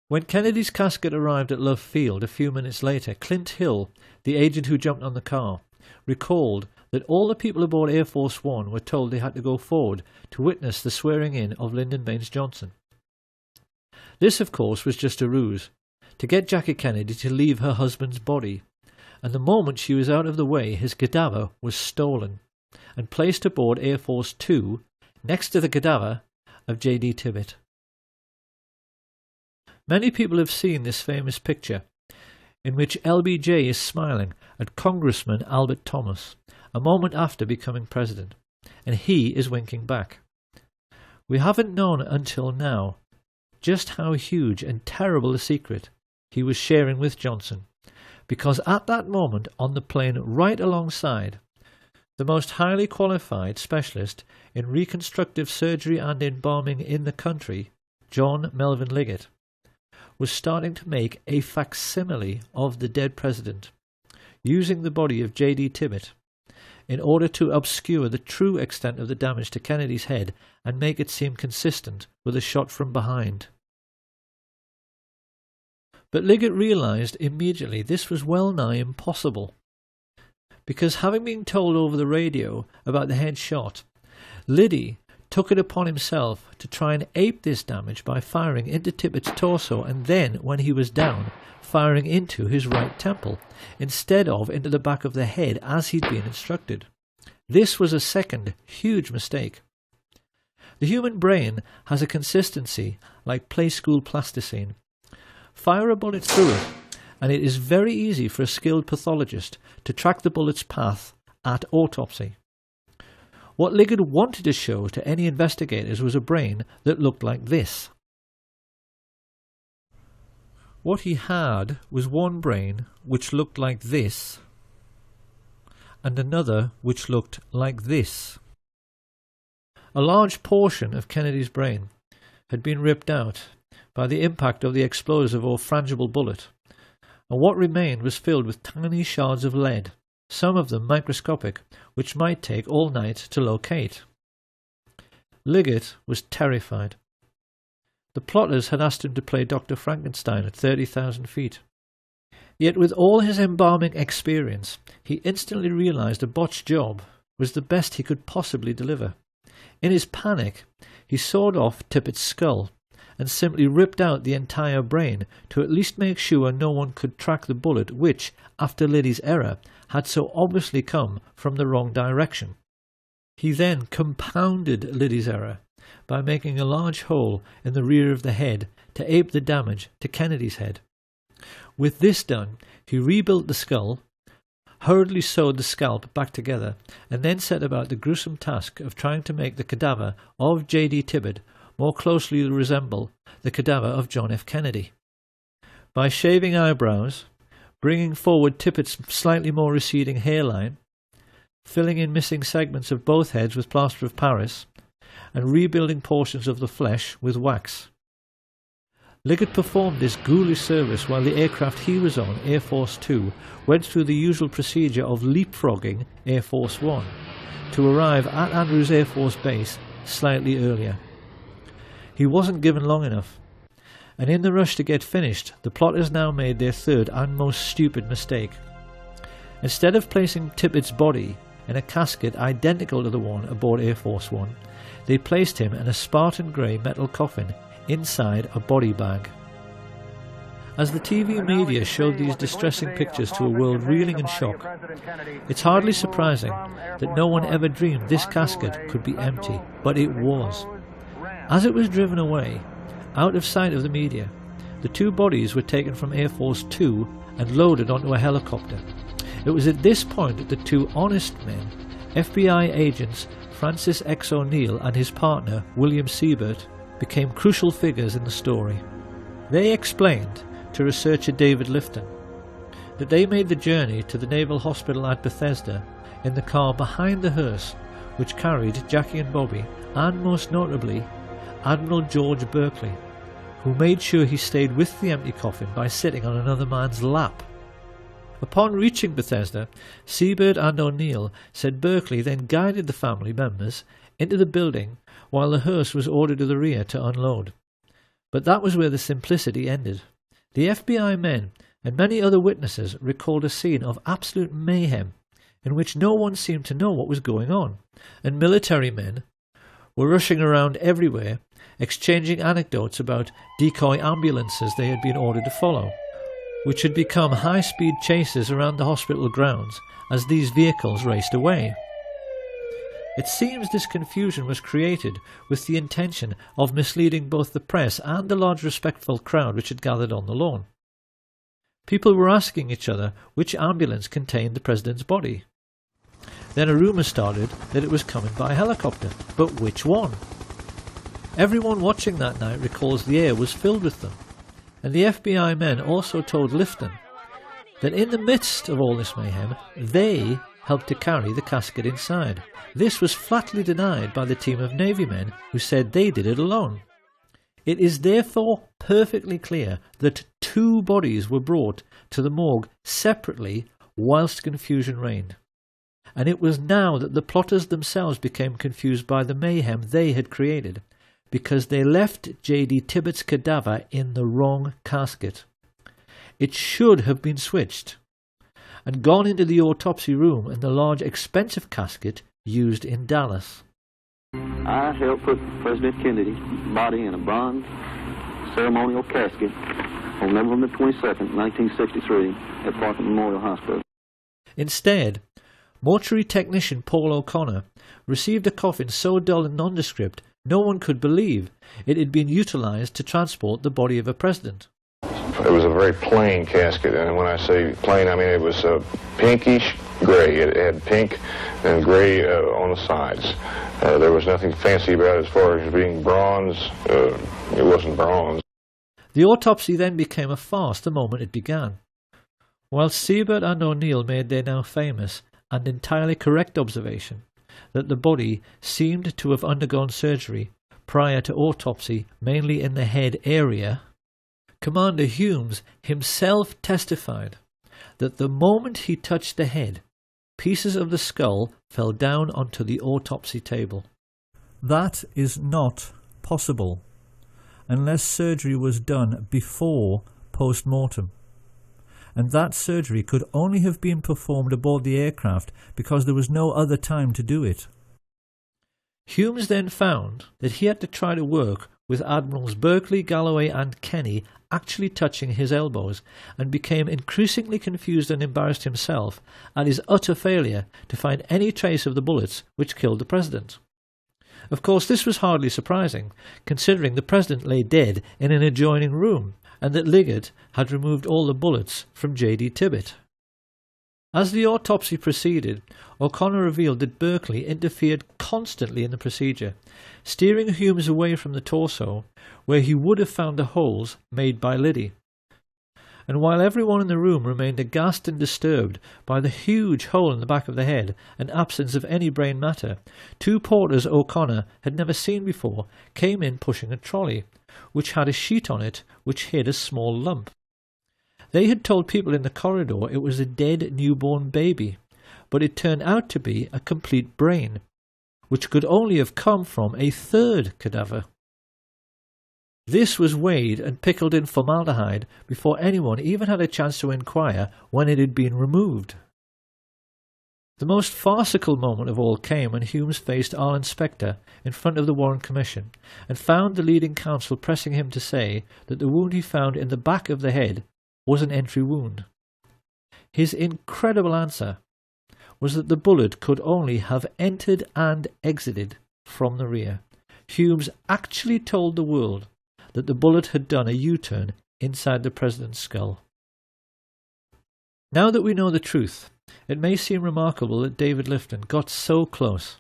When Kennedy's casket arrived at Love Field a few minutes later, Clint Hill, the agent who jumped on the car, recalled that all the people aboard Air Force One were told they had to go forward to witness the swearing-in of Lyndon Baines Johnson. This, of course, was just a ruse, to get Jackie Kennedy to leave her husband's body, and the moment she was out of the way, his cadaver was stolen and placed aboard Air Force 2 next to the cadaver of J.D. Tippit. Many people have seen this famous picture, in which LBJ is smiling at Congressman Albert Thomas, a moment after becoming president, and he is winking back. We haven't known until now just how huge and terrible a secret he was sharing with Johnson, because at that moment on the plane right alongside, the most highly qualified specialist in reconstructive surgery and embalming in the country, John Melvin Liggett, was starting to make a facsimile of the dead president, using the body of J.D. Tippit in order to obscure the true extent of the damage to Kennedy's head and make it seem consistent with a shot from behind. But Liggett realized immediately this was well nigh impossible, because having been told over the radio about the head shot, Liddy took it upon himself to try and ape this damage by firing into Tippit's torso and then, when he was down, firing into his right temple, instead of into the back of the head as he'd been instructed. This was a second huge mistake. The human brain has a consistency like play school plasticine. Fire a bullet through it, and it is very easy for a skilled pathologist to track the bullet's path at autopsy. What Liggett wanted to show to any investigators was a brain that looked like this. What he had was one brain which looked like this, and another which looked like this. A large portion of Kennedy's brain had been ripped out by the impact of the explosive or frangible bullet, and what remained was filled with tiny shards of lead, some of them microscopic, which might take all night to locate. Liggett was terrified. The plotters had asked him to play Dr. Frankenstein at 30,000 feet. Yet with all his embalming experience, he instantly realized a botched job was the best he could possibly deliver. In his panic, he sawed off Tippit's skull and simply ripped out the entire brain to at least make sure no one could track the bullet which, after Liddy's error, had so obviously come from the wrong direction. He then compounded Liddy's error by making a large hole in the rear of the head to ape the damage to Kennedy's head. With this done, he rebuilt the skull, hurriedly sewed the scalp back together, and then set about the gruesome task of trying to make the cadaver of J.D. Tippit more closely resemble the cadaver of John F. Kennedy. By shaving eyebrows, bringing forward Tippit's slightly more receding hairline, filling in missing segments of both heads with plaster of Paris, and rebuilding portions of the flesh with wax. Liggett performed this ghoulish service while the aircraft he was on, Air Force 2, went through the usual procedure of leapfrogging Air Force 1 to arrive at Andrews Air Force Base slightly earlier. He wasn't given long enough, and in the rush to get finished, the plotters now made their third and most stupid mistake. Instead of placing Tippit's body in a casket identical to the one aboard Air Force 1, they placed him in a Spartan grey metal coffin inside a body bag. As the TV media showed these distressing pictures to a world reeling in shock, it's hardly surprising that no one ever dreamed this casket could be empty, but it was. As it was driven away, out of sight of the media, the two bodies were taken from Air Force 2 and loaded onto a helicopter. It was at this point that the two honest men, FBI agents Francis X. O'Neill and his partner William Siebert, became crucial figures in the story. They explained to researcher David Lifton that they made the journey to the Naval Hospital at Bethesda in the car behind the hearse which carried Jackie and Bobby, and most notably Admiral George Berkeley, who made sure he stayed with the empty coffin by sitting on another man's lap. Upon reaching Bethesda, Seabird and O'Neill said Berkeley then guided the family members into the building while the hearse was ordered to the rear to unload. But that was where the simplicity ended. The FBI men and many other witnesses recalled a scene of absolute mayhem in which no one seemed to know what was going on, and military men were rushing around everywhere, exchanging anecdotes about decoy ambulances they had been ordered to follow, which had become high-speed chases around the hospital grounds as these vehicles raced away. It seems this confusion was created with the intention of misleading both the press and the large respectful crowd which had gathered on the lawn. People were asking each other which ambulance contained the president's body. Then a rumour started that it was coming by helicopter, but which one? Everyone watching that night recalls the air was filled with them, and the FBI men also told Lifton that in the midst of all this mayhem, they helped to carry the casket inside. This was flatly denied by the team of Navy men who said they did it alone. It is therefore perfectly clear that 2 bodies were brought to the morgue separately whilst confusion reigned. And it was now that the plotters themselves became confused by the mayhem they had created, because they left J.D. Tibbet's cadaver in the wrong casket. It should have been switched and gone into the autopsy room in the large expensive casket used in Dallas. I helped put President Kennedy's body in a bronze ceremonial casket on November 22nd, 1963 at Parker Memorial Hospital. Instead, mortuary technician Paul O'Connor received a coffin so dull and nondescript no one could believe it had been utilized to transport the body of a president. It was a very plain casket, and when I say plain, I mean it was pinkish gray. It had pink and gray on the sides. There was nothing fancy about it as far as being bronze. It wasn't bronze. The autopsy then became a farce the moment it began. While Siebert and O'Neill made their now famous and entirely correct observation that the body seemed to have undergone surgery prior to autopsy, mainly in the head area, Commander Humes himself testified that the moment he touched the head, pieces of the skull fell down onto the autopsy table. That is not possible unless surgery was done before post-mortem. And that surgery could only have been performed aboard the aircraft because there was no other time to do it. Humes then found that he had to try to work with Admirals Berkeley, Galloway and Kenny actually touching his elbows, and became increasingly confused and embarrassed himself at his utter failure to find any trace of the bullets which killed the president. Of course, this was hardly surprising, considering the president lay dead in an adjoining room, and that Liggett had removed all the bullets from J.D. Tibbet. As the autopsy proceeded, O'Connor revealed that Berkeley interfered constantly in the procedure, steering Humes away from the torso, where he would have found the holes made by Liddy. And while everyone in the room remained aghast and disturbed by the huge hole in the back of the head and absence of any brain matter, 2 porters O'Connor had never seen before came in pushing a trolley, which had a sheet on it which hid a small lump. They had told people in the corridor it was a dead newborn baby, but it turned out to be a complete brain, which could only have come from a 3rd cadaver. This was weighed and pickled in formaldehyde before anyone even had a chance to inquire when it had been removed. The most farcical moment of all came when Humes faced Arlen Specter in front of the Warren Commission and found the leading counsel pressing him to say that the wound he found in the back of the head was an entry wound. His incredible answer was that the bullet could only have entered and exited from the rear. Humes actually told the world that the bullet had done a U-turn inside the president's skull. Now that we know the truth, it may seem remarkable that David Lifton got so close,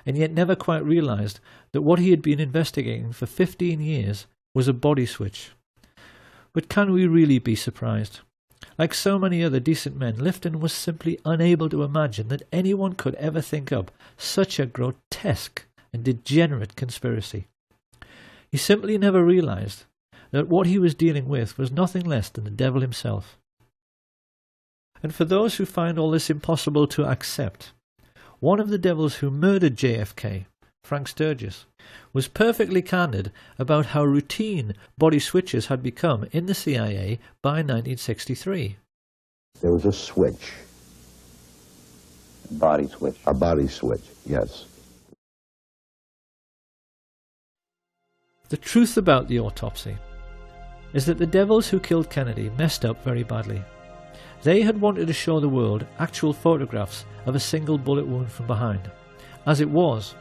and yet never quite realized that what he had been investigating for 15 years was a body switch. But can we really be surprised? Like so many other decent men, Lifton was simply unable to imagine that anyone could ever think up such a grotesque and degenerate conspiracy. He simply never realized that what he was dealing with was nothing less than the devil himself. And for those who find all this impossible to accept, one of the devils who murdered JFK, Frank Sturgis, was perfectly candid about how routine body switches had become in the CIA by 1963. There was a switch. Body switch. A body switch, yes. The truth about the autopsy is that the devils who killed Kennedy messed up very badly. They had wanted to show the world actual photographs of a single bullet wound from behind. As it was,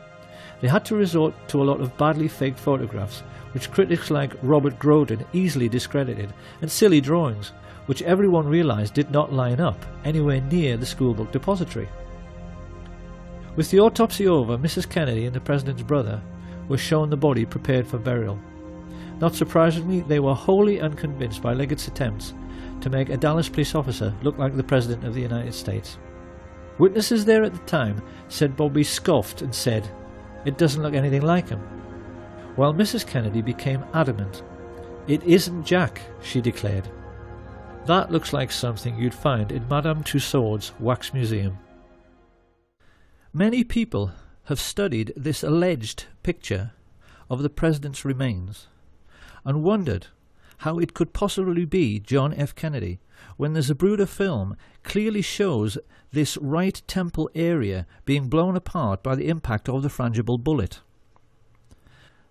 they had to resort to a lot of badly faked photographs, which critics like Robert Groden easily discredited, and silly drawings, which everyone realised did not line up anywhere near the schoolbook depository. With the autopsy over, Mrs. Kennedy and the President's brother were shown the body prepared for burial. Not surprisingly, they were wholly unconvinced by Liggett's attempts to make a Dallas police officer look like the President of the United States. Witnesses there at the time said Bobby scoffed and said, "It doesn't look anything like him," while Mrs. Kennedy became adamant. "It isn't Jack," she declared. "That looks like something you'd find in Madame Tussauds wax museum." Many people have studied this alleged picture of the President's remains and wondered how it could possibly be John F. Kennedy when the Zapruder film clearly shows this right temple area being blown apart by the impact of the frangible bullet.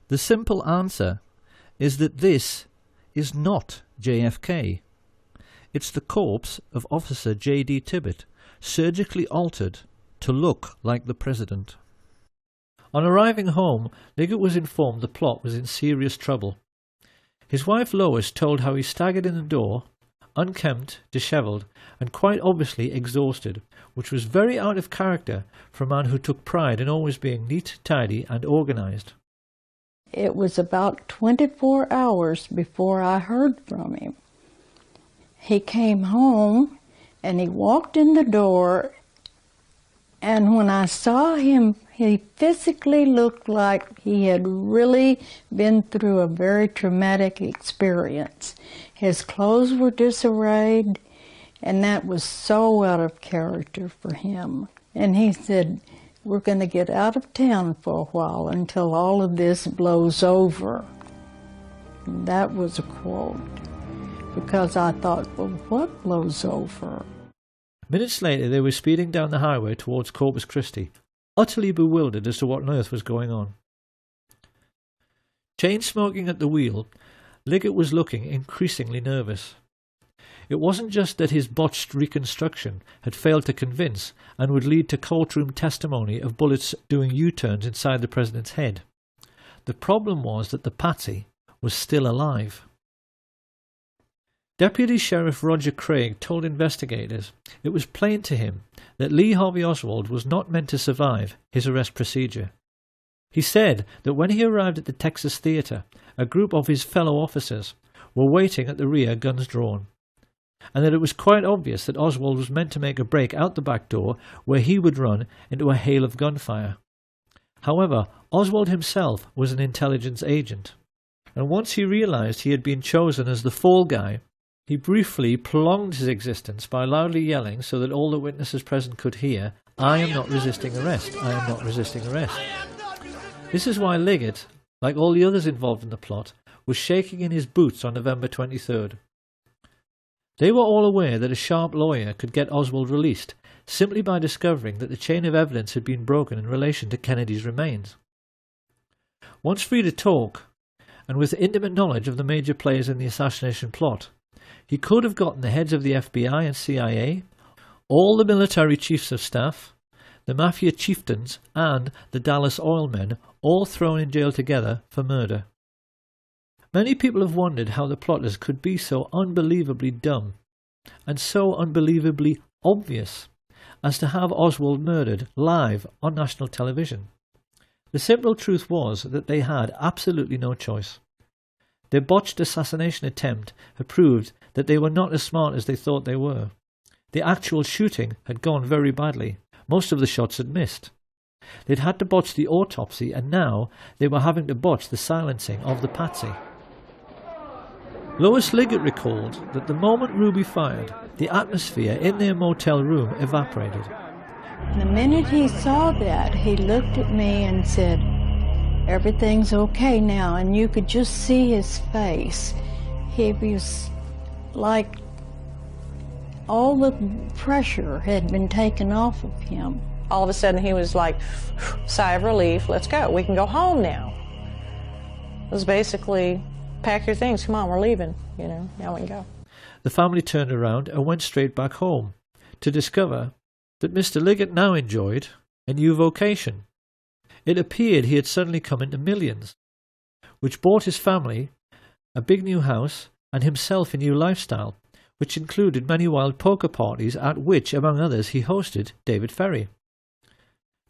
The simple answer is that this is not JFK. It's the corpse of Officer J.D. Tibbet, surgically altered to look like the President. On arriving home, Liggett was informed the plot was in serious trouble. His wife Lois told how he staggered in the door, unkempt, dishevelled, and quite obviously exhausted, which was very out of character for a man who took pride in always being neat, tidy, and organised. It was about 24 hours before I heard from him. He came home and he walked in the door, and when I saw him, he physically looked like he had really been through a very traumatic experience. His clothes were disarrayed, and that was so out of character for him. And he said, "We're going to get out of town for a while until all of this blows over." And that was a quote, because I thought, well, what blows over? Minutes later, they were speeding down the highway towards Corpus Christi, utterly bewildered as to what on earth was going on. Chain-smoking at the wheel, Liggett was looking increasingly nervous. It wasn't just that his botched reconstruction had failed to convince and would lead to courtroom testimony of bullets doing U-turns inside the President's head. The problem was that the patsy was still alive. Deputy Sheriff Roger Craig told investigators it was plain to him that Lee Harvey Oswald was not meant to survive his arrest procedure. He said that when he arrived at the Texas Theater, a group of his fellow officers were waiting at the rear, guns drawn, and that it was quite obvious that Oswald was meant to make a break out the back door where he would run into a hail of gunfire. However, Oswald himself was an intelligence agent, and once he realized he had been chosen as the fall guy, he briefly prolonged his existence by loudly yelling so that all the witnesses present could hear, "I am not resisting arrest. I am not resisting arrest." This is why Liggett, like all the others involved in the plot, was shaking in his boots on November 23rd. They were all aware that a sharp lawyer could get Oswald released simply by discovering that the chain of evidence had been broken in relation to Kennedy's remains. Once free to talk, and with intimate knowledge of the major players in the assassination plot, he could have gotten the heads of the FBI and CIA, all the military chiefs of staff, the mafia chieftains, and the Dallas oil men all thrown in jail together for murder. Many people have wondered how the plotters could be so unbelievably dumb and so unbelievably obvious as to have Oswald murdered live on national television. The simple truth was that they had absolutely no choice. Their botched assassination attempt had proved that they were not as smart as they thought they were. The actual shooting had gone very badly. Most of the shots had missed. They'd had to botch the autopsy, and now they were having to botch the silencing of the patsy. Lois Liggett recalled that the moment Ruby fired, the atmosphere in their motel room evaporated. The minute he saw that, he looked at me and said, "Everything's okay now," and you could just see his face. He was like all the pressure had been taken off of him. All of a sudden he was like, sigh of relief, let's go, we can go home now. It was basically, pack your things, come on, we're leaving, you know, now we can go. The family turned around and went straight back home to discover that Mr. Liggett now enjoyed a new vocation. It appeared he had suddenly come into millions, which bought his family a big new house and himself a new lifestyle, which included many wild poker parties at which, among others, he hosted David Ferrie.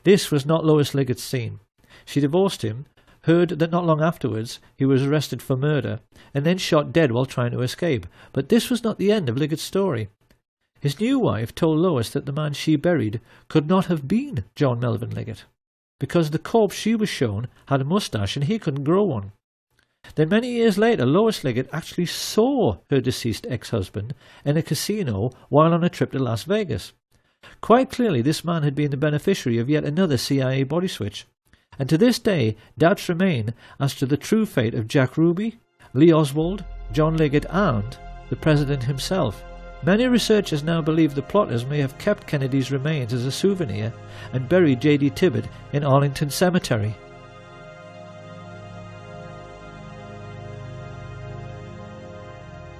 This was not Lois Liggett's scene. She divorced him, heard that not long afterwards he was arrested for murder, and then shot dead while trying to escape. But this was not the end of Liggett's story. His new wife told Lois that the man she buried could not have been John Melvin Liggett, because the corpse she was shown had a moustache and he couldn't grow one. Then many years later, Lois Liggett actually saw her deceased ex-husband in a casino while on a trip to Las Vegas. Quite clearly this man had been the beneficiary of yet another CIA body switch, and to this day doubts remain as to the true fate of Jack Ruby, Lee Oswald, John Liggett and the President himself. Many researchers now believe the plotters may have kept Kennedy's remains as a souvenir and buried J.D. Tibbett in Arlington Cemetery.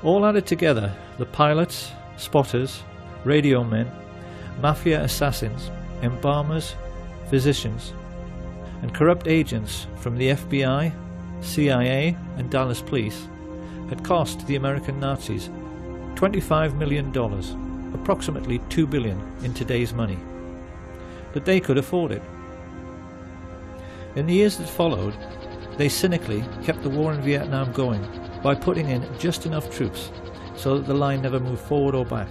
All added together, the pilots, spotters, radio men, mafia assassins, embalmers, physicians, and corrupt agents from the FBI, CIA and Dallas Police had cost the American Nazis $25 million, approximately $2 billion in today's money. But they could afford it. In the years that followed, they cynically kept the war in Vietnam going by putting in just enough troops so that the line never moved forward or back.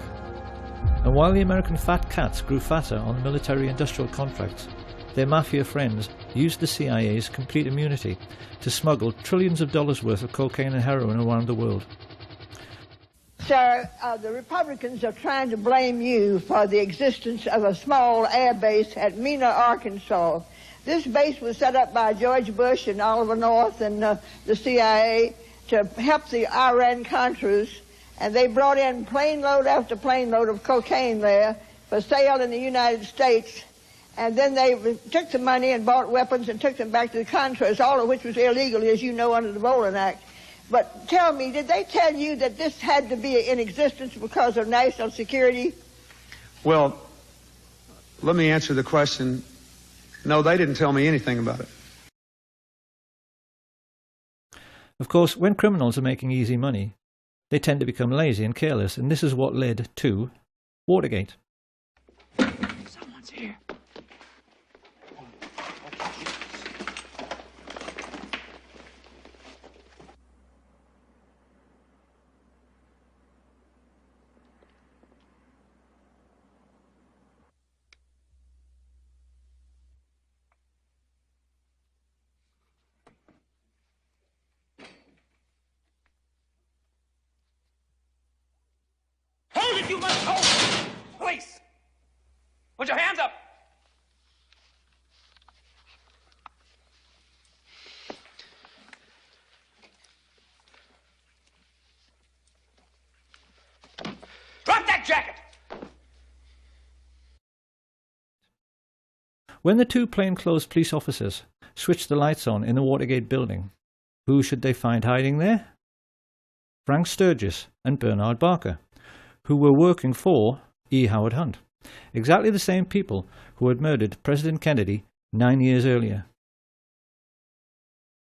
And while the American fat cats grew fatter on military-industrial contracts, their mafia friends used the CIA's complete immunity to smuggle trillions of dollars worth of cocaine and heroin around the world. Sir, the Republicans are trying to blame you for the existence of a small air base at Mena, Arkansas. This base was set up by George Bush and Oliver North and the CIA to help the Iran-Contras, and they brought in plane load after plane load of cocaine there for sale in the United States, and then they took the money and bought weapons and took them back to the Contras, all of which was illegal, as you know, under the Bolin Act. But tell me, did they tell you that this had to be in existence because of national security? Well, let me answer the question. No, they didn't tell me anything about it. Of course, when criminals are making easy money, they tend to become lazy and careless, and this is what led to Watergate. Someone's here. Hold it, you must hold! Police! Put your hands up! Drop that jacket! When the two plainclothes police officers switched the lights on in the Watergate building, who should they find hiding there? Frank Sturgis and Bernard Barker, who were working for E. Howard Hunt, exactly the same people who had murdered President Kennedy 9 years earlier.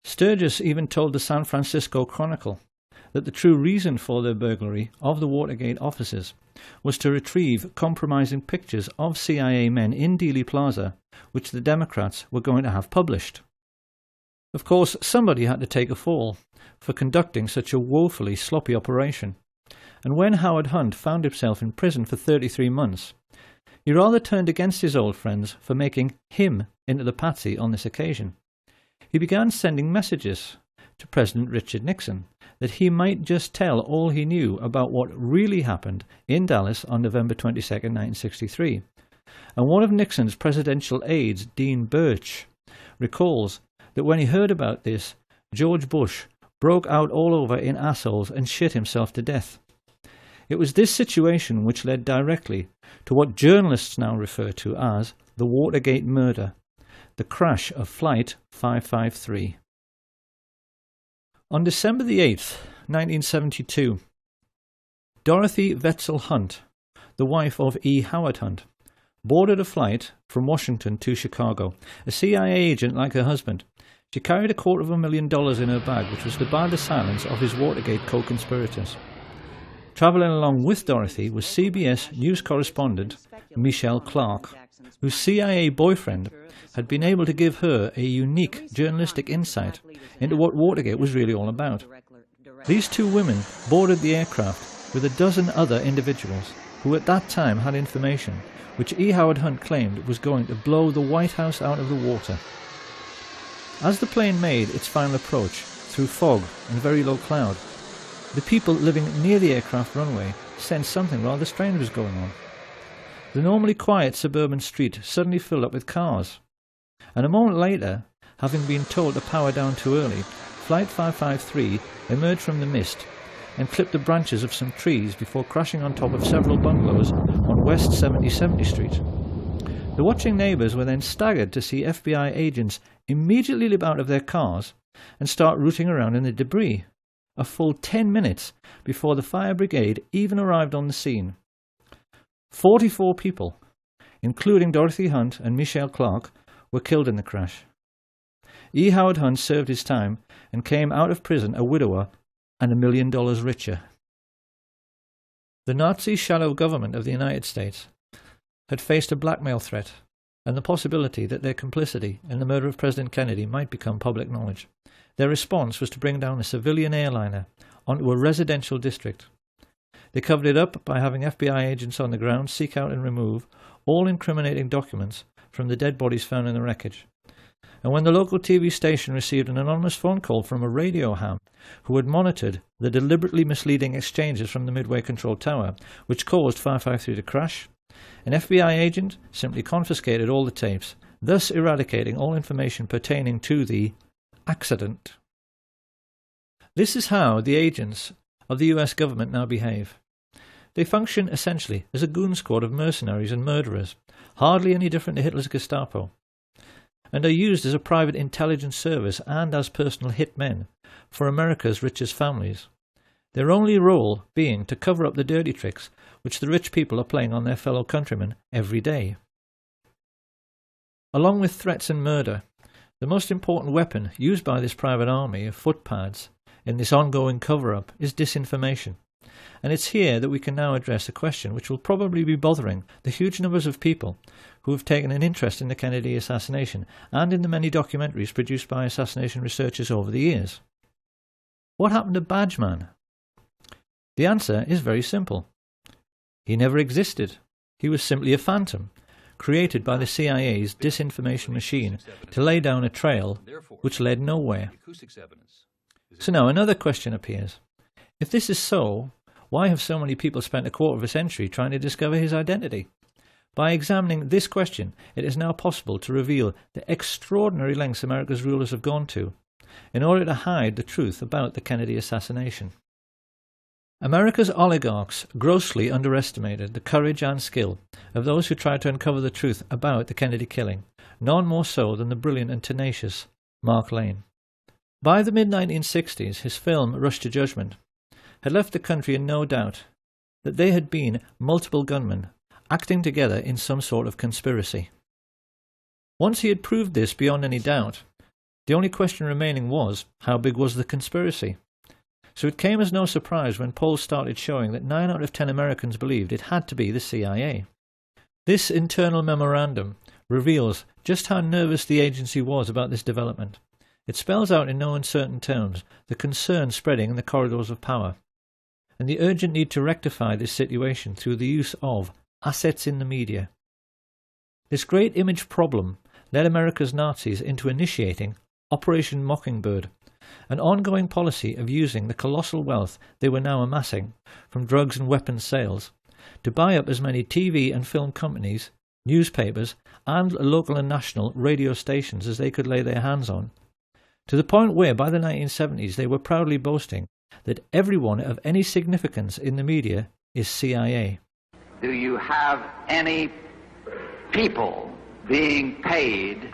Sturgis even told the San Francisco Chronicle that the true reason for their burglary of the Watergate offices was to retrieve compromising pictures of CIA men in Dealey Plaza, which the Democrats were going to have published. Of course, somebody had to take a fall for conducting such a woefully sloppy operation, and when Howard Hunt found himself in prison for 33 months, he rather turned against his old friends for making him into the patsy on this occasion. He began sending messages to President Richard Nixon, that he might just tell all he knew about what really happened in Dallas on November 22, 1963. And one of Nixon's presidential aides, Dean Birch, recalls that when he heard about this, George Bush broke out all over in assholes and shit himself to death. It was this situation which led directly to what journalists now refer to as the Watergate murder, the crash of Flight 553. On December the 8th, 1972, Dorothy Wetzel Hunt, the wife of E. Howard Hunt, boarded a flight from Washington to Chicago. A CIA agent like her husband, she carried $250,000 in her bag, which was to buy the silence of his Watergate co-conspirators. Travelling along with Dorothy was CBS news correspondent Michelle Clark, whose CIA boyfriend had been able to give her a unique journalistic insight into what Watergate was really all about. These two women boarded the aircraft with a dozen other individuals who at that time had information which E. Howard Hunt claimed was going to blow the White House out of the water. As the plane made its final approach through fog and very low cloud, the people living near the aircraft runway sensed something rather strange was going on. The normally quiet suburban street suddenly filled up with cars, and a moment later, having been told to power down too early, Flight 553 emerged from the mist and clipped the branches of some trees before crashing on top of several bungalows on West 70th Street. The watching neighbours were then staggered to see FBI agents immediately leap out of their cars and start rooting around in the debris, a full 10 minutes before the fire brigade even arrived on the scene. 44 people, including Dorothy Hunt and Michelle Clark, were killed in the crash. E. Howard Hunt served his time and came out of prison a widower and $1 million richer. The Nazi shadow government of the United States had faced a blackmail threat and the possibility that their complicity in the murder of President Kennedy might become public knowledge. Their response was to bring down a civilian airliner onto a residential district. They covered it up by having FBI agents on the ground seek out and remove all incriminating documents from the dead bodies found in the wreckage. And when the local TV station received an anonymous phone call from a radio ham who had monitored the deliberately misleading exchanges from the Midway Control Tower, which caused 553 to crash, an FBI agent simply confiscated all the tapes, thus eradicating all information pertaining to the accident. This is how the agents of the US government now behave. They function essentially as a goon squad of mercenaries and murderers, hardly any different to Hitler's Gestapo, and are used as a private intelligence service and as personal hitmen for America's richest families, their only role being to cover up the dirty tricks which the rich people are playing on their fellow countrymen every day. Along with threats and murder, the most important weapon used by this private army of footpads in this ongoing cover-up is disinformation. And it's here that we can now address a question which will probably be bothering the huge numbers of people who have taken an interest in the Kennedy assassination and in the many documentaries produced by assassination researchers over the years. What happened to Badgeman? The answer is very simple. He never existed. He was simply a phantom, created by the CIA's disinformation machine to lay down a trail which led nowhere. So now another question appears. If this is so, why have so many people spent a quarter of a century trying to discover his identity? By examining this question, it is now possible to reveal the extraordinary lengths America's rulers have gone to in order to hide the truth about the Kennedy assassination. America's oligarchs grossly underestimated the courage and skill of those who tried to uncover the truth about the Kennedy killing, none more so than the brilliant and tenacious Mark Lane. By the mid-1960s, his film Rush to Judgment had left the country in no doubt that they had been multiple gunmen acting together in some sort of conspiracy. Once he had proved this beyond any doubt, the only question remaining was, how big was the conspiracy? So it came as no surprise when polls started showing that 9 out of 10 Americans believed it had to be the CIA. This internal memorandum reveals just how nervous the agency was about this development. It spells out in no uncertain terms the concern spreading in the corridors of power, and the urgent need to rectify this situation through the use of assets in the media. This great image problem led America's Nazis into initiating Operation Mockingbird, an ongoing policy of using the colossal wealth they were now amassing from drugs and weapons sales to buy up as many TV and film companies, newspapers, and local and national radio stations as they could lay their hands on, to the point where by the 1970s they were proudly boasting that everyone of any significance in the media is CIA. Do you have any people being paid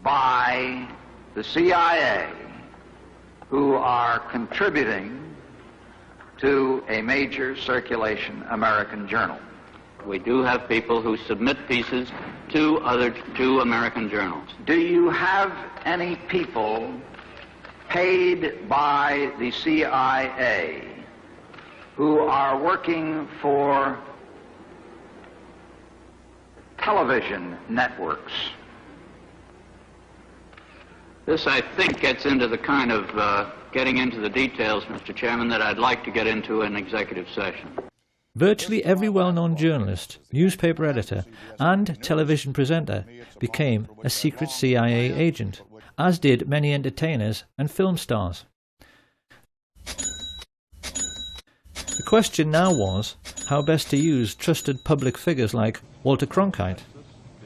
by the CIA who are contributing to a major circulation American journal? We do have people who submit pieces to American journals. Do you have any people paid by the CIA who are working for television networks? This, I think, gets into the kind of getting into the details, Mr. Chairman, that I'd like to get into in executive session. Virtually every well-known journalist, newspaper editor, and television presenter became a secret CIA agent, as did many entertainers and film stars. The question now was how best to use trusted public figures like Walter Cronkite.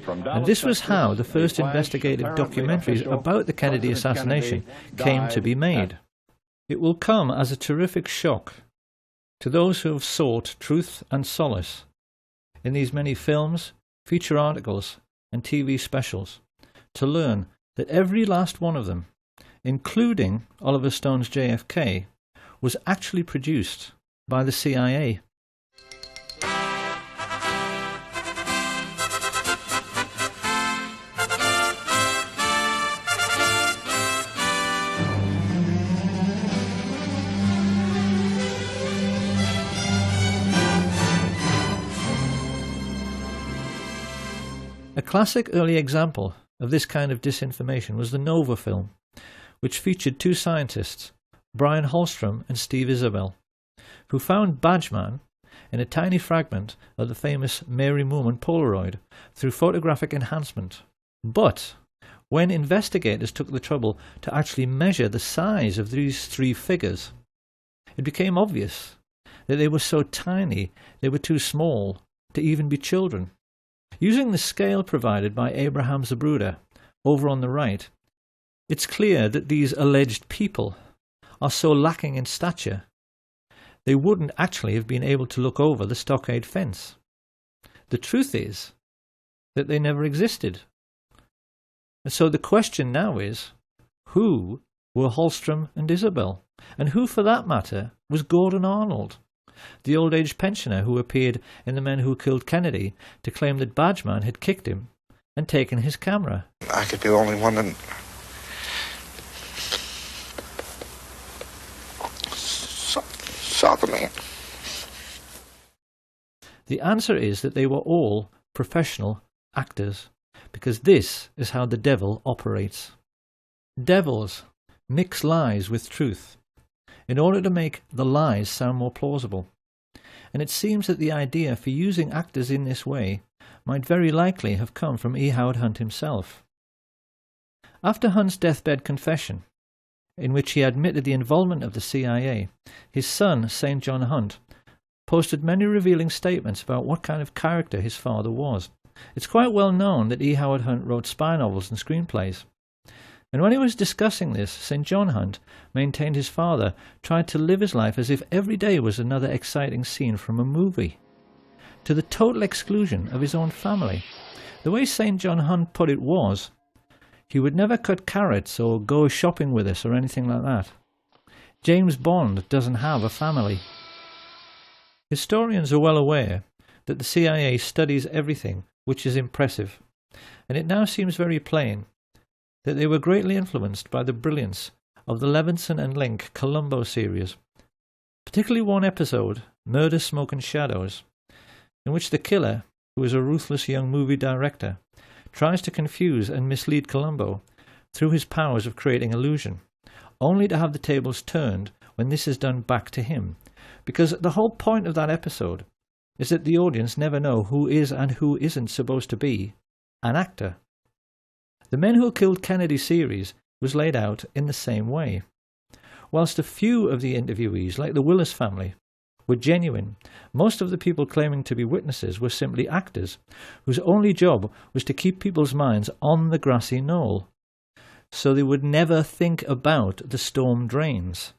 And this was how the first investigative documentaries about the Kennedy assassination came to be made. It will come as a terrific shock to those who have sought truth and solace in these many films, feature articles, and TV specials, to learn that every last one of them, including Oliver Stone's JFK, was actually produced by the CIA. A classic early example of this kind of disinformation was the Nova film, which featured two scientists, Brian Holstrom and Steve Isabel, who found Badgeman in a tiny fragment of the famous Mary Moorman Polaroid through photographic enhancement. But when investigators took the trouble to actually measure the size of these three figures, it became obvious that they were so tiny they were too small to even be children. Using the scale provided by Abraham Zapruder over on the right, it's clear that these alleged people are so lacking in stature they wouldn't actually have been able to look over the stockade fence. The truth is that they never existed. And so the question now is, who were Holstrom and Isabel? And who, for that matter, was Gordon Arnold, the old-age pensioner who appeared in The Men Who Killed Kennedy to claim that Badgeman had kicked him and taken his camera? I could be the only one that saw the man. The answer is that they were all professional actors, because this is how the devil operates. Devils mix lies with truth in order to make the lies sound more plausible. And it seems that the idea for using actors in this way might very likely have come from E. Howard Hunt himself. After Hunt's deathbed confession, in which he admitted the involvement of the CIA, his son, St. John Hunt, posted many revealing statements about what kind of character his father was. It's quite well known that E. Howard Hunt wrote spy novels and screenplays. And when he was discussing this, St. John Hunt maintained his father tried to live his life as if every day was another exciting scene from a movie, to the total exclusion of his own family. The way St. John Hunt put it was, he would never cut carrots or go shopping with us or anything like that. James Bond doesn't have a family. Historians are well aware that the CIA studies everything which is impressive, and it now seems very plain that they were greatly influenced by the brilliance of the Levinson and Link Columbo series, particularly one episode, Murder, Smoke and Shadows, in which the killer, who is a ruthless young movie director, tries to confuse and mislead Columbo through his powers of creating illusion, only to have the tables turned when this is done back to him, because the whole point of that episode is that the audience never know who is and who isn't supposed to be an actor. The Men Who Killed Kennedy series was laid out in the same way. Whilst a few of the interviewees, like the Willis family, were genuine, most of the people claiming to be witnesses were simply actors, whose only job was to keep people's minds on the grassy knoll, so they would never think about the storm drains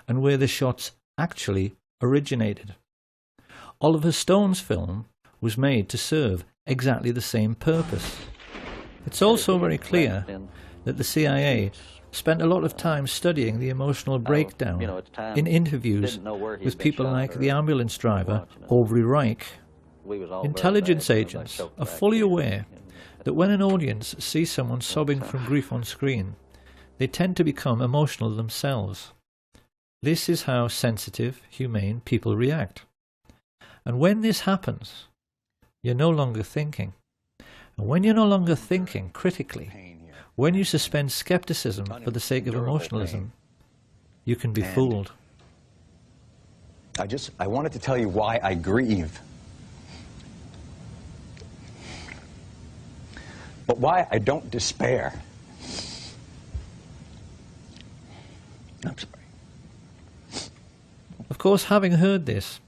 and where the shots actually originated. Oliver Stone's film was made to serve exactly the same purpose. It's also very clear that the CIA spent a lot of time studying the emotional breakdown in interviews with people like the ambulance driver Aubrey Reich. Intelligence agents are fully aware that when an audience sees someone sobbing from grief on screen, they tend to become emotional themselves. This is how sensitive, humane people react. And when this happens, you're no longer thinking. And when you're no longer thinking critically, when you suspend skepticism for the sake of emotionalism, you can be fooled. I wanted to tell you why I grieve. But why I don't despair. I'm sorry. Of course, having heard this,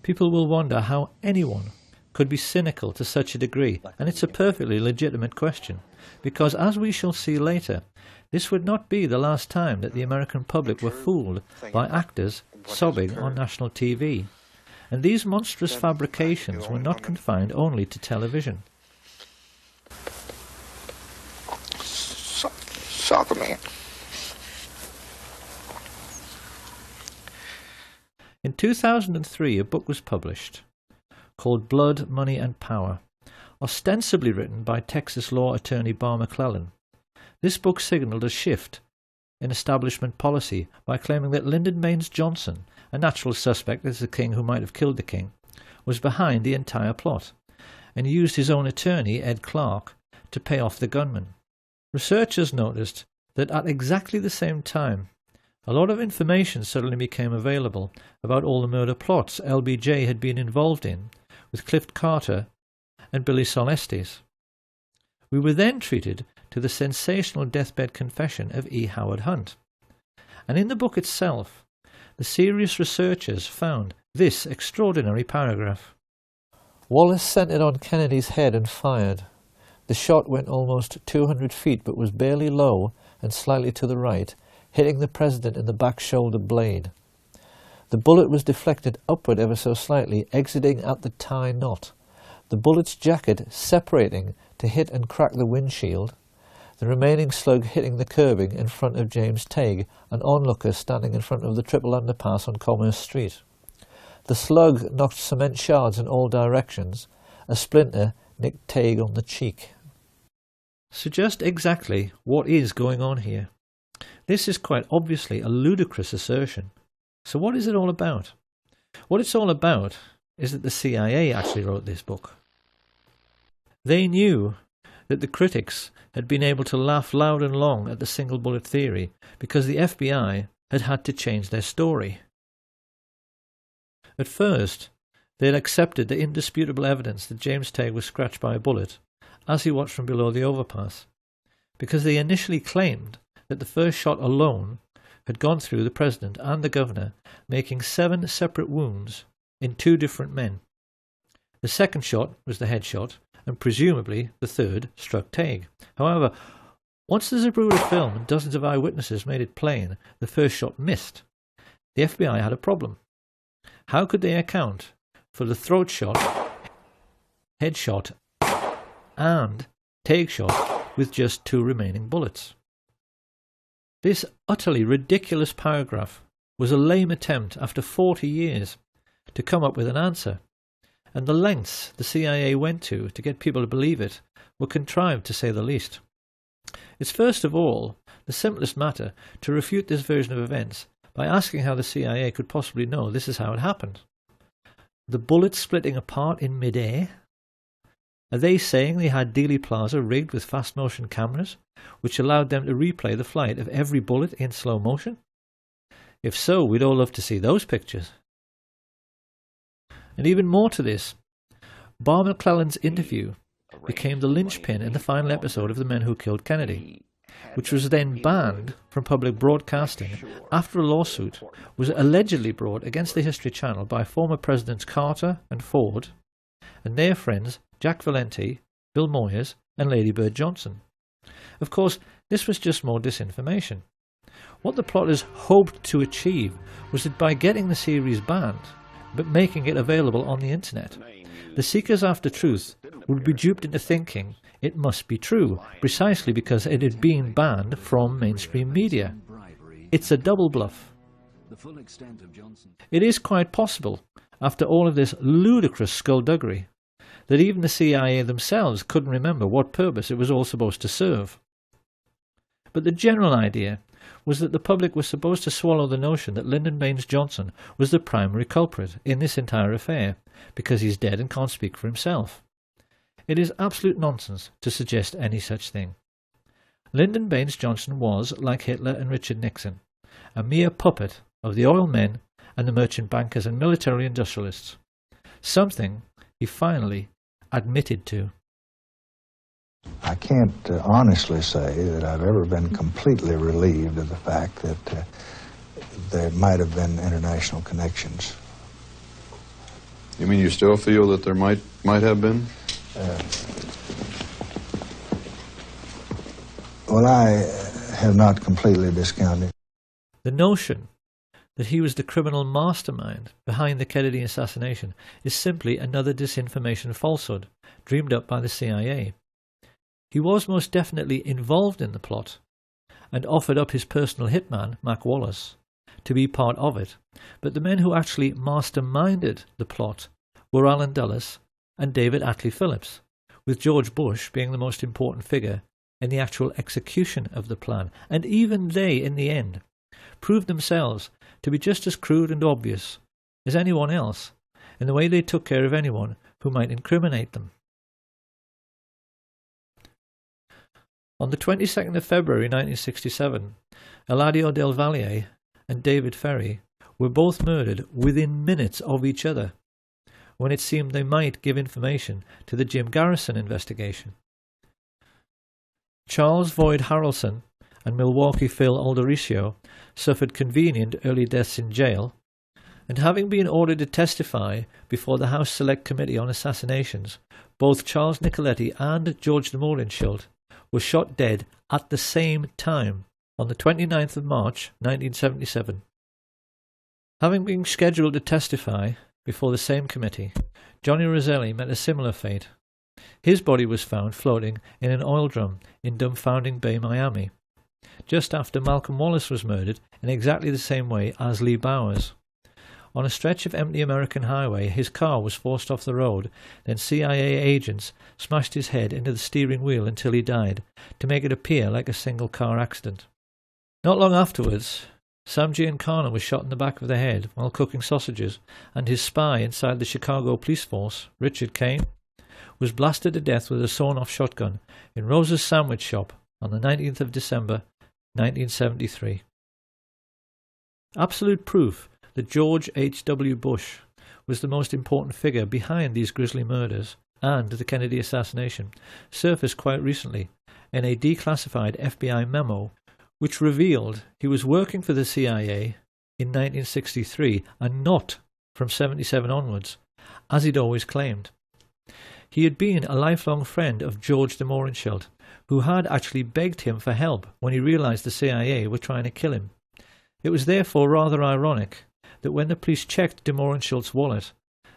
people will wonder how anyone could be cynical to such a degree, and it's a perfectly legitimate question, because as we shall see later, this would not be the last time that the American public were fooled by actors sobbing on national TV. And these monstrous fabrications were not confined only to television. Soccer man. In 2003, a book was published called Blood, Money and Power, ostensibly written by Texas law attorney Bar McClellan. This book signalled a shift in establishment policy by claiming that Lyndon Baines Johnson, a natural suspect as the king who might have killed the king, was behind the entire plot, and used his own attorney, Ed Clark, to pay off the gunman. Researchers noticed that at exactly the same time, a lot of information suddenly became available about all the murder plots LBJ had been involved in with Clift Carter and Billy Solestes. We were then treated to the sensational deathbed confession of E. Howard Hunt. And in the book itself, the serious researchers found this extraordinary paragraph. Wallace centered on Kennedy's head and fired. The shot went almost 200 feet but was barely low and slightly to the right, hitting the president in the back shoulder blade. The bullet was deflected upward ever so slightly, exiting at the tie knot. The bullet's jacket separating to hit and crack the windshield, the remaining slug hitting the curbing in front of James Tague, an onlooker standing in front of the triple underpass on Commerce Street. The slug knocked cement shards in all directions. A splinter nicked Tague on the cheek. So just exactly what is going on here? This is quite obviously a ludicrous assertion. So what is it all about? What it's all about is that the CIA actually wrote this book. They knew that the critics had been able to laugh loud and long at the single bullet theory because the FBI had had to change their story. At first, they had accepted the indisputable evidence that James Tague was scratched by a bullet as he watched from below the overpass, because they initially claimed that the first shot alone had gone through the president and the governor, making 7 separate wounds in 2 different men. The second shot was the headshot, and presumably the third struck Tague. However, once the Zapruder film and dozens of eyewitnesses made it plain the first shot missed, the FBI had a problem. How could they account for the throat shot, headshot, and Tague shot with just 2 remaining bullets? This utterly ridiculous paragraph was a lame attempt after 40 years to come up with an answer, and the lengths the CIA went to get people to believe it were contrived to say the least. It's first of all the simplest matter to refute this version of events by asking how the CIA could possibly know this is how it happened. The bullets splitting apart in mid-air? Are they saying they had Dealey Plaza rigged with fast-motion cameras, which allowed them to replay the flight of every bullet in slow motion? If so, we'd all love to see those pictures. And even more to this, Bar McClellan's interview became the linchpin in the final episode of The Men Who Killed Kennedy. which was then banned from public broadcasting after a lawsuit was allegedly brought against the History Channel by former Presidents Carter and Ford and their friends Jack Valenti, Bill Moyers and Lady Bird Johnson. Of course, this was just more disinformation. What the plotters hoped to achieve was that by getting the series banned, but making it available on the internet, the seekers after truth would be duped into thinking it must be true, precisely because it had been banned from mainstream media. It's a double bluff. It is quite possible, after all of this ludicrous skullduggery, that even the CIA themselves couldn't remember what purpose it was all supposed to serve. But the general idea was that the public was supposed to swallow the notion that Lyndon Baines Johnson was the primary culprit in this entire affair, because he's dead and can't speak for himself. It is absolute nonsense to suggest any such thing. Lyndon Baines Johnson was, like Hitler and Richard Nixon, a mere puppet of the oil men and the merchant bankers and military industrialists, something he finally admitted to. I can't honestly say that I've ever been completely relieved of the fact that there might have been international connections. You mean you still feel that there might have been? Well, I have not completely discounted. The notion that he was the criminal mastermind behind the Kennedy assassination is simply another disinformation falsehood dreamed up by the CIA. He was most definitely involved in the plot and offered up his personal hitman, Mac Wallace, to be part of it, but the men who actually masterminded the plot were Allen Dulles and David Atlee Phillips, with George Bush being the most important figure in the actual execution of the plan, and even they, in the end, proved themselves to be just as crude and obvious as anyone else in the way they took care of anyone who might incriminate them. On the 22nd of February 1967, Eladio Del Valle and David Ferry were both murdered within minutes of each other, when it seemed they might give information to the Jim Garrison investigation. Charles Boyd Harrelson and Milwaukee Phil Aldericio suffered convenient early deaths in jail, and having been ordered to testify before the House Select Committee on Assassinations, both Charles Nicoletti and George de Mohrenschildt were shot dead at the same time on the 29th of March 1977. Having been scheduled to testify before the same committee, Johnny Roselli met a similar fate. His body was found floating in an oil drum in Dumbfounding Bay, Miami, just after Malcolm Wallace was murdered in exactly the same way as Lee Bowers. On a stretch of empty American highway, his car was forced off the road, then CIA agents smashed his head into the steering wheel until he died, to make it appear like a single-car accident. Not long afterwards, Sam Giancana was shot in the back of the head while cooking sausages, and his spy inside the Chicago police force, Richard Kane, was blasted to death with a sawn-off shotgun in Rose's Sandwich Shop on the 19th of December, 1973. Absolute proof that George H.W. Bush was the most important figure behind these grisly murders and the Kennedy assassination surfaced quite recently in a declassified FBI memo which revealed he was working for the CIA in 1963 and not from 77 onwards, as he'd always claimed. He had been a lifelong friend of George de Mohrenschildt, who had actually begged him for help when he realized the CIA were trying to kill him. It was therefore rather ironic that when the police checked de Mohrenschildt's wallet,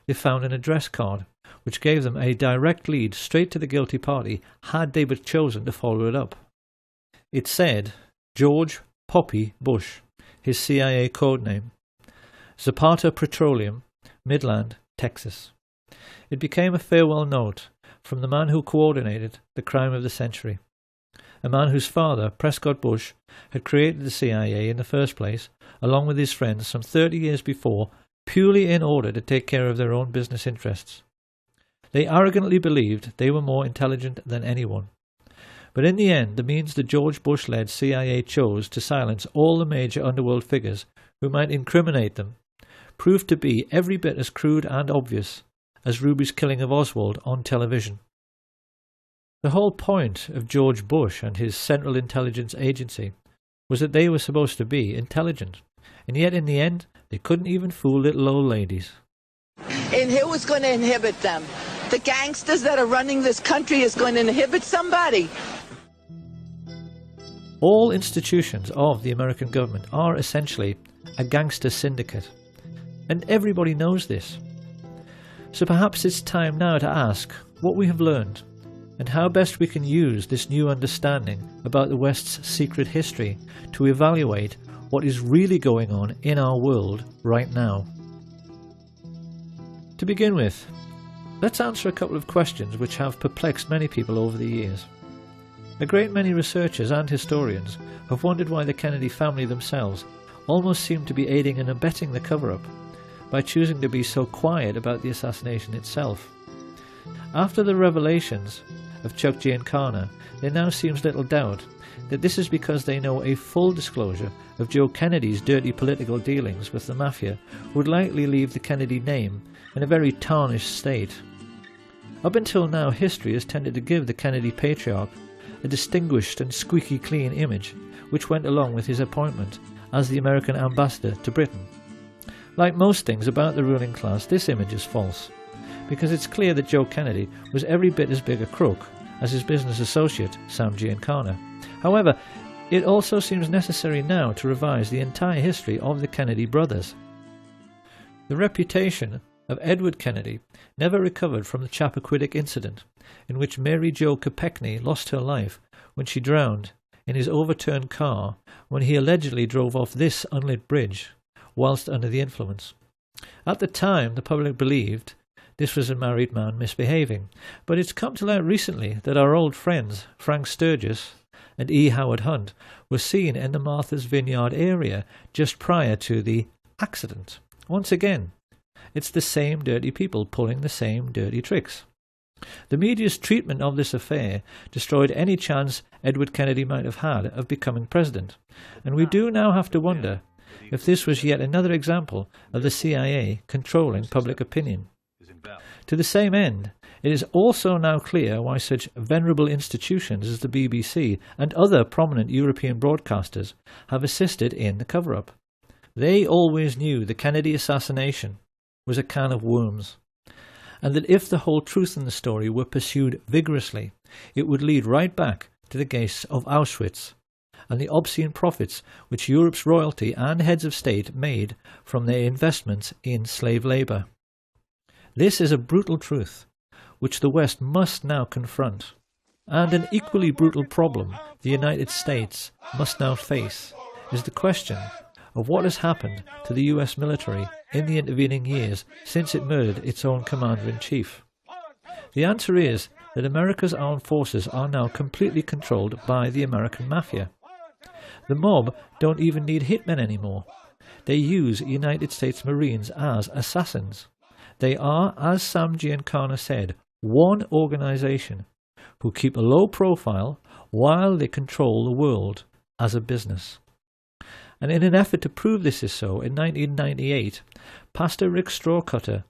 they found an address card which gave them a direct lead straight to the guilty party had they but chosen to follow it up. It said George Poppy Bush, his CIA code name, Zapata Petroleum, Midland, Texas. It became a farewell note from the man who coordinated the crime of the century, a man whose father, Prescott Bush, had created the CIA in the first place, along with his friends some 30 years before, purely in order to take care of their own business interests. They arrogantly believed they were more intelligent than anyone. But in the end, the means the George Bush-led CIA chose to silence all the major underworld figures who might incriminate them proved to be every bit as crude and obvious as Ruby's killing of Oswald on television. The whole point of George Bush and his Central Intelligence Agency was that they were supposed to be intelligent, and yet in the end they couldn't even fool little old ladies. And who is going to inhibit them? The gangsters that are running this country is going to inhibit somebody. All institutions of the American government are essentially a gangster syndicate, and everybody knows this. So perhaps it's time now to ask what we have learned and how best we can use this new understanding about the West's secret history to evaluate what is really going on in our world right now. To begin with, let's answer a couple of questions which have perplexed many people over the years. A great many researchers and historians have wondered why the Kennedy family themselves almost seemed to be aiding and abetting the cover-up by choosing to be so quiet about the assassination itself. After the revelations of Chuck Giancana, there now seems little doubt that this is because they know a full disclosure of Joe Kennedy's dirty political dealings with the mafia would likely leave the Kennedy name in a very tarnished state. Up until now, history has tended to give the Kennedy patriarch a distinguished and squeaky clean image which went along with his appointment as the American ambassador to Britain. Like most things about the ruling class, this image is false, because it's clear that Joe Kennedy was every bit as big a crook as his business associate, Sam Giancana. However, it also seems necessary now to revise the entire history of the Kennedy brothers. The reputation of Edward Kennedy never recovered from the Chappaquiddick incident, in which Mary Jo Kopechne lost her life when she drowned in his overturned car when he allegedly drove off this unlit bridge whilst under the influence. At the time, the public believed this was a married man misbehaving, but it's come to light recently that our old friends Frank Sturgis and E. Howard Hunt were seen in the Martha's Vineyard area just prior to the accident. Once again, it's the same dirty people pulling the same dirty tricks. The media's treatment of this affair destroyed any chance Edward Kennedy might have had of becoming president, and we do now have to wonder if this was yet another example of the CIA controlling public opinion. To the same end, it is also now clear why such venerable institutions as the BBC and other prominent European broadcasters have assisted in the cover-up. They always knew the Kennedy assassination was a can of worms, and that if the whole truth in the story were pursued vigorously, it would lead right back to the gates of Auschwitz and the obscene profits which Europe's royalty and heads of state made from their investments in slave labour. This is a brutal truth which the West must now confront, and an equally brutal problem the United States must now face is the question of what has happened to the US military in the intervening years since it murdered its own commander-in-chief. The answer is that America's armed forces are now completely controlled by the American mafia. The mob don't even need hitmen anymore. They use United States Marines as assassins. They are, as Sam Giancana said, one organization who keep a low profile while they control the world as a business. And in an effort to prove this is so, in 1998, Pastor Rick Strawcutter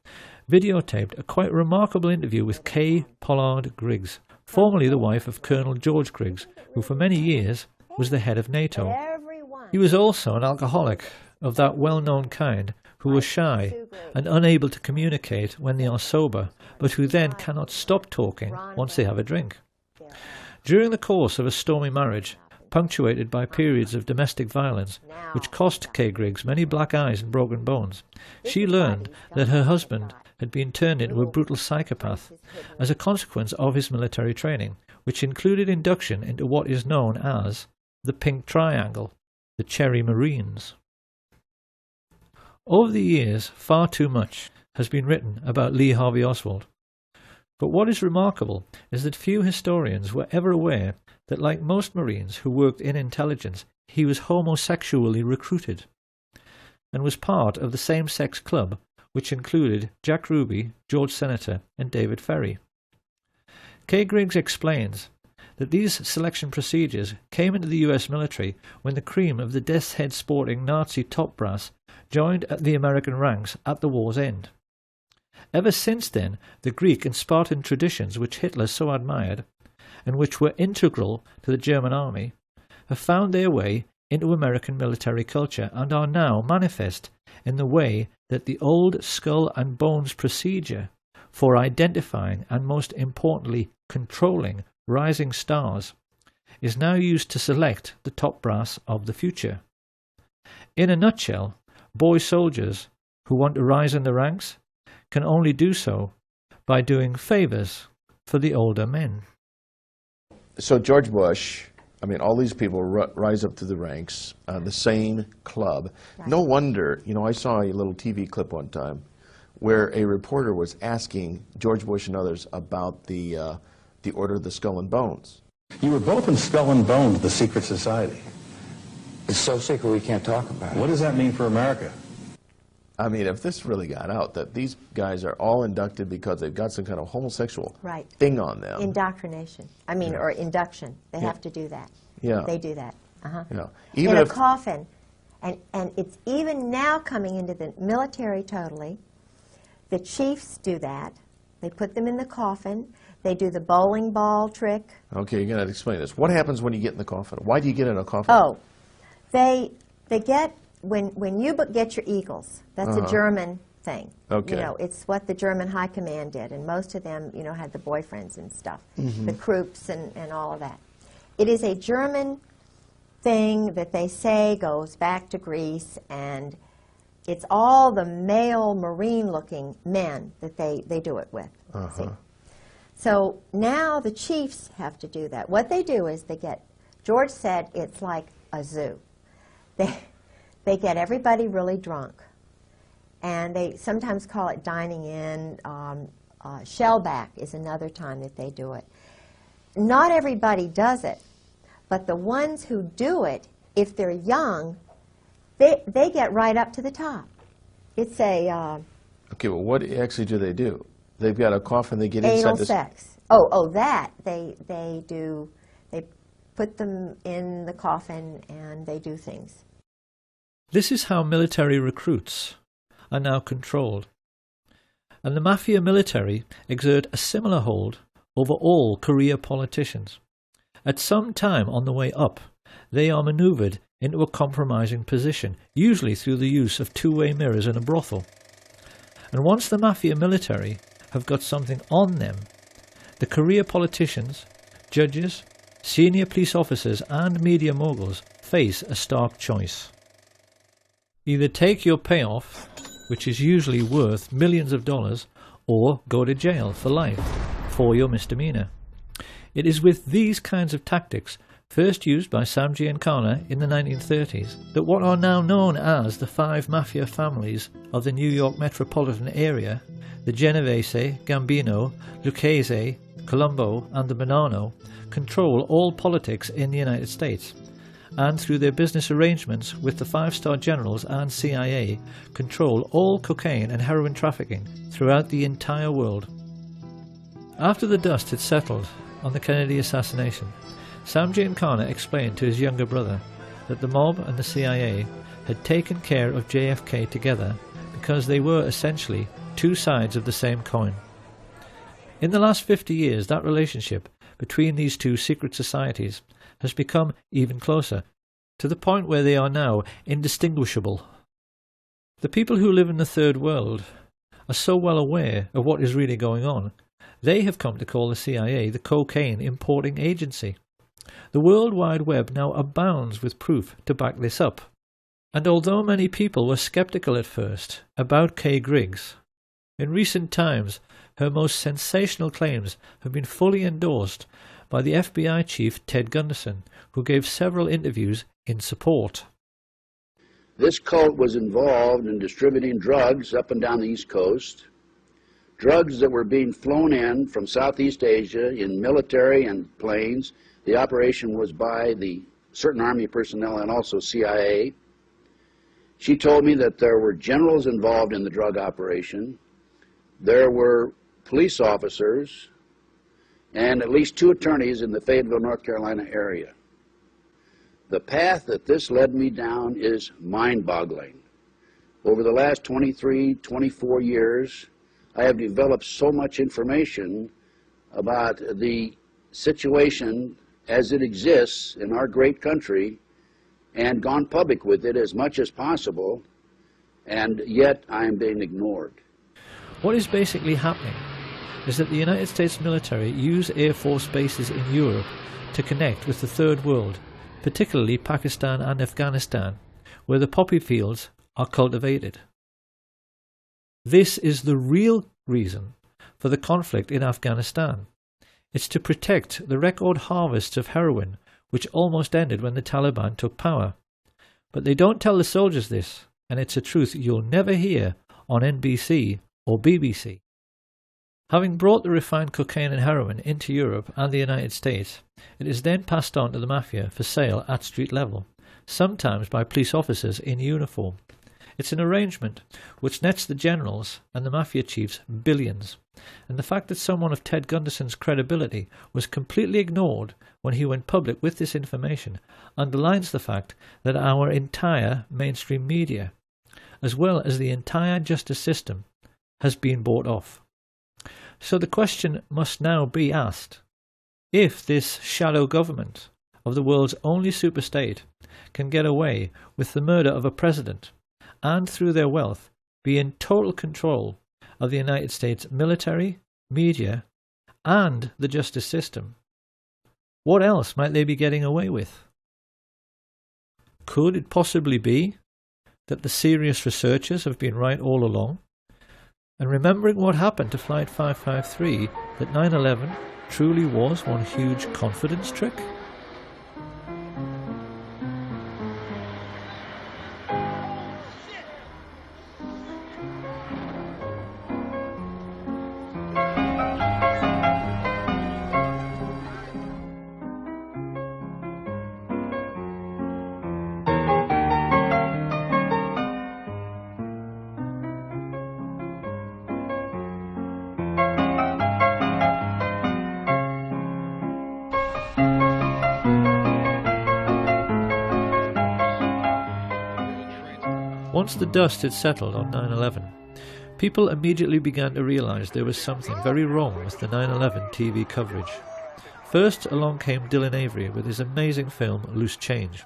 videotaped a quite remarkable interview with Kay Pollard Griggs, formerly the wife of Colonel George Griggs, who for many years was the head of NATO. He was also an alcoholic of that well-known kind who was shy and unable to communicate when they are sober, but who then cannot stop talking once they have a drink. During the course of a stormy marriage, punctuated by periods of domestic violence, which cost Kay Griggs many black eyes and broken bones, she learned that her husband had been turned into a brutal psychopath as a consequence of his military training, which included induction into what is known as the Pink Triangle, the Cherry Marines. Over the years, far too much has been written about Lee Harvey Oswald. But what is remarkable is that few historians were ever aware that, like most Marines who worked in intelligence, he was homosexually recruited and was part of the same-sex club which included Jack Ruby, George Senator, and David Ferry. Kay Griggs explains that these selection procedures came into the US military when the cream of the death's head sporting Nazi top brass joined the American ranks at the war's end. Ever since then, the Greek and Spartan traditions which Hitler so admired, and which were integral to the German army, have found their way into American military culture and are now manifest in the way that the old skull and bones procedure for identifying and, most importantly, controlling rising stars is now used to select the top brass of the future. In a nutshell, boy soldiers who want to rise in the ranks can only do so by doing favors for the older men. So George Bush, I mean, all these people rise up to the ranks, the same club. Right. No wonder, you know, I saw a little TV clip one time where a reporter was asking George Bush and others about the Order of the Skull and Bones. You were both in Skull and Bones, the secret society. It's so secret we can't talk about it. What does that mean for America? I mean, if this really got out, that these guys are all inducted because they've got some kind of homosexual thing on them. Indoctrination. I mean, or induction. They have to do that. Yeah. They do that. Yeah. Even in a coffin. And it's even now coming into the military totally. The chiefs do that. They put them in the coffin. They do the bowling ball trick. Okay, you're going to explain this. What happens when you get in the coffin? Why do you get in a coffin? Oh, they get, when you get your eagles, that's a German thing. Okay. You know, it's what the German high command did, and most of them, you know, had the boyfriends and stuff, the Krupps and all of that. It is a German thing that they say goes back to Greece, and it's all the male Marine-looking men that they do it with. See? So now the chiefs have to do that. What they do is they get, George said it's like a zoo. They get everybody really drunk, and they sometimes call it dining in. Shellback is another time that they do it. Not everybody does it, but the ones who do it, if they're young, they get right up to the top. It's a... okay, well, what actually do they do? They've got a coffin, they get inside anal this... sex. Oh, that. They put them in the coffin and they do things. This is how military recruits are now controlled. And the mafia military exert a similar hold over all career politicians. At some time on the way up, they are manoeuvred into a compromising position, usually through the use of two-way mirrors in a brothel. And once the mafia military have got something on them, the career politicians, judges, senior police officers and media moguls face a stark choice. Either take your payoff, which is usually worth millions of dollars, or go to jail for life for your misdemeanor. It is with these kinds of tactics, first used by Sam Giancana in the 1930s, that what are now known as the 5 mafia families of the New York metropolitan area, the Genovese, Gambino, Lucchese, Colombo and the Bonanno, control all politics in the United States, and through their business arrangements with the 5-star generals and CIA, control all cocaine and heroin trafficking throughout the entire world. After the dust had settled on the Kennedy assassination, Sam Giancana explained to his younger brother that the mob and the CIA had taken care of JFK together because they were essentially two sides of the same coin. In the last 50 years, that relationship between these two secret societies has become even closer, to the point where they are now indistinguishable. The people who live in the Third World are so well aware of what is really going on, they have come to call the CIA the cocaine importing agency. The World Wide Web now abounds with proof to back this up. And although many people were skeptical at first about Kay Griggs, in recent times her most sensational claims have been fully endorsed by the FBI chief Ted Gunderson, who gave several interviews in support. This cult was involved in distributing drugs up and down the East Coast, drugs that were being flown in from Southeast Asia in military and planes. The operation was by the certain Army personnel and also CIA. She told me that there were generals involved in the drug operation. There were police officers and at least 2 attorneys in the Fayetteville, North Carolina area. The path that this led me down is mind-boggling. Over the last 23, 24 years, I have developed so much information about the situation as it exists in our great country and gone public with it as much as possible, and yet I am being ignored. What is basically happening is that the United States military use Air Force bases in Europe to connect with the Third World, particularly Pakistan and Afghanistan, where the poppy fields are cultivated. This is the real reason for the conflict in Afghanistan. It's to protect the record harvests of heroin which almost ended when the Taliban took power. But they don't tell the soldiers this, and it's a truth you'll never hear on NBC or BBC. Having brought the refined cocaine and heroin into Europe and the United States, it is then passed on to the mafia for sale at street level, sometimes by police officers in uniform. It's an arrangement which nets the generals and the mafia chiefs billions, and the fact that someone of Ted Gunderson's credibility was completely ignored when he went public with this information underlines the fact that our entire mainstream media, as well as the entire justice system, has been bought off. So the question must now be asked: if this shadow government of the world's only superstate can get away with the murder of a president and through their wealth be in total control of the United States military, media, and the justice system, what else might they be getting away with? Could it possibly be that the serious researchers have been right all along, and remembering what happened to Flight 553, that 9/11 truly was one huge confidence trick? Once the dust had settled on 9/11, people immediately began to realise there was something very wrong with the 9/11 TV coverage. First along came Dylan Avery with his amazing film Loose Change.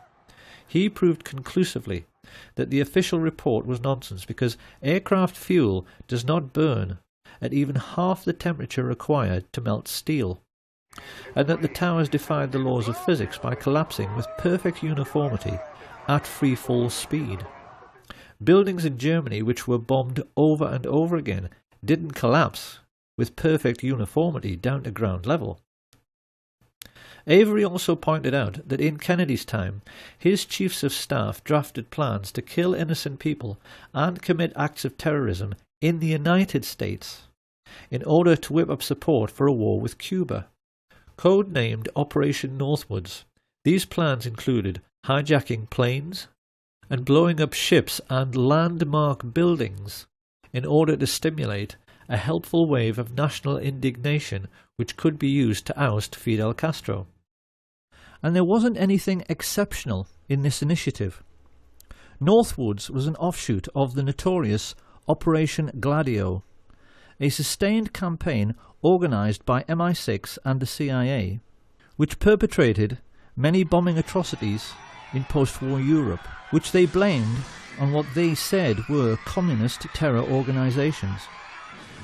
He proved conclusively that the official report was nonsense because aircraft fuel does not burn at even half the temperature required to melt steel, and that the towers defied the laws of physics by collapsing with perfect uniformity at free fall speed. Buildings in Germany which were bombed over and over again didn't collapse with perfect uniformity down to ground level. Avery also pointed out that in Kennedy's time, his chiefs of staff drafted plans to kill innocent people and commit acts of terrorism in the United States in order to whip up support for a war with Cuba. Code-named Operation Northwoods, these plans included hijacking planes and blowing up ships and landmark buildings in order to stimulate a helpful wave of national indignation which could be used to oust Fidel Castro. And there wasn't anything exceptional in this initiative. Northwoods was an offshoot of the notorious Operation Gladio, a sustained campaign organised by MI6 and the CIA, which perpetrated many bombing atrocities in post-war Europe, which they blamed on what they said were communist terror organisations.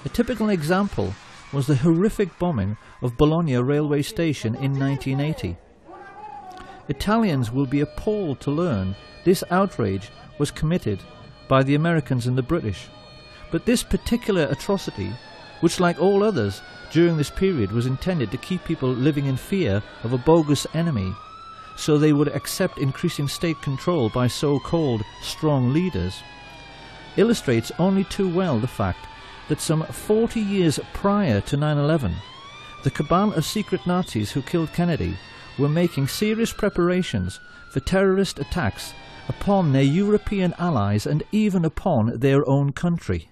A typical example was the horrific bombing of Bologna railway station in 1980. Italians will be appalled to learn this outrage was committed by the Americans and the British. But this particular atrocity, which like all others during this period was intended to keep people living in fear of a bogus enemy, so they would accept increasing state control by so-called strong leaders, illustrates only too well the fact that some 40 years prior to 9/11, the cabal of secret Nazis who killed Kennedy were making serious preparations for terrorist attacks upon their European allies and even upon their own country.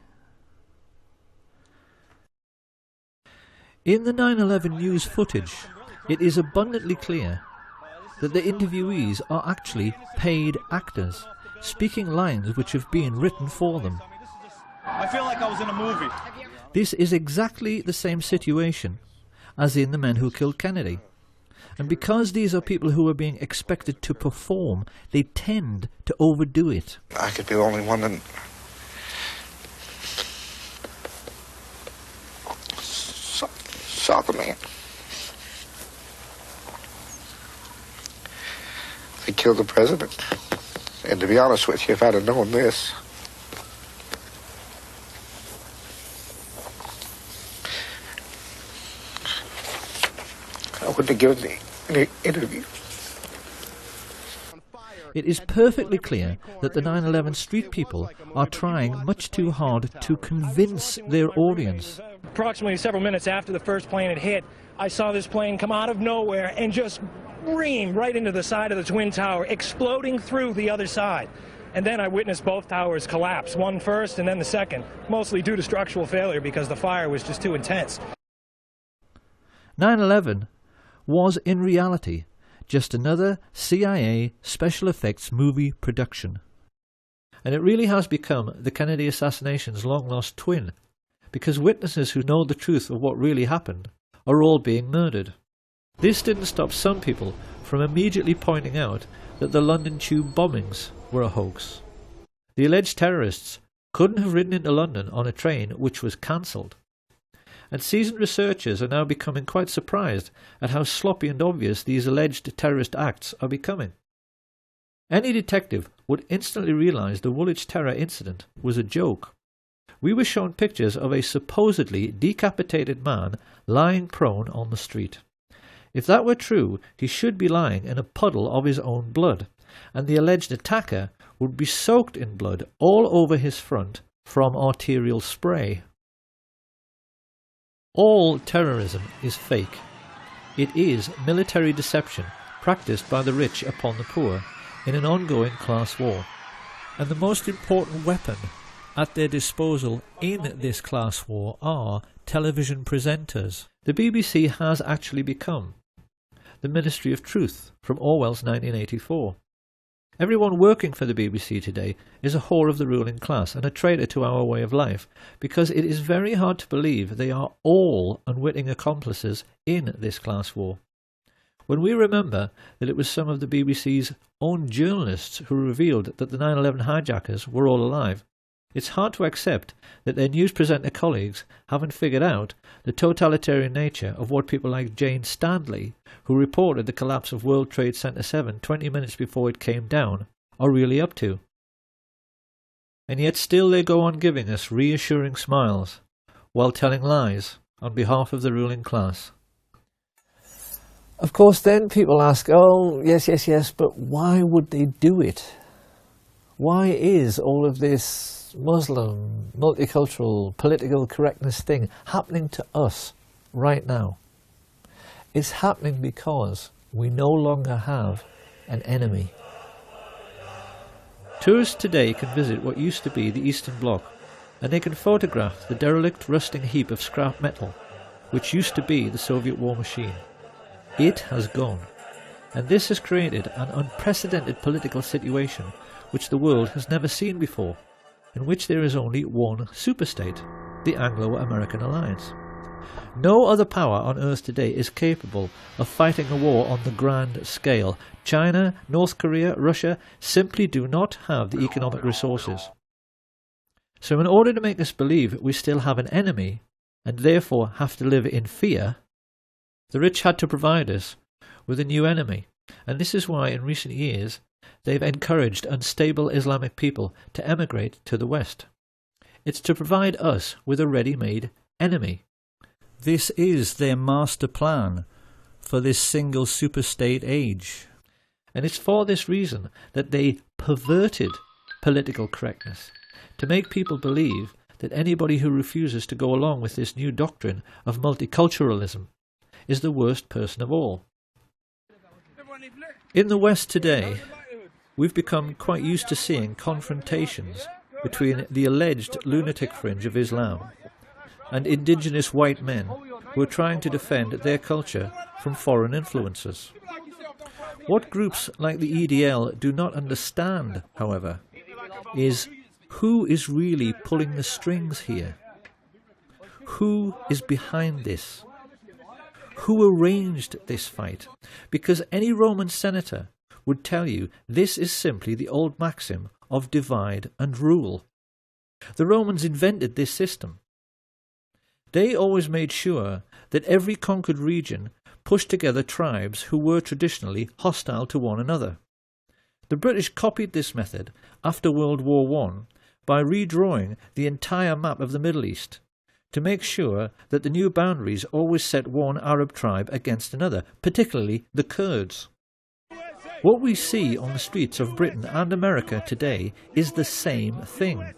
In the 9/11 news footage, it is abundantly clear that the interviewees are actually paid actors, speaking lines which have been written for them. I feel like I was in a movie. This is exactly the same situation as in the men who killed Kennedy. And because these are people who are being expected to perform, they tend to overdo it. I could be the only one that saw the man. They killed the president. And to be honest with you, if I'd have known this, I wouldn't have given any interview. It is perfectly clear that the 9/11 street people are trying much too hard to convince their audience. Approximately several minutes after the first plane had hit, I saw this plane come out of nowhere and just ream right into the side of the Twin Tower, exploding through the other side. And then I witnessed both towers collapse, one first and then the second, mostly due to structural failure because the fire was just too intense. 9/11 was in reality just another CIA special effects movie production. And it really has become the Kennedy assassination's long-lost twin, because witnesses who know the truth of what really happened are all being murdered. This didn't stop some people from immediately pointing out that the London Tube bombings were a hoax. The alleged terrorists couldn't have ridden into London on a train which was cancelled. And seasoned researchers are now becoming quite surprised at how sloppy and obvious these alleged terrorist acts are becoming. Any detective would instantly realise the Woolwich terror incident was a joke. We were shown pictures of a supposedly decapitated man lying prone on the street. If that were true, he should be lying in a puddle of his own blood, and the alleged attacker would be soaked in blood all over his front from arterial spray. All terrorism is fake. It is military deception practiced by the rich upon the poor in an ongoing class war. And the most important weapon at their disposal in this class war are television presenters. The BBC has actually become the Ministry of Truth from Orwell's 1984. Everyone working for the BBC today is a whore of the ruling class and a traitor to our way of life, because it is very hard to believe they are all unwitting accomplices in this class war. When we remember that it was some of the BBC's own journalists who revealed that the 9/11 hijackers were all alive, it's hard to accept that their news presenter colleagues haven't figured out the totalitarian nature of what people like Jane Stanley, who reported the collapse of World Trade Center 7 20 minutes before it came down, are really up to. And yet still they go on giving us reassuring smiles, while telling lies on behalf of the ruling class. Of course then people ask, oh yes, but why would they do it? Why is all of this Muslim, multicultural, political correctness thing happening to us right now? It's happening because we no longer have an enemy. Tourists today can visit what used to be the Eastern Bloc, and they can photograph the derelict, rusting heap of scrap metal, which used to be the Soviet war machine. It has gone, and this has created an unprecedented political situation which the world has never seen before, in which there is only one superstate, the Anglo-American alliance. No other power on Earth today is capable of fighting a war on the grand scale. China, North Korea, Russia simply do not have the economic resources. So in order to make us believe we still have an enemy, and therefore have to live in fear, the rich had to provide us with a new enemy. And this is why in recent years they've encouraged unstable Islamic people to emigrate to the West. It's to provide us with a ready-made enemy. This is their master plan for this single superstate age. And it's for this reason that they perverted political correctness, to make people believe that anybody who refuses to go along with this new doctrine of multiculturalism is the worst person of all. In the West today, we've become quite used to seeing confrontations between the alleged lunatic fringe of Islam and indigenous white men who are trying to defend their culture from foreign influences. What groups like the EDL do not understand, however, is who is really pulling the strings here? Who is behind this? who arranged this fight, because any Roman senator would tell you this is simply the old maxim of divide and rule. The Romans invented this system. They always made sure that every conquered region pushed together tribes who were traditionally hostile to one another. The British copied this method after World War I by redrawing the entire map of the Middle East to make sure that the new boundaries always set one Arab tribe against another, particularly the Kurds. What we see on the streets of Britain and America today is the same thing.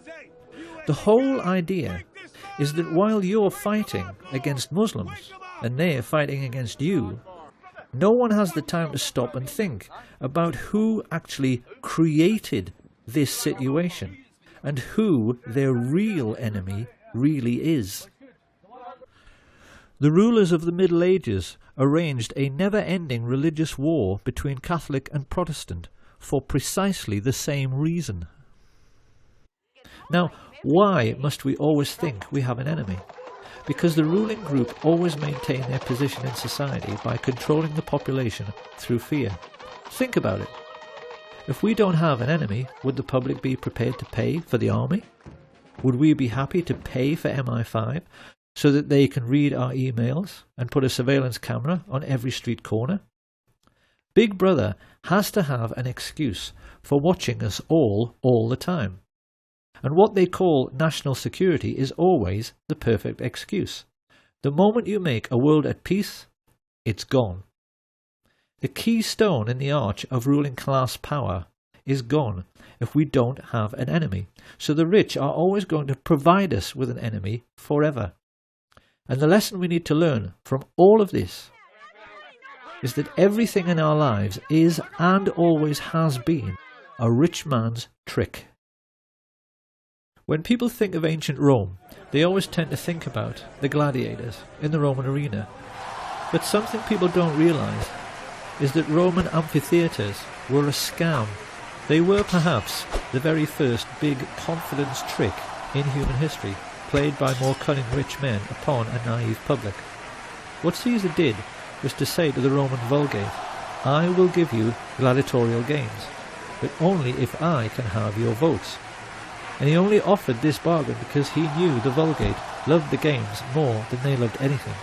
The whole idea is that while you're fighting against Muslims and they're fighting against you, no one has the time to stop and think about who actually created this situation and who their real enemy really is. The rulers of the Middle Ages arranged a never-ending religious war between Catholic and Protestant for precisely the same reason. Now, why must we always think we have an enemy? Because the ruling group always maintain their position in society by controlling the population through fear. Think about it. If we don't have an enemy, would the public be prepared to pay for the army? Would we be happy to pay for MI5 so that they can read our emails and put a surveillance camera on every street corner? Big Brother has to have an excuse for watching us all the time. And what they call national security is always the perfect excuse. The moment you make a world at peace, it's gone. The keystone in the arch of ruling class power is gone if we don't have an enemy. So the rich are always going to provide us with an enemy forever. And the lesson we need to learn from all of this is that everything in our lives is and always has been a rich man's trick. When people think of ancient Rome, they always tend to think about the gladiators in the Roman arena. But something people don't realise is that Roman amphitheatres were a scam. They were perhaps the very first big confidence trick in human history, played by more cunning rich men upon a naive public. What Caesar did was to say to the Roman Vulgate, I will give you gladiatorial games, but only if I can have your votes. And he only offered this bargain because he knew the Vulgate loved the games more than they loved anything.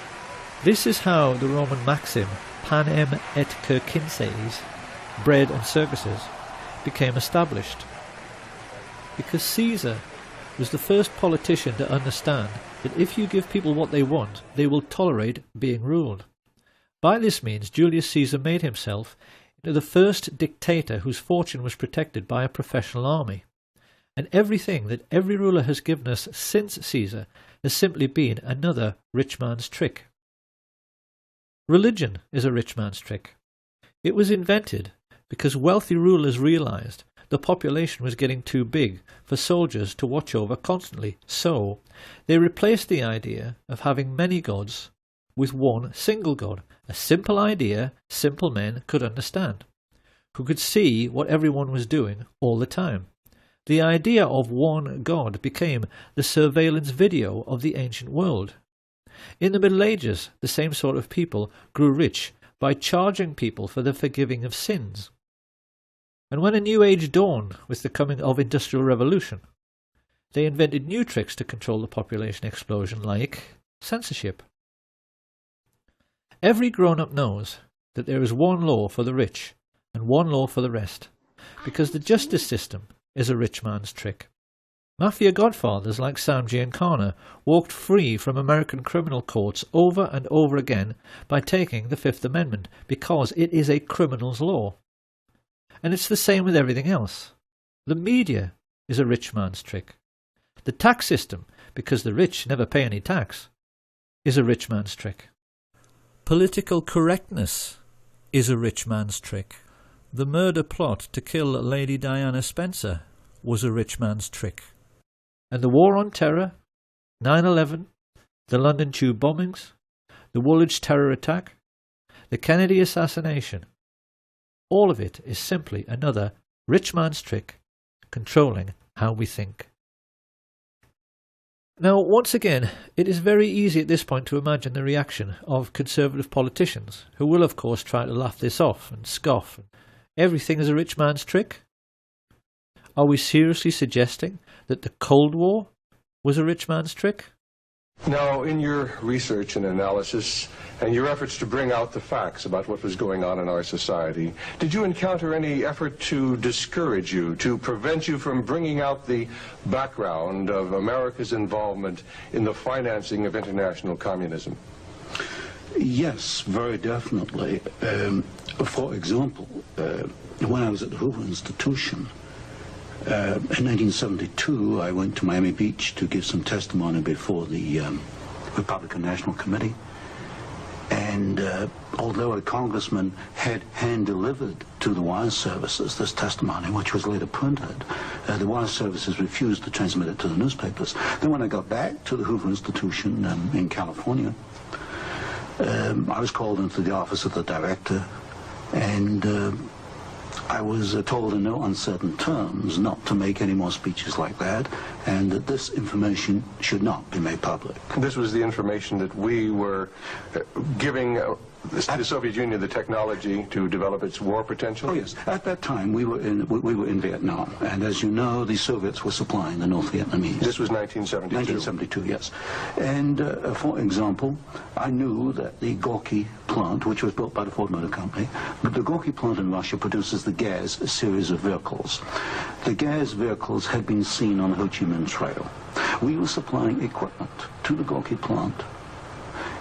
This is how the Roman maxim, panem et circenses, bread and circuses, became established. Because Caesar was the first politician to understand that if you give people what they want, they will tolerate being ruled. By this means, Julius Caesar made himself into the first dictator whose fortune was protected by a professional army. And everything that every ruler has given us since Caesar has simply been another rich man's trick. Religion is a rich man's trick. It was invented because wealthy rulers realized the population was getting too big for soldiers to watch over constantly, so they replaced the idea of having many gods with one single god, a simple idea simple men could understand, who could see what everyone was doing all the time. The idea of one God became the surveillance video of the ancient world. In the Middle Ages, the same sort of people grew rich by charging people for the forgiving of sins. And when a new age dawned with the coming of Industrial Revolution, they invented new tricks to control the population explosion, like censorship. Every grown-up knows that there is one law for the rich and one law for the rest, because the justice system is a rich man's trick. Mafia godfathers like Sam Giancana walked free from American criminal courts over and over again by taking the Fifth Amendment, because it is a criminal's law. And it's the same with everything else. The media is a rich man's trick. The tax system, because the rich never pay any tax, is a rich man's trick. Political correctness is a rich man's trick. The murder plot to kill Lady Diana Spencer was a rich man's trick. And the War on Terror, 9/11, the London Tube bombings, the Woolwich terror attack, the Kennedy assassination, all of it is simply another rich man's trick controlling how we think. Now, once again, it is very easy at this point to imagine the reaction of conservative politicians, who will of course try to laugh this off and scoff. Everything is a rich man's trick? Are we seriously suggesting that the Cold War was a rich man's trick? Now, in your research and analysis, and your efforts to bring out the facts about what was going on in our society, did you encounter any effort to discourage you, to prevent you from bringing out the background of America's involvement in the financing of international communism? Yes, very definitely. For example, when I was at the Hoover Institution, in 1972, I went to Miami Beach to give some testimony before the Republican National Committee. And although a congressman had hand-delivered to the wire services this testimony, which was later printed, the wire services refused to transmit it to the newspapers. Then when I got back to the Hoover Institution in California, I was called into the office of the director, and I was told in no uncertain terms not to make any more speeches like that, and that this information should not be made public. This was the information that we were giving the Soviet Union the technology to develop its war potential? Oh yes, at that time we were in Vietnam, and as you know, the Soviets were supplying the North Vietnamese. This was 1972. 1972, yes. And for example, I knew that the Gorky plant, which was built by the Ford Motor Company, but the Gorky plant in Russia produces the Gaz series of vehicles. The Gaz vehicles had been seen on the Ho Chi Minh Trail. We were supplying equipment to the Gorky plant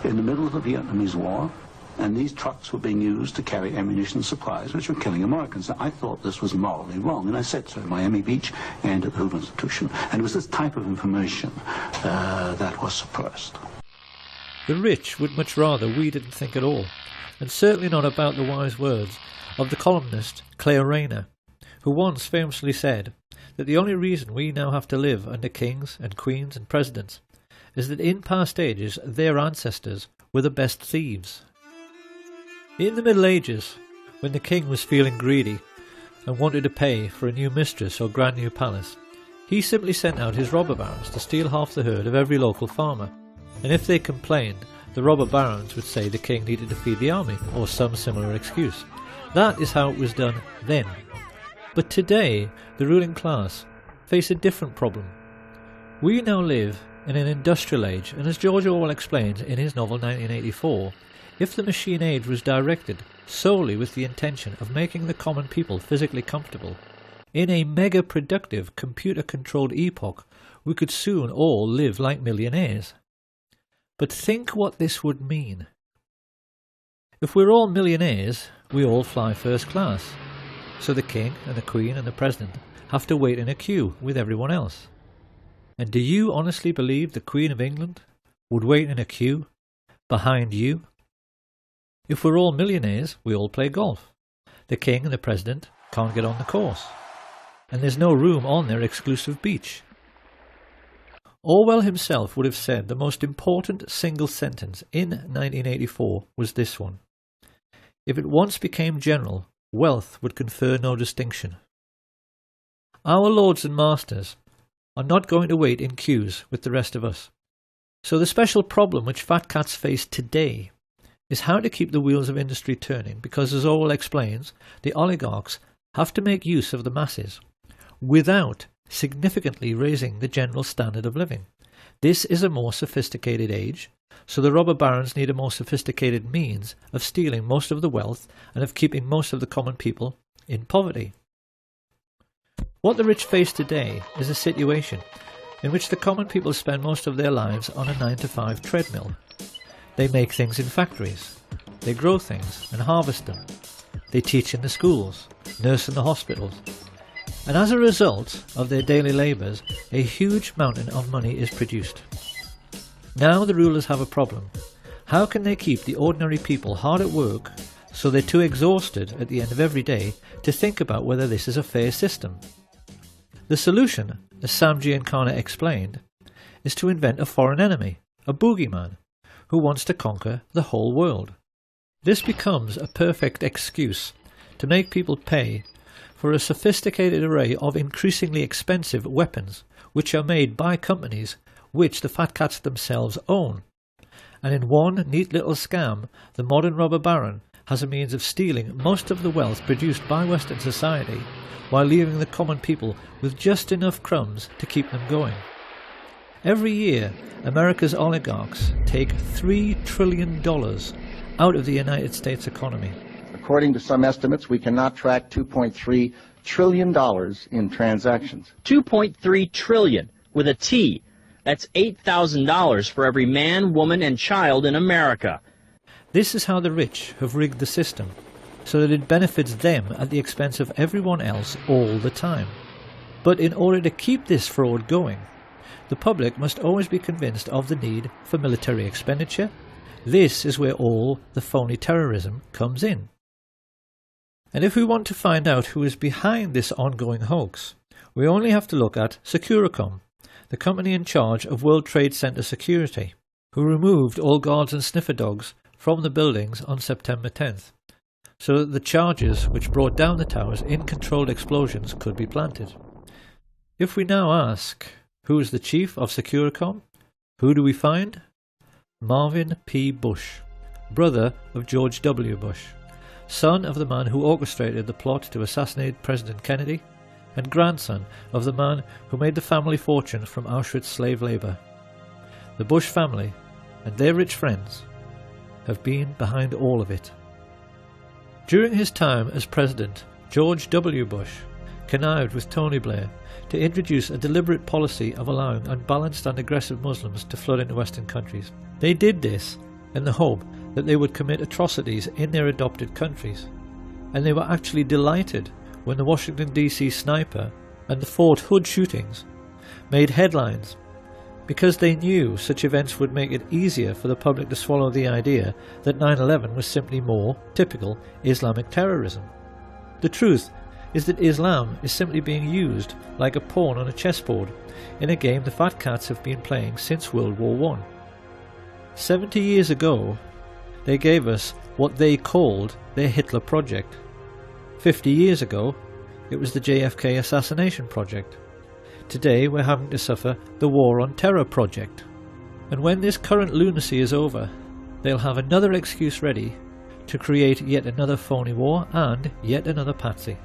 in the middle of the Vietnamese War, and these trucks were being used to carry ammunition supplies, which were killing Americans. Now, I thought this was morally wrong, and I said so at Miami Beach and at the Hoover Institution. And it was this type of information that was suppressed. The rich would much rather we didn't think at all, and certainly not about the wise words of the columnist Claire Rayner, who once famously said that the only reason we now have to live under kings and queens and presidents is that in past ages their ancestors were the best thieves. In the Middle Ages, when the king was feeling greedy and wanted to pay for a new mistress or grand new palace, he simply sent out his robber barons to steal half the herd of every local farmer, and if they complained, the robber barons would say the king needed to feed the army, or some similar excuse. That is how it was done then. But today, the ruling class face a different problem. We now live in an industrial age, and as George Orwell explains in his novel 1984, if the machine age was directed solely with the intention of making the common people physically comfortable, in a mega-productive, computer-controlled epoch, we could soon all live like millionaires. But think what this would mean. If we're all millionaires, we all fly first class, so the king and the queen and the president have to wait in a queue with everyone else. And do you honestly believe the Queen of England would wait in a queue behind you? If we're all millionaires, we all play golf. The king and the president can't get on the course, and there's no room on their exclusive beach. Orwell himself would have said the most important single sentence in 1984 was this one: if it once became general, wealth would confer no distinction. Our lords and masters are not going to wait in queues with the rest of us. So the special problem which fat cats face today is how to keep the wheels of industry turning, because as Orwell explains, the oligarchs have to make use of the masses without significantly raising the general standard of living. This is a more sophisticated age, so the robber barons need a more sophisticated means of stealing most of the wealth and of keeping most of the common people in poverty. What the rich face today is a situation in which the common people spend most of their lives on a 9-to-5 treadmill. They make things in factories, they grow things and harvest them, they teach in the schools, nurse in the hospitals, and as a result of their daily labours, a huge mountain of money is produced. Now the rulers have a problem. How can they keep the ordinary people hard at work so they're too exhausted at the end of every day to think about whether this is a fair system? The solution, as Sam Giancana explained, is to invent a foreign enemy, a boogeyman, who wants to conquer the whole world. This becomes a perfect excuse to make people pay for a sophisticated array of increasingly expensive weapons which are made by companies which the fat cats themselves own. And in one neat little scam, the modern robber baron has a means of stealing most of the wealth produced by Western society, while leaving the common people with just enough crumbs to keep them going. Every year, America's oligarchs take $3 trillion out of the United States economy. According to some estimates, we cannot track $2.3 trillion in transactions. $2.3 trillion with a T. That's $8,000 for every man, woman, and child in America. This is how the rich have rigged the system, so that it benefits them at the expense of everyone else all the time. But in order to keep this fraud going, the public must always be convinced of the need for military expenditure. This is where all the phony terrorism comes in. And if we want to find out who is behind this ongoing hoax, we only have to look at Securicom, the company in charge of World Trade Center security, who removed all guards and sniffer dogs from the buildings on September 10th, so that the charges which brought down the towers in controlled explosions could be planted. If we now ask, who is the chief of Securicom, who do we find? Marvin P. Bush, brother of George W. Bush, son of the man who orchestrated the plot to assassinate President Kennedy, and grandson of the man who made the family fortune from Auschwitz slave labour. The Bush family and their rich friends have been behind all of it. During his time as president, George W. Bush connived with Tony Blair to introduce a deliberate policy of allowing unbalanced and aggressive Muslims to flood into Western countries. They did this in the hope that they would commit atrocities in their adopted countries, and they were actually delighted when the Washington DC sniper and the Fort Hood shootings made headlines, because they knew such events would make it easier for the public to swallow the idea that 9/11 was simply more typical Islamic terrorism. The truth is that Islam is simply being used like a pawn on a chessboard in a game the fat cats have been playing since World War I. 70 years ago, they gave us what they called their Hitler Project. 50 years ago, it was the JFK Assassination Project. Today we're having to suffer the War on Terror Project. And when this current lunacy is over, they'll have another excuse ready to create yet another phony war and yet another patsy.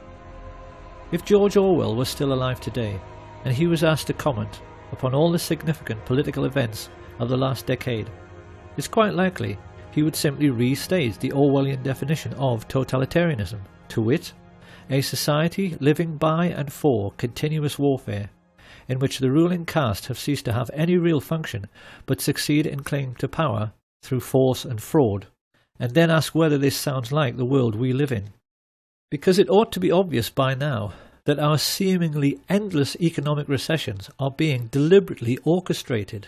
If George Orwell was still alive today, and he was asked to comment upon all the significant political events of the last decade, it's quite likely he would simply restate the Orwellian definition of totalitarianism, to wit, a society living by and for continuous warfare, in which the ruling caste have ceased to have any real function but succeed in claiming to power through force and fraud, and then ask whether this sounds like the world we live in. Because it ought to be obvious by now that our seemingly endless economic recessions are being deliberately orchestrated.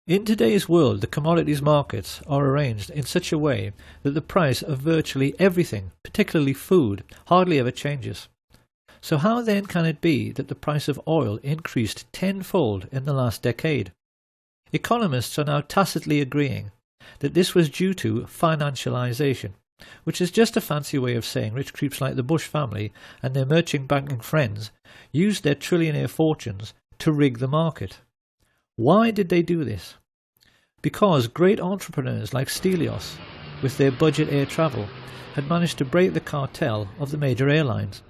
In today's world, the commodities markets are arranged in such a way that the price of virtually everything, particularly food, hardly ever changes. So how then can it be that the price of oil increased tenfold in the last decade? Economists are now tacitly agreeing that this was due to financialization, which is just a fancy way of saying rich creeps like the Bush family and their merchant banking friends used their trillionaire fortunes to rig the market. Why did they do this? Because great entrepreneurs like Stelios, with their budget air travel, had managed to break the cartel of the major airlines.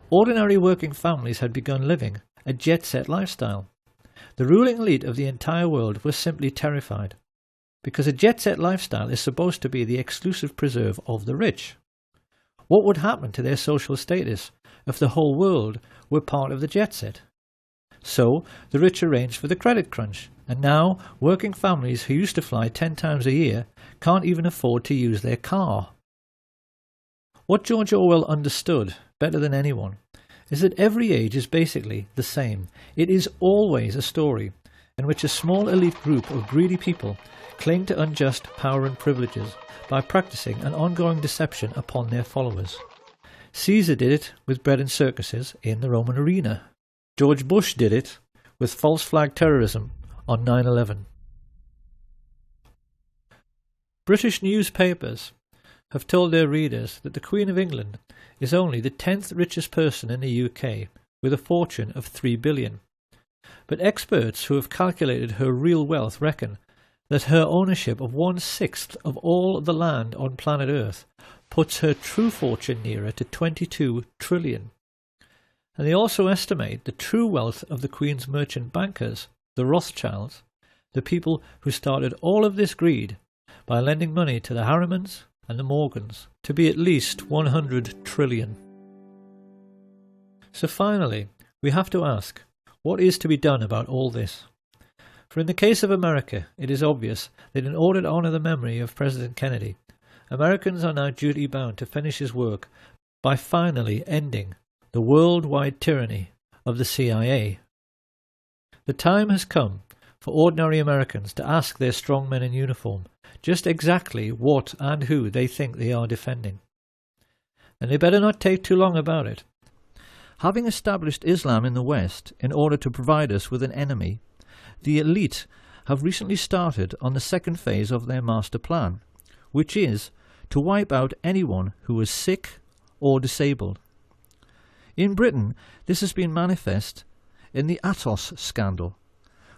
Ordinary working families had begun living a jet-set lifestyle. The ruling elite of the entire world was simply terrified, because a jet-set lifestyle is supposed to be the exclusive preserve of the rich. What would happen to their social status if the whole world were part of the jet-set? So the rich arranged for the credit crunch, and now working families who used to fly 10 times a year can't even afford to use their car. What George Orwell understood better than anyone is that every age is basically the same. It is always a story in which a small elite group of greedy people cling to unjust power and privileges by practicing an ongoing deception upon their followers. Caesar did it with bread and circuses in the Roman arena. George Bush did it with false flag terrorism on 9/11. British newspapers have told their readers that the Queen of England is only the 10th richest person in the UK with a fortune of $3 billion. But experts who have calculated her real wealth reckon that her ownership of 1/6 of all the land on planet Earth puts her true fortune nearer to 22 trillion. And they also estimate the true wealth of the Queen's merchant bankers, the Rothschilds, the people who started all of this greed by lending money to the Harrimans and the Morgans, to be at least 100 trillion. So finally, we have to ask, what is to be done about all this? For in the case of America, it is obvious that in order to honour the memory of President Kennedy, Americans are now duty-bound to finish his work by finally ending the worldwide tyranny of the CIA. The time has come for ordinary Americans to ask their strong men in uniform just exactly what and who they think they are defending. And they better not take too long about it. Having established Islam in the West in order to provide us with an enemy, the elite have recently started on the second phase of their master plan, which is to wipe out anyone who is sick or disabled. In Britain, this has been manifest in the Atos scandal,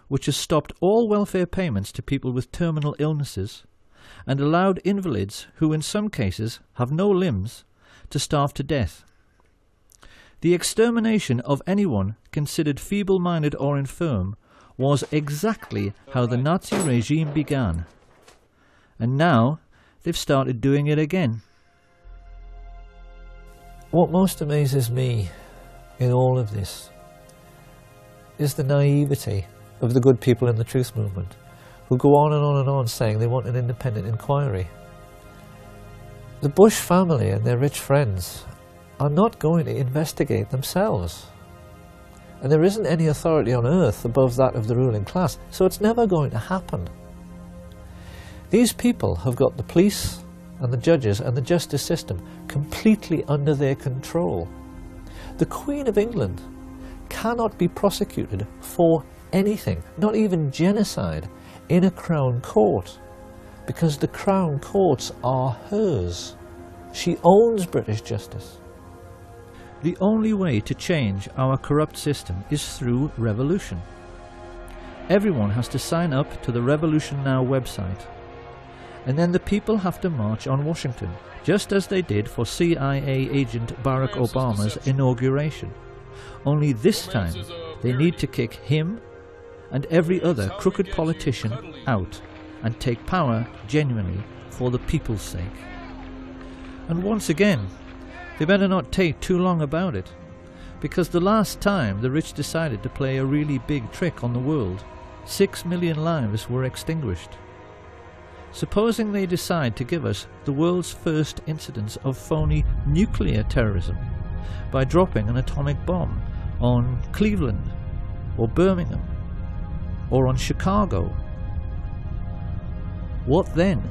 which has stopped all welfare payments to people with terminal illnesses and allowed invalids who in some cases have no limbs to starve to death. The extermination of anyone considered feeble-minded or infirm was exactly how the Nazi regime began. And now they've started doing it again. What most amazes me in all of this is the naivety of the good people in the truth movement, who go on and on and on saying they want an independent inquiry. The Bush family and their rich friends are not going to investigate themselves. And there isn't any authority on earth above that of the ruling class, so it's never going to happen. These people have got the police and the judges and the justice system completely under their control. The Queen of England cannot be prosecuted for anything, not even genocide, in a Crown Court, because the Crown Courts are hers. She owns British justice. The only way to change our corrupt system is through revolution. Everyone has to sign up to the Revolution Now website, and then the people have to march on Washington, just as they did for CIA agent Barack Obama's inauguration. Only this time they need to kick him and every other crooked politician out and take power genuinely for the people's sake. And once again, they better not take too long about it, because the last time the rich decided to play a really big trick on the world, 6 million lives were extinguished. Supposing they decide to give us the world's first incidence of phony nuclear terrorism by dropping an atomic bomb on Cleveland or Birmingham or on Chicago, what then?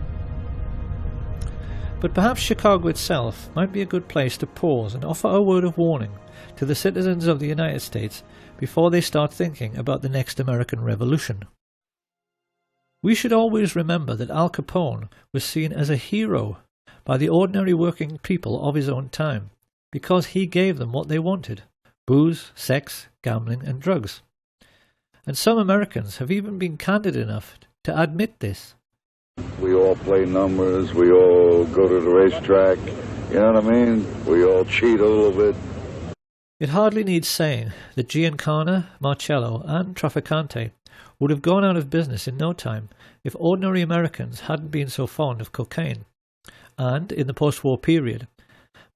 But perhaps Chicago itself might be a good place to pause and offer a word of warning to the citizens of the United States before they start thinking about the next American Revolution. We should always remember that Al Capone was seen as a hero by the ordinary working people of his own time because he gave them what they wanted: booze, sex, gambling and drugs. And some Americans have even been candid enough to admit this. We all play numbers, we all go to the racetrack, you know what I mean? We all cheat a little bit. It hardly needs saying that Giancana, Marcello and Trafficante would have gone out of business in no time if ordinary Americans hadn't been so fond of cocaine. And, in the post-war period,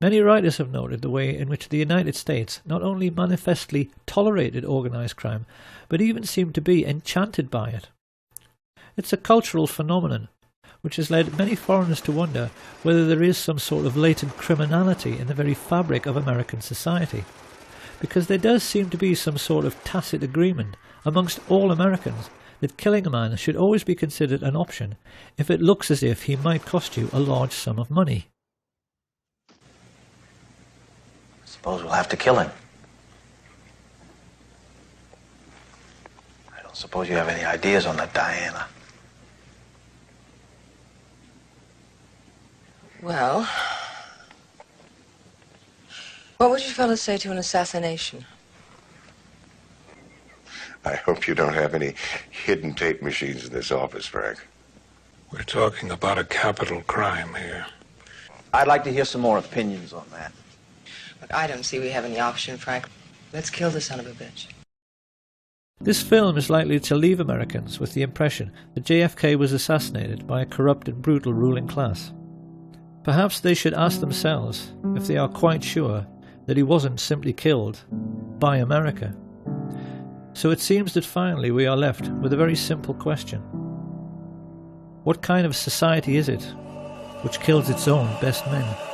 many writers have noted the way in which the United States not only manifestly tolerated organised crime, but even seemed to be enchanted by it. It's a cultural phenomenon which has led many foreigners to wonder whether there is some sort of latent criminality in the very fabric of American society, because there does seem to be some sort of tacit agreement amongst all Americans that killing a man should always be considered an option if it looks as if he might cost you a large sum of money. Suppose we'll have to kill him. I don't suppose you have any ideas on that, Diana. Well, what would you fellas say to an assassination? I hope you don't have any hidden tape machines in this office, Frank. We're talking about a capital crime here. I'd like to hear some more opinions on that. Look, I don't see we have any option, Frank. Let's kill the son of a bitch. This film is likely to leave Americans with the impression that JFK was assassinated by a corrupt and brutal ruling class. Perhaps they should ask themselves if they are quite sure that he wasn't simply killed by America. So it seems that finally we are left with a very simple question. What kind of society is it which kills its own best men?